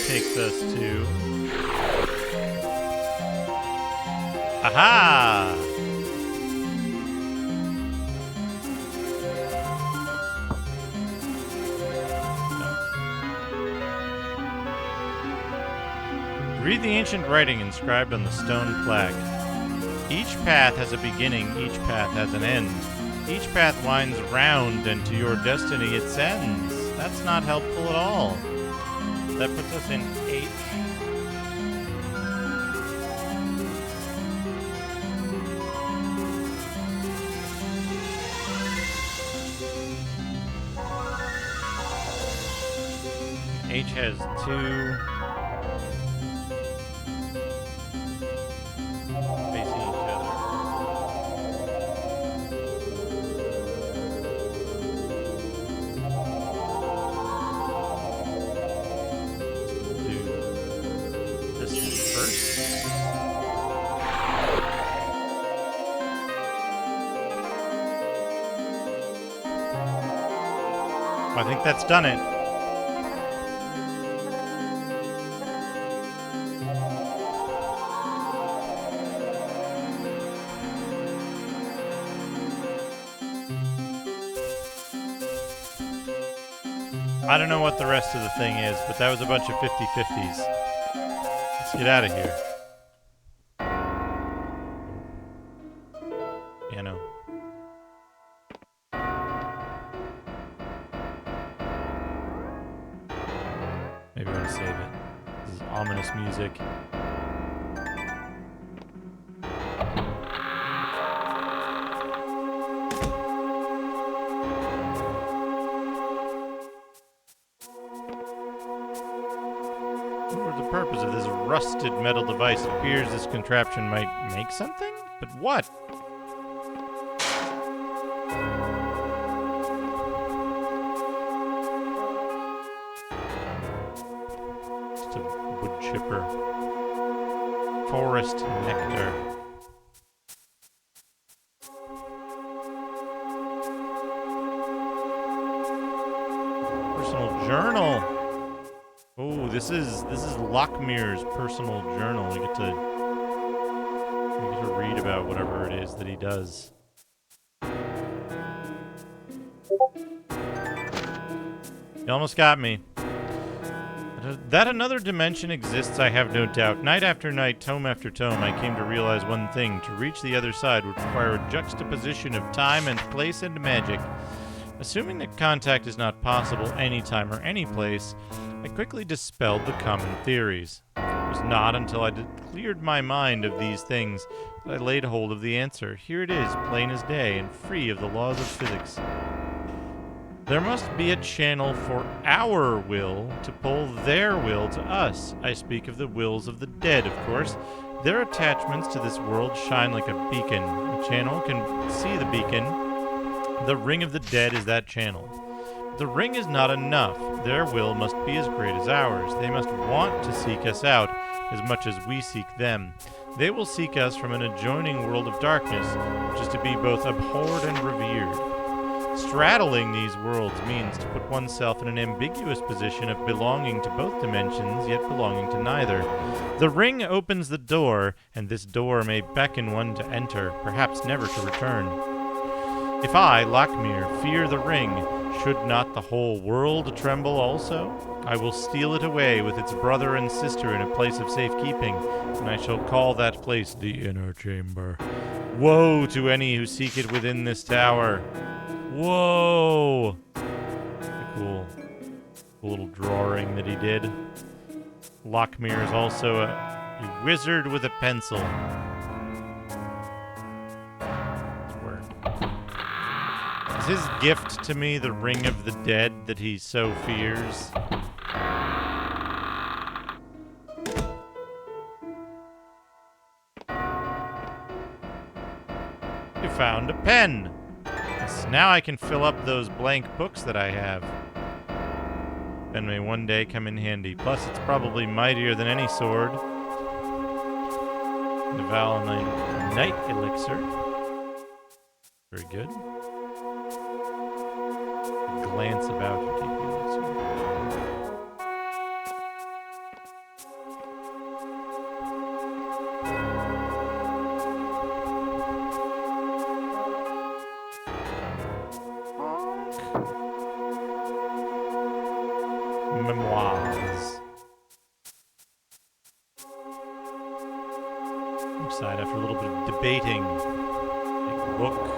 takes us to... Aha! Read the ancient writing inscribed on the stone plaque. Each path has a beginning, each path has an end. Each path winds round, and to your destiny it sends. That's not helpful at all. That puts us in H. H has 2. Facing each other. We'll do this one first. I think that's done it. I don't know what the rest of the thing is, but that was a bunch of 50-50s. Let's get out of here. Yeah, no. Maybe I want to save it. This is ominous music. The purpose of this rusted metal device. It appears this contraption might make something? But what? Just a wood chipper. Forest nectar. Personal journal. Oh, this is Lockmir's personal journal. We get to read about whatever it is that he does. You almost got me. That another dimension exists, I have no doubt. Night after night, tome after tome, I came to realize one thing. To reach the other side would require a juxtaposition of time and place and magic. Assuming that contact is not possible anytime or any place, I quickly dispelled the common theories. It was not until I cleared my mind of these things that I laid hold of the answer. Here it is, plain as day, and free of the laws of physics. There must be a channel for our will to pull their will to us. I speak of the wills of the dead, of course. Their attachments to this world shine like a beacon. The channel can see the beacon. The ring of the dead is that channel. The ring is not enough. Their will must be as great as ours. They must want to seek us out as much as we seek them. They will seek us from an adjoining world of darkness, which is to be both abhorred and revered. Straddling these worlds means to put oneself in an ambiguous position of belonging to both dimensions, yet belonging to neither. The ring opens the door, and this door may beckon one to enter, perhaps never to return. If I, Lockmir, fear the ring, should not the whole world tremble also? I will steal it away with its brother and sister in a place of safekeeping, and I shall call that place the Inner Chamber. Woe to any who seek it within this tower! Whoa! Cool little drawing that he did. Lockmir is also a wizard with a pencil. Is his gift to me the ring of the dead that he so fears? You found a pen! Yes, now I can fill up those blank books that I have. Pen may one day come in handy. Plus, it's probably mightier than any sword. The Valinite Night Elixir. Very good. Glance about to take the elixir. debating. A book.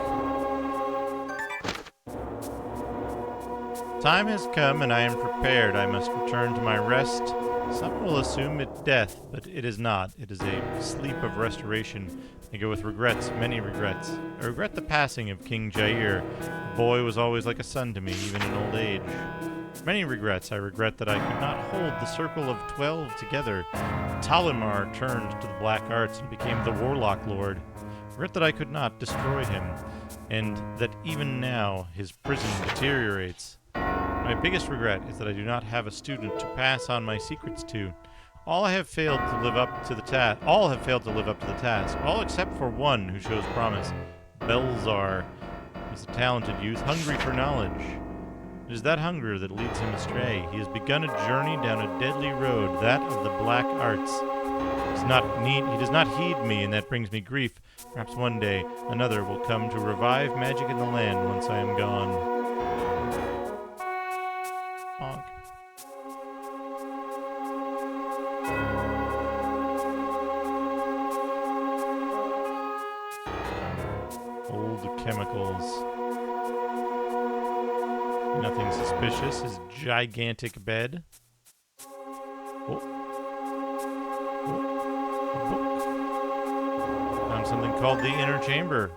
Time has come and I am prepared. I must return to my rest. Some will assume it death, but it is not. It is a sleep of restoration. I go with regrets, many regrets. I regret the passing of King Jair. The boy was always like a son to me, even in old age. Many regrets. I regret that I could not hold the circle of 12 together. Talimar turned to the black arts and became the Warlock Lord. I regret that I could not destroy him, and that even now his prison deteriorates. My biggest regret is that I do not have a student to pass on my secrets to. All have failed to live up to the task. All except for one who shows promise. Belzar is a talented youth, hungry for knowledge. It is that hunger that leads him astray. He has begun a journey down a deadly road, that of the black arts. He does not heed me, and that brings me grief. Perhaps one day another will come to revive magic in the land once I am gone. Honk. Old chemicals. Nothing suspicious. His gigantic bed. Oh. A book. Found something called the Inner Chamber.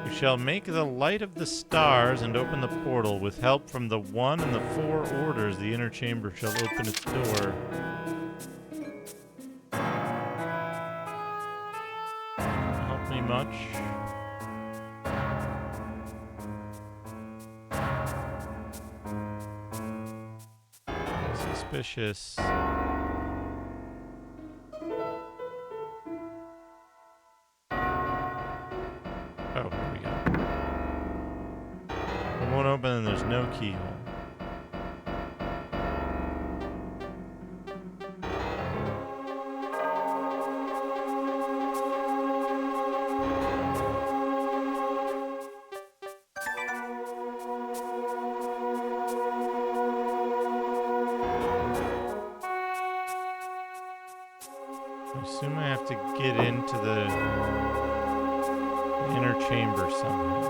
You shall make the light of the stars and open the portal. With help from the 1 and the 4 orders, the Inner Chamber shall open its door. Much. Suspicious. Oh, here we go. It won't open and there's no keyhole. I assume I have to get into the inner chamber somehow.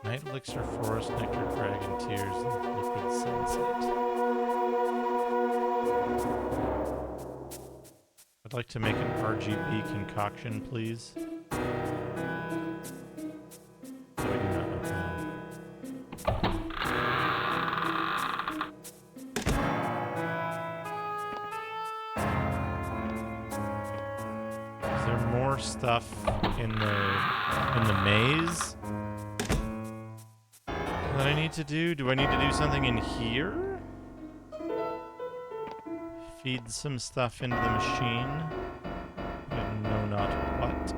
Night elixir, forest nectar, dragon tears, and liquid sunset. I'd like to make an RGB concoction, please. So I do not know how. Is there more stuff in the maze that I need to do? Do I need to do something in here? Feed some stuff into the machine. I know not what.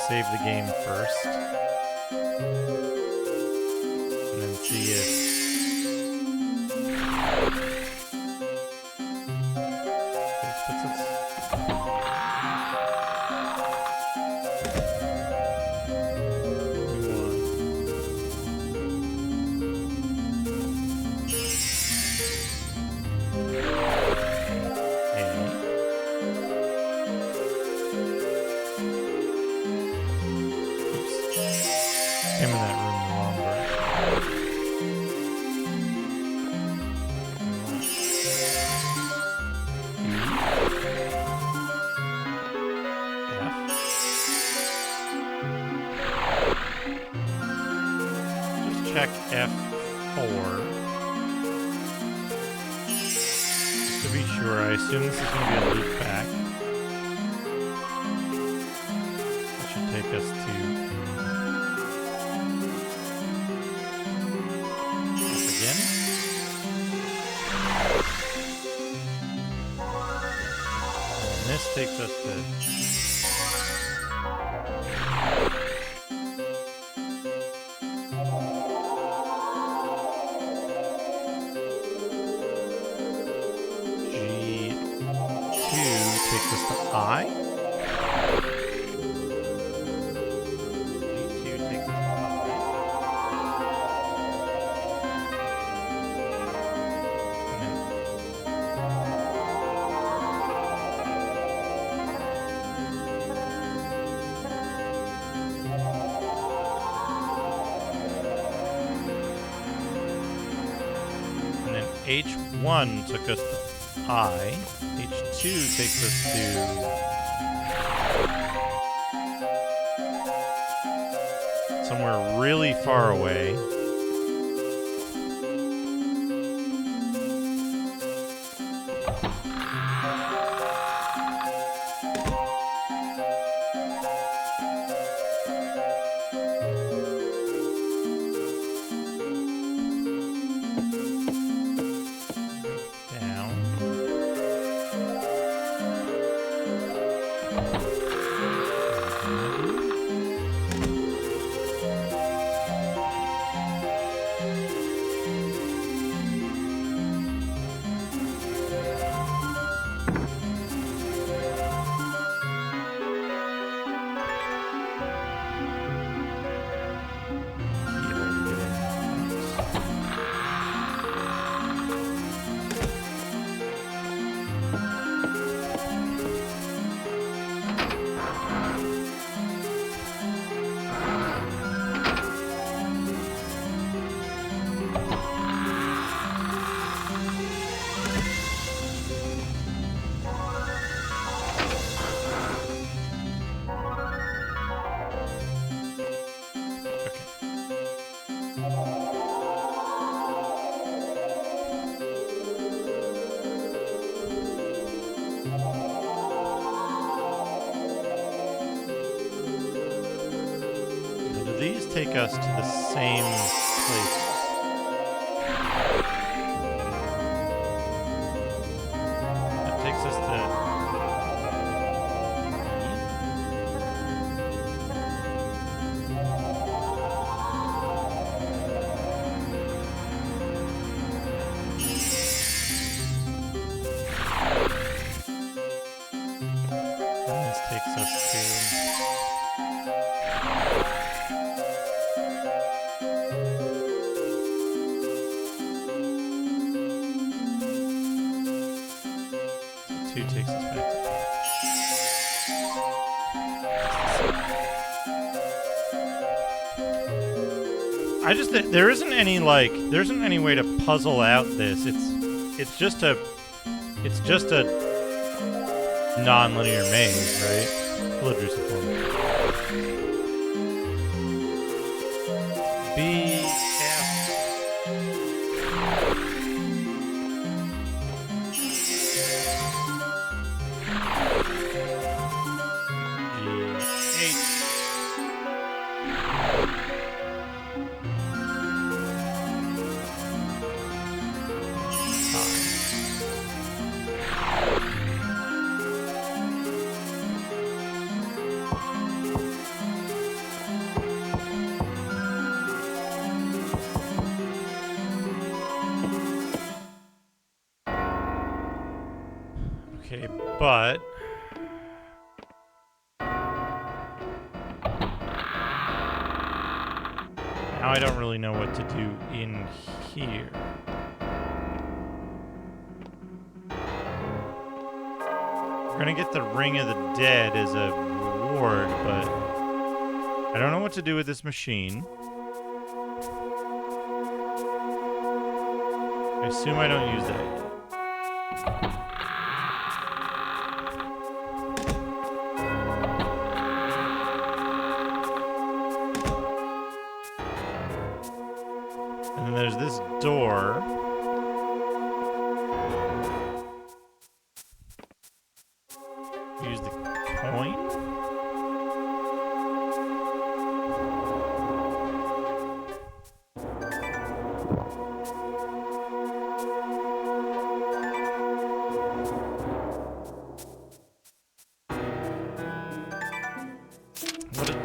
Save the game first. And then see if check F4. Just to be sure, I assume this is going to be a loop back. That should take us to this takes us to... G2 takes us to I? G2 takes us to I. H1 took us to I. H2 takes us to somewhere really far away. These take us to the same place. That takes us to... And this takes us to... Two takes us back to... there isn't any way to puzzle out this. It's just a non-linear maze, right? Blood juice form. B Okay, but now I don't really know what to do in here. We're gonna get the Ring of the Dead as a reward, but I don't know what to do with this machine. I assume I don't use that yet. And then there's this door. Use the coin?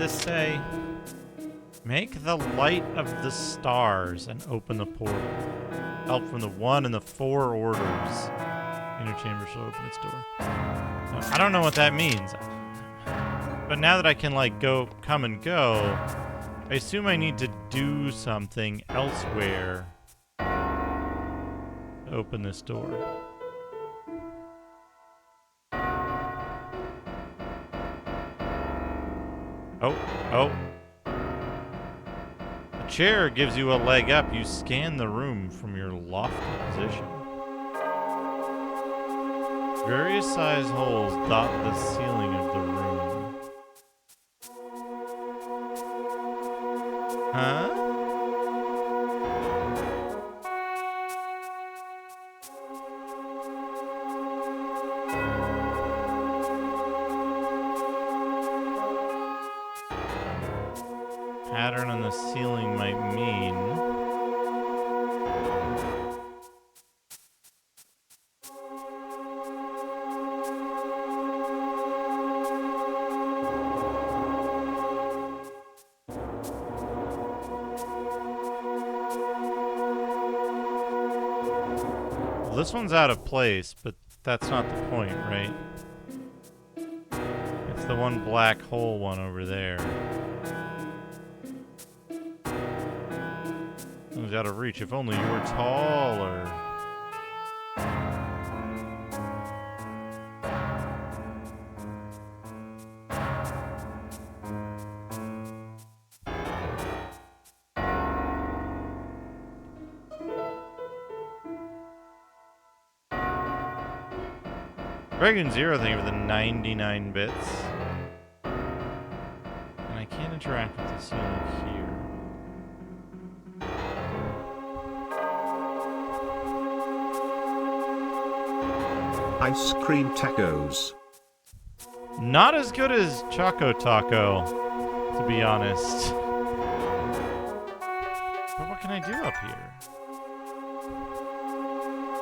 this say? Make the light of the stars and open the portal. Help from the 1 and the 4 orders. Inner chamber shall open its door. Now, I don't know what that means. But now that I can, like, come and go, I assume I need to do something elsewhere to open this door. Oh. The chair gives you a leg up. You scan the room from your lofty position. Various size holes dot the ceiling of the room. Huh? Pattern on the ceiling might mean... Well, this one's out of place, but that's not the point, right? It's the one black hole one over there. It's out of reach. If only you were taller. Dragon Zero, thank you for the 99 bits. And I can't interact with the ceiling here. Ice cream tacos. Not as good as Choco Taco, to be honest. But what can I do up here?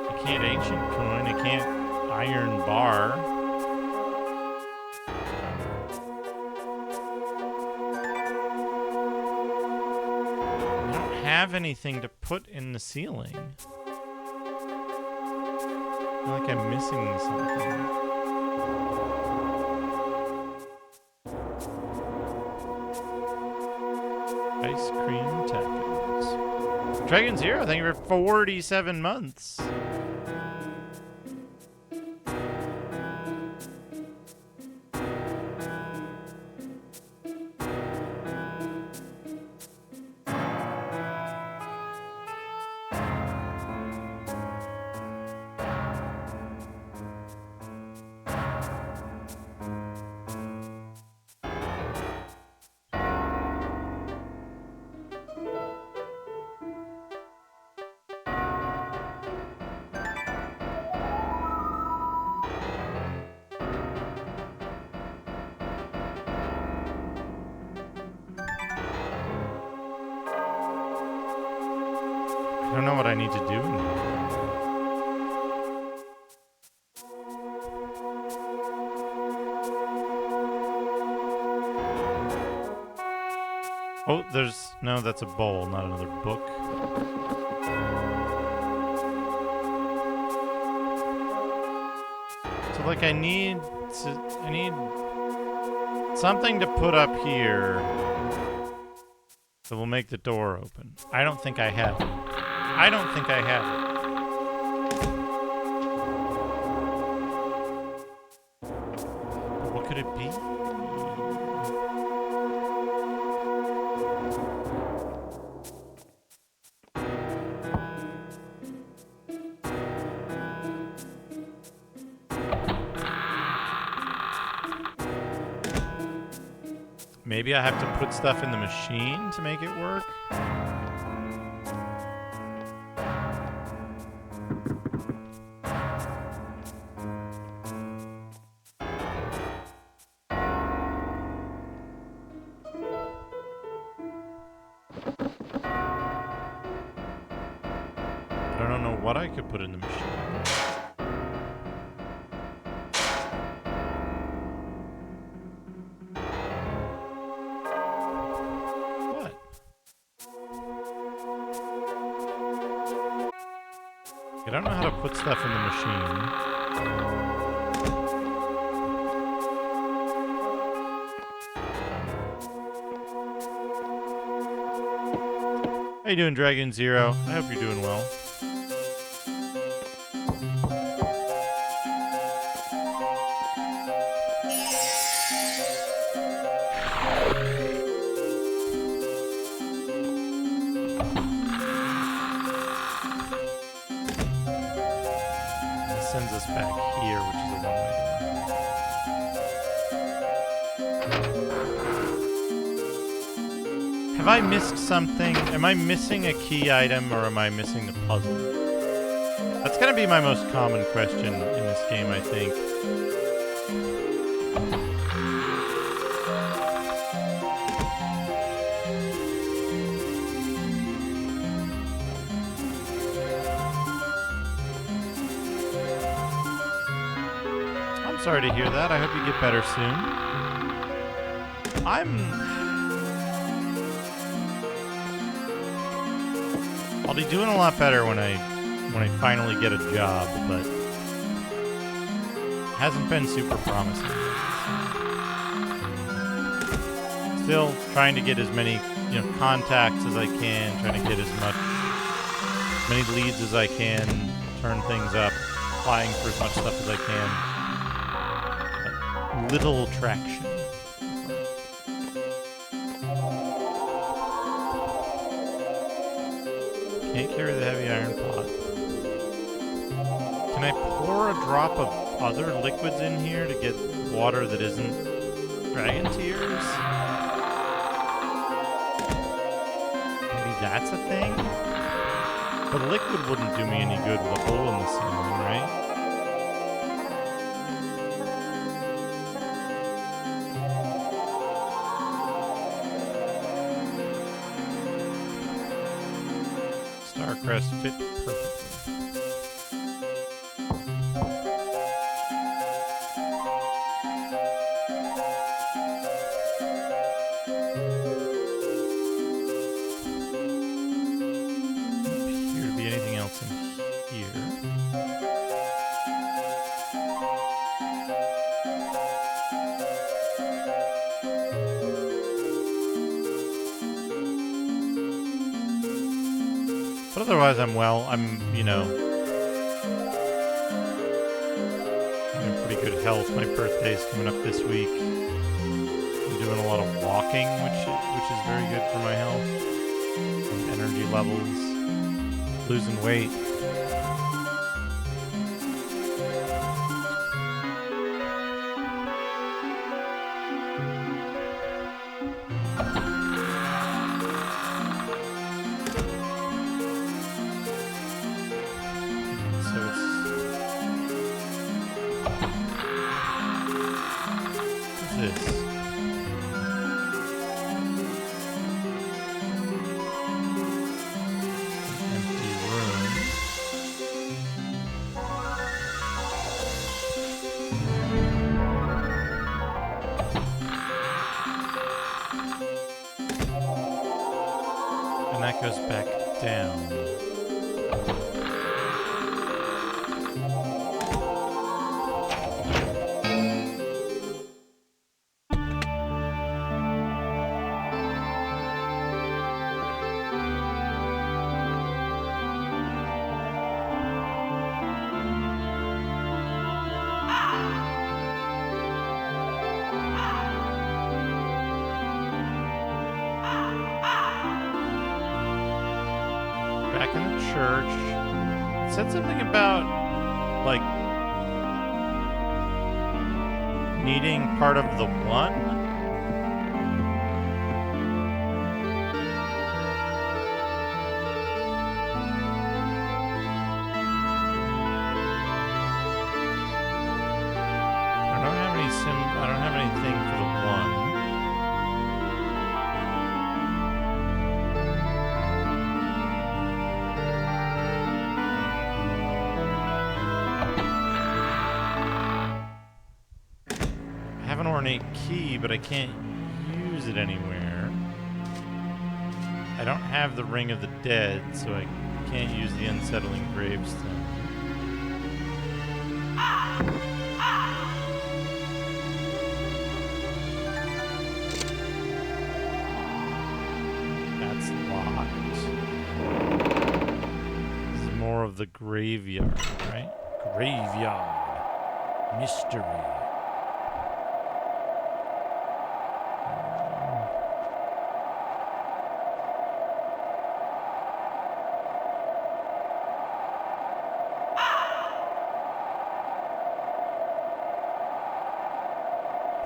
I can't ancient coin, I can't iron bar. I don't have anything to put in the ceiling. I feel like I'm missing something. Ice cream tacos. Dragon Zero, thank you for 47 months. I don't know what I need to do in here. Oh, no, that's a bowl, not another book. So, like, I need something to put up here that will make the door open. I don't think I have it. I don't think I have it. But what could it be? Maybe I have to put stuff in the machine to make it work? I don't know what I could put in the machine. I don't know how to put stuff in the machine. How you doing, Dragon Zero? I hope you're doing well. Sends us back here, which is a one-way door. Have I missed something? Am I missing a key item, or am I missing the puzzle? That's gonna be my most common question in this game, I think. Sorry to hear that. I hope you get better soon. I'll be doing a lot better when I finally get a job, but hasn't been super promising. Still trying to get as many, contacts as I can, trying to get as many leads as I can, turn things up, applying for as much stuff as I can. Little traction. Can't carry the heavy iron pot. Can I pour a drop of other liquids in here to get water that isn't dragon tears? Maybe that's a thing? But liquid wouldn't do me any good with a hole in the ceiling, right? Starcrest fit perfectly. Appear to be anything else in here. But otherwise, I'm in pretty good health. My birthday's coming up this week. I'm doing a lot of walking, which is very good for my health. And energy levels. Losing weight. That goes back down. Back in the church. It said something about, like, needing part of the one? I don't have anything for the one. I have an ornate key, but I can't use it anywhere. I don't have the Ring of the Dead, so I can't use the unsettling graves thing. That's locked. This is more of the graveyard, right? Graveyard. Mystery.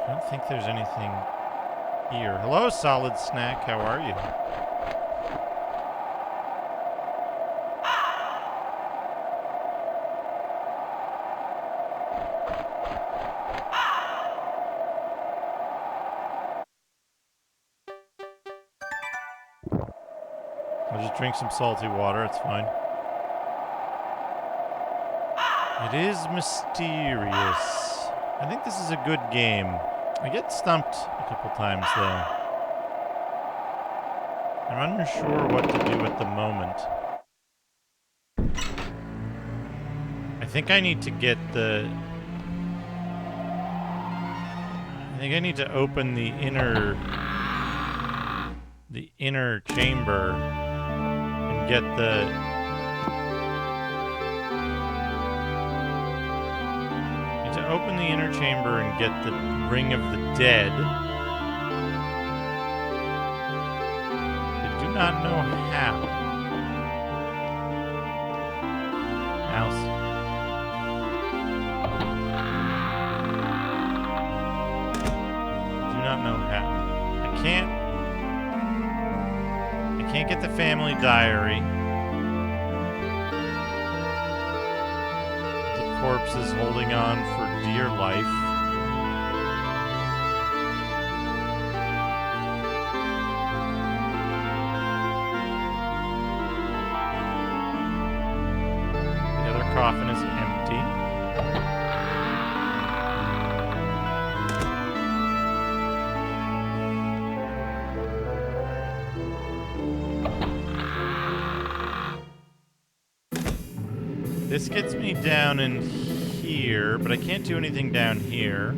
I don't think there's anything here. Hello, Solid Snack. How are you? I'll just drink some salty water. It's fine. It is mysterious. I think this is a good game. I get stumped a couple times, though. I'm unsure what to do at the moment. I think I need to get the... I think I need to open the inner chamber and get the... Open the inner chamber and get the Ring of the Dead. I do not know how. Mouse. Do not know how. I can't get the family diary. Corpse is holding on for dear life. The other coffin is empty. This gets me down in here, but I can't do anything down here.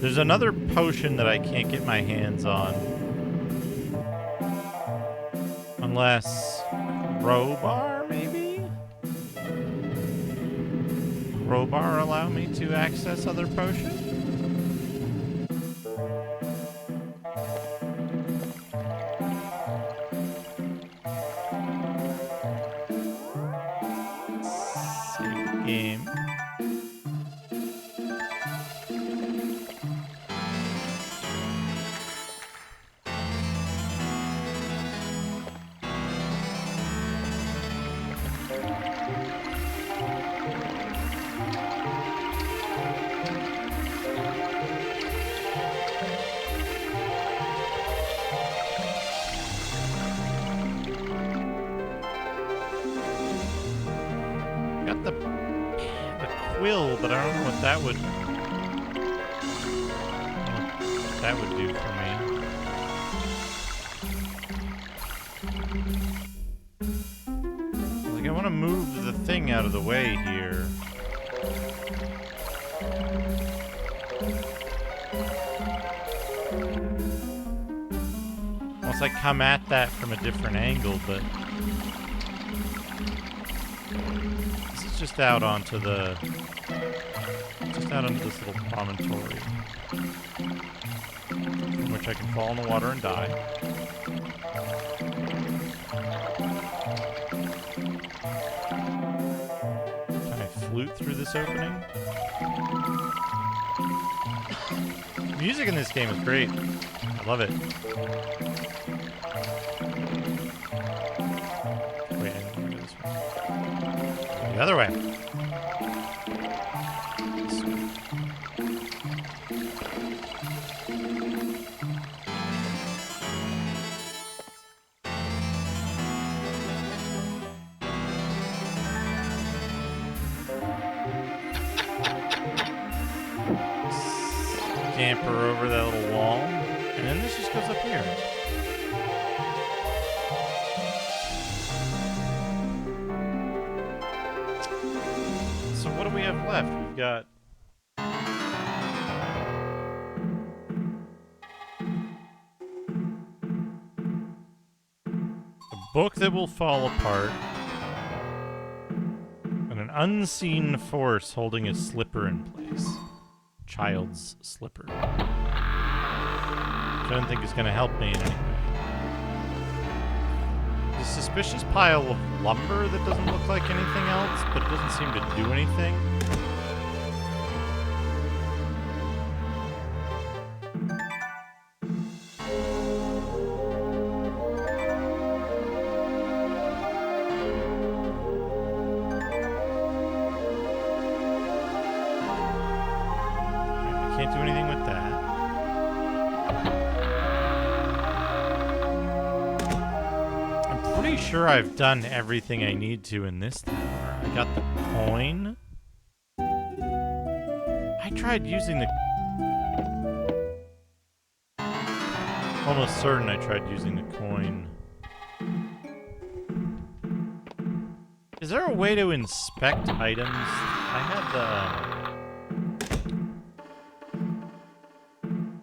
There's another potion that I can't get my hands on. Unless... Crowbar, maybe? Crowbar allow me to access other potions? Game. Got the quill, but I don't know what that would do for me. Like, I want to move the thing out of the way here. Once I come at that from a different angle, but this is just out onto the this little promontory, from which I can fall in the water and die. Can I flute through this opening? Music in this game is great. I love it. Wait, I didn't want to go this way. Go the other way. Scamper over that little wall, and then this just goes up here. have left? We've got... a book that will fall apart. And an unseen force holding a slipper in place. Child's slipper. Which I don't think is going to help me in any way. A suspicious pile of lumber that doesn't look like anything else, but it doesn't seem to do anything. I can't do anything with that. Pretty sure I've done everything I need to in this tower. I got the coin. I tried using the... Almost certain I tried using the coin. Is there a way to inspect items? I had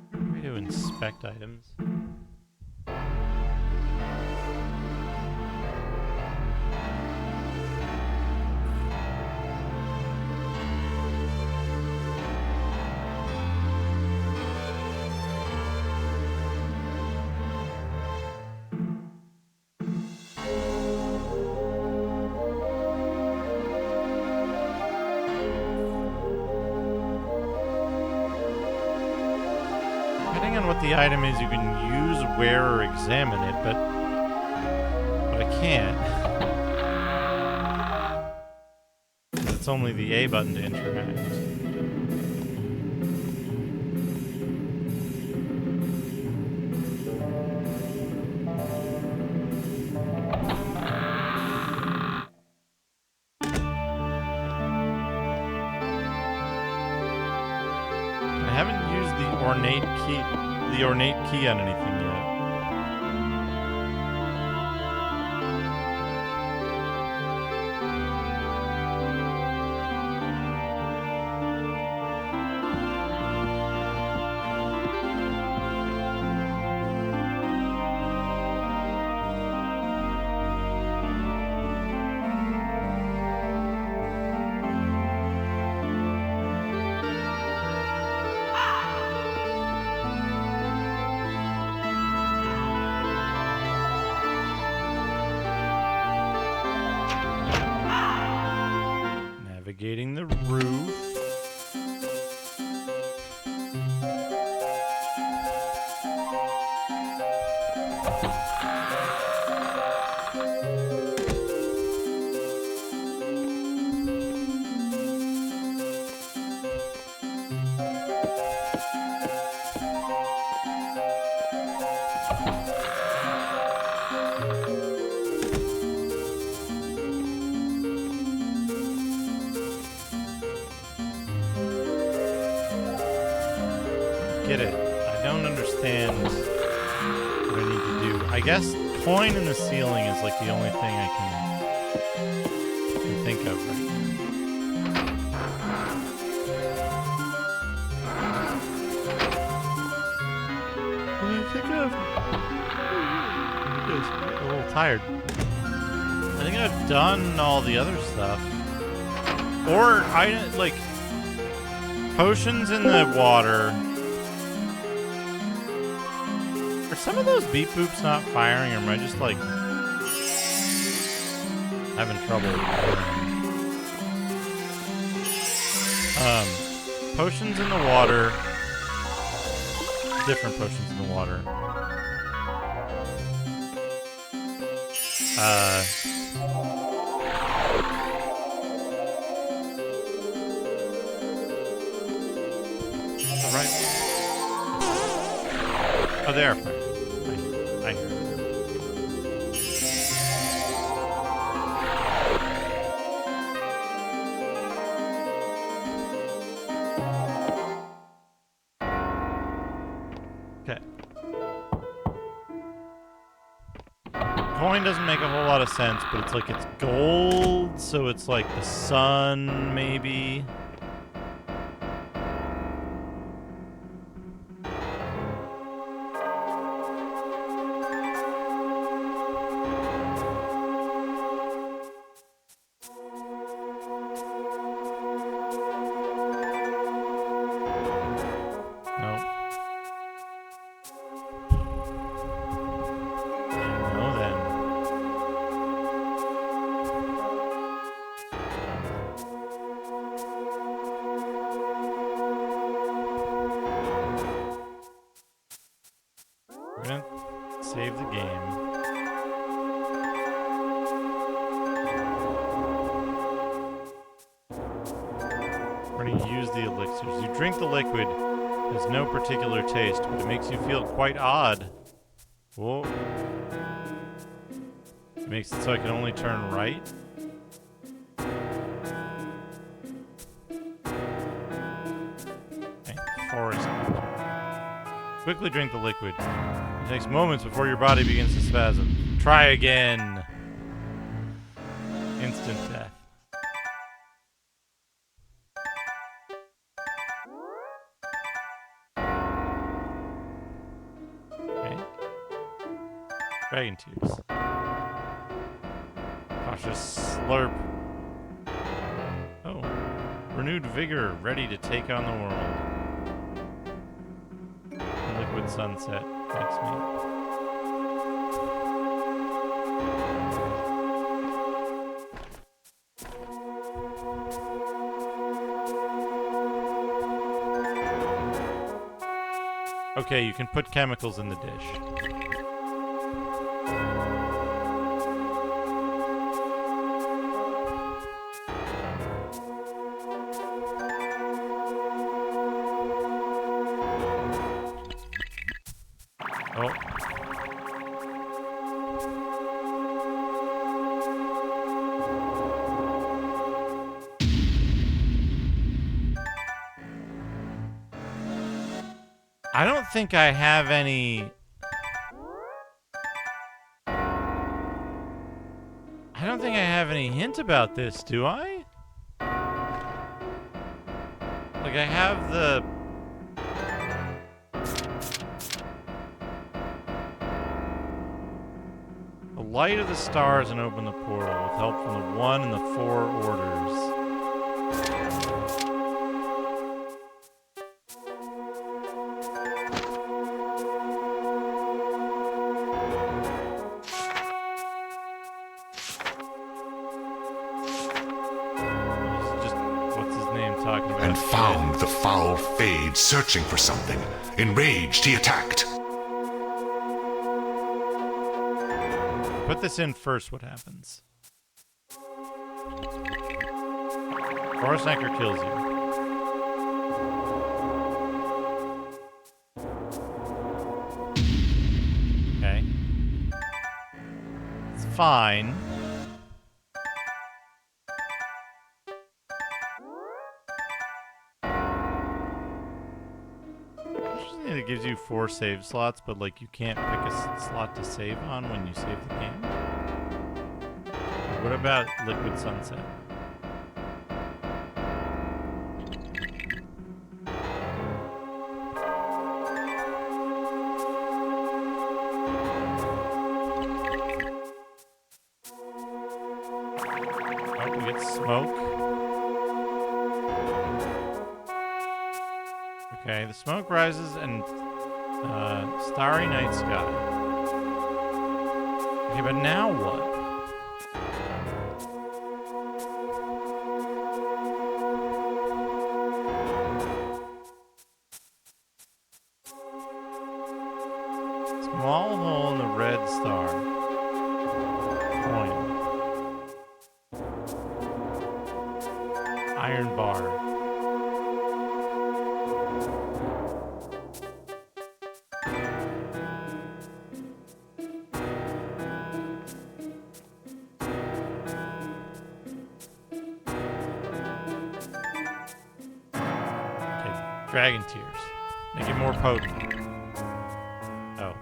the... way to inspect items. What the item is, you can use, wear, or examine it, but I can't. It's only the A button to interact. I haven't used the ornate key on anything yet. Navigating the roof. Get it. I don't understand what I need to do. I guess coin in the ceiling is like the only thing I can think of right now. What do you think of? I'm a little tired. I think I've done all the other stuff. Or, like, potions in the water. Are some of those beep boops not firing, or am I just, like, having trouble? Potions in the water. Different potions in the water. Right. Oh, they are firing. I hear it. Okay. coin doesn't make a whole lot of sense, but it's like it's gold, so it's like the sun, maybe. Save the game. We're going to use the elixirs. You drink the liquid. It has no particular taste, but it makes you feel quite odd. Whoa. It makes it so I can only turn right. Okay, forest. Quickly drink the liquid. It takes moments before your body begins to spasm. Try again. Instant death. Okay. Dragon tears. Cautious slurp. Oh. Renewed vigor, ready to take on the world. Liquid sunset. Thanks, mate. Okay, you can put chemicals in the dish. Oh. I don't think I have any... I don't think I have any hint about this, do I? Like, I have the... The light of the stars and open the portal with help from the 1 and the 4 orders. And found the foul Fade searching for something. Enraged, he attacked. Put this in first, what happens? Forest Anchor kills you. Okay. It's fine. It gives you 4 save slots, but like you can't pick a slot to save on when you save the game. What about Liquid Sunset? Oh, we get smoke. Okay, the smoke rises and starry night sky. Okay, but now what? Small hole in the red star. Coin. Iron bar. Dragon tears. Make it more potent. Oh.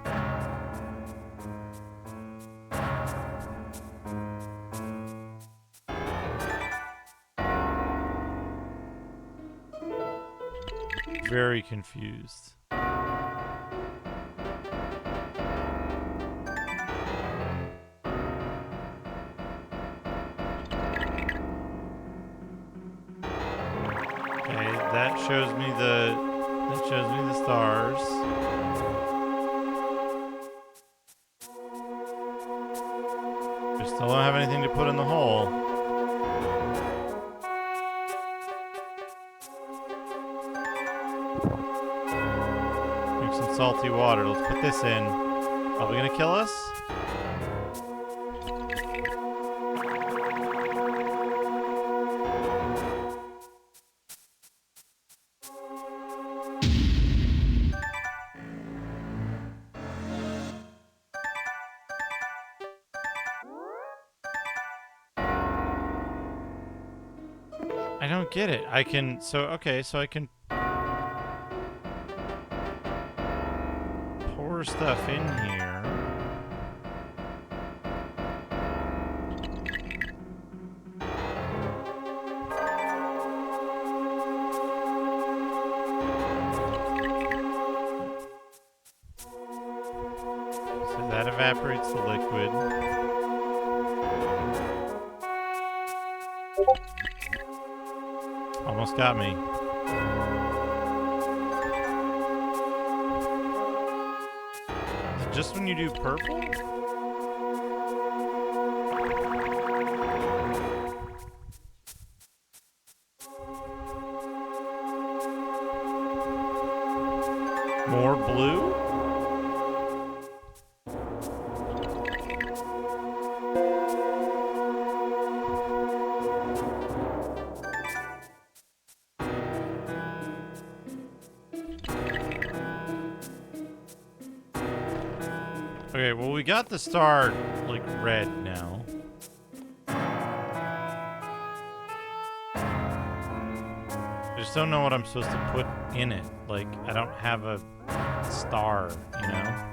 very confused. Okay, that shows me the stars. I still don't have anything to put in the hole. Drink some salty water. Let's put this in. Probably gonna kill us? I don't get it. I can, so I can pour stuff in here. So that evaporates the liquid. Almost got me. Is it just when you do purple? More blue? Okay, well, we got the star, like, red now. I just don't know what I'm supposed to put in it. Like, I don't have a star, you know?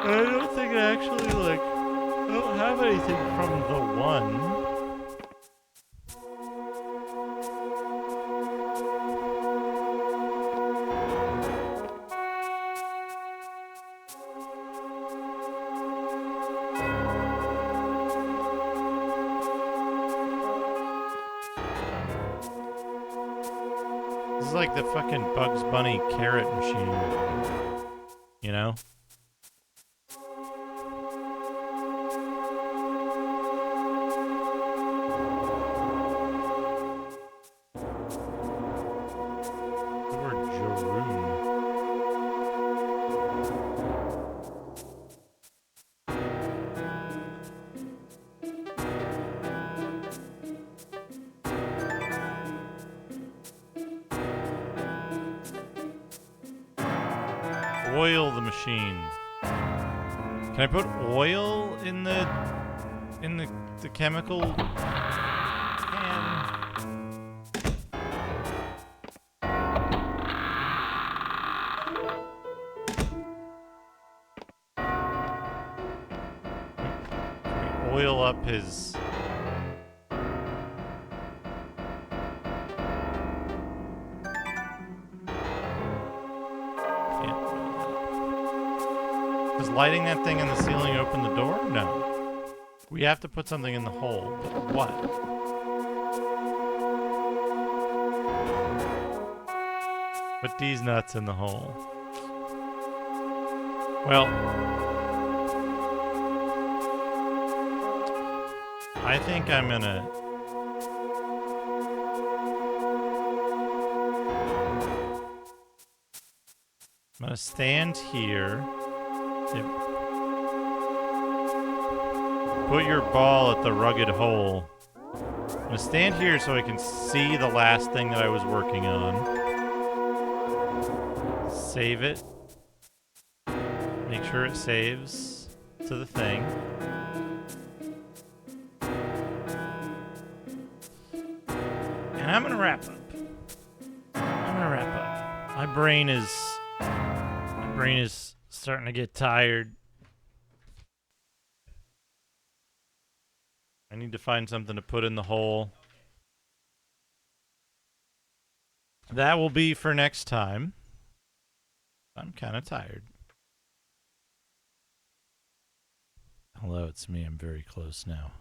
I don't think I actually, like, I don't have anything from the one. This is like the fucking Bugs Bunny carrot machine. You know? Oil the machine. Can I put oil in the chemical can? Can we oil up his... Does lighting that thing in the ceiling open the door? No. We have to put something in the hole. But what? Put these nuts in the hole. Well, I think I'm gonna... I'm gonna stand here. Yep. Put your ball at the rugged hole. I'm gonna stand here so I can see the last thing that I was working on. Save it. Make sure it saves to the thing. I'm gonna wrap up. My brain is starting to get tired. I need to find something to put in the hole. That will be for next time. I'm kind of tired. Hello, it's me. I'm very close now.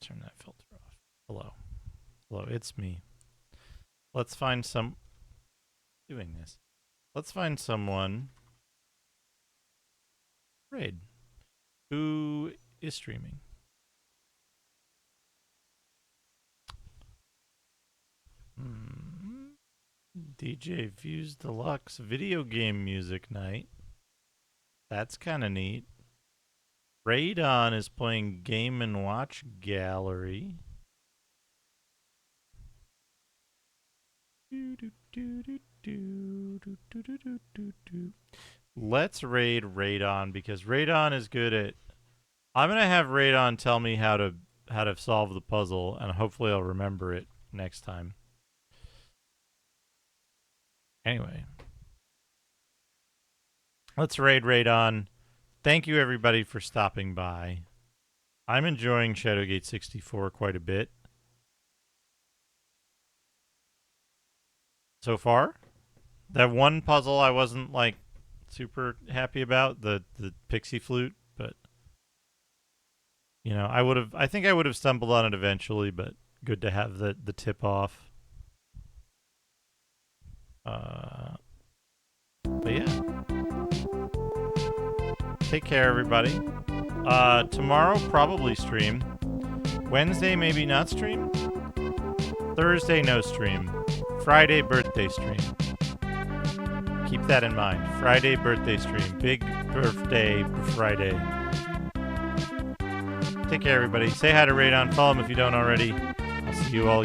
Turn that filter off. Hello. Hello, it's me. Let's find some... Doing this. Let's find someone... Raid. Who is streaming. DJ Views Deluxe Video Game Music Night. That's kind of neat. Radon is playing Game & Watch Gallery. Let's raid Radon because Radon is good at... I'm going to have Radon tell me how to solve the puzzle, and hopefully I'll remember it next time. Anyway. Let's raid Radon. Thank you everybody for stopping by. I'm enjoying Shadowgate 64 quite a bit. So far. That one puzzle I wasn't like super happy about, the pixie flute, but you know, I think I would have stumbled on it eventually, but good to have the tip off. But yeah. Take care, everybody. Tomorrow, probably stream. Wednesday, maybe not stream. Thursday, no stream. Friday, birthday stream. Keep that in mind. Friday, birthday stream. Big birthday Friday. Take care, everybody. Say hi to Radon. Follow him if you don't already. I'll see you all again.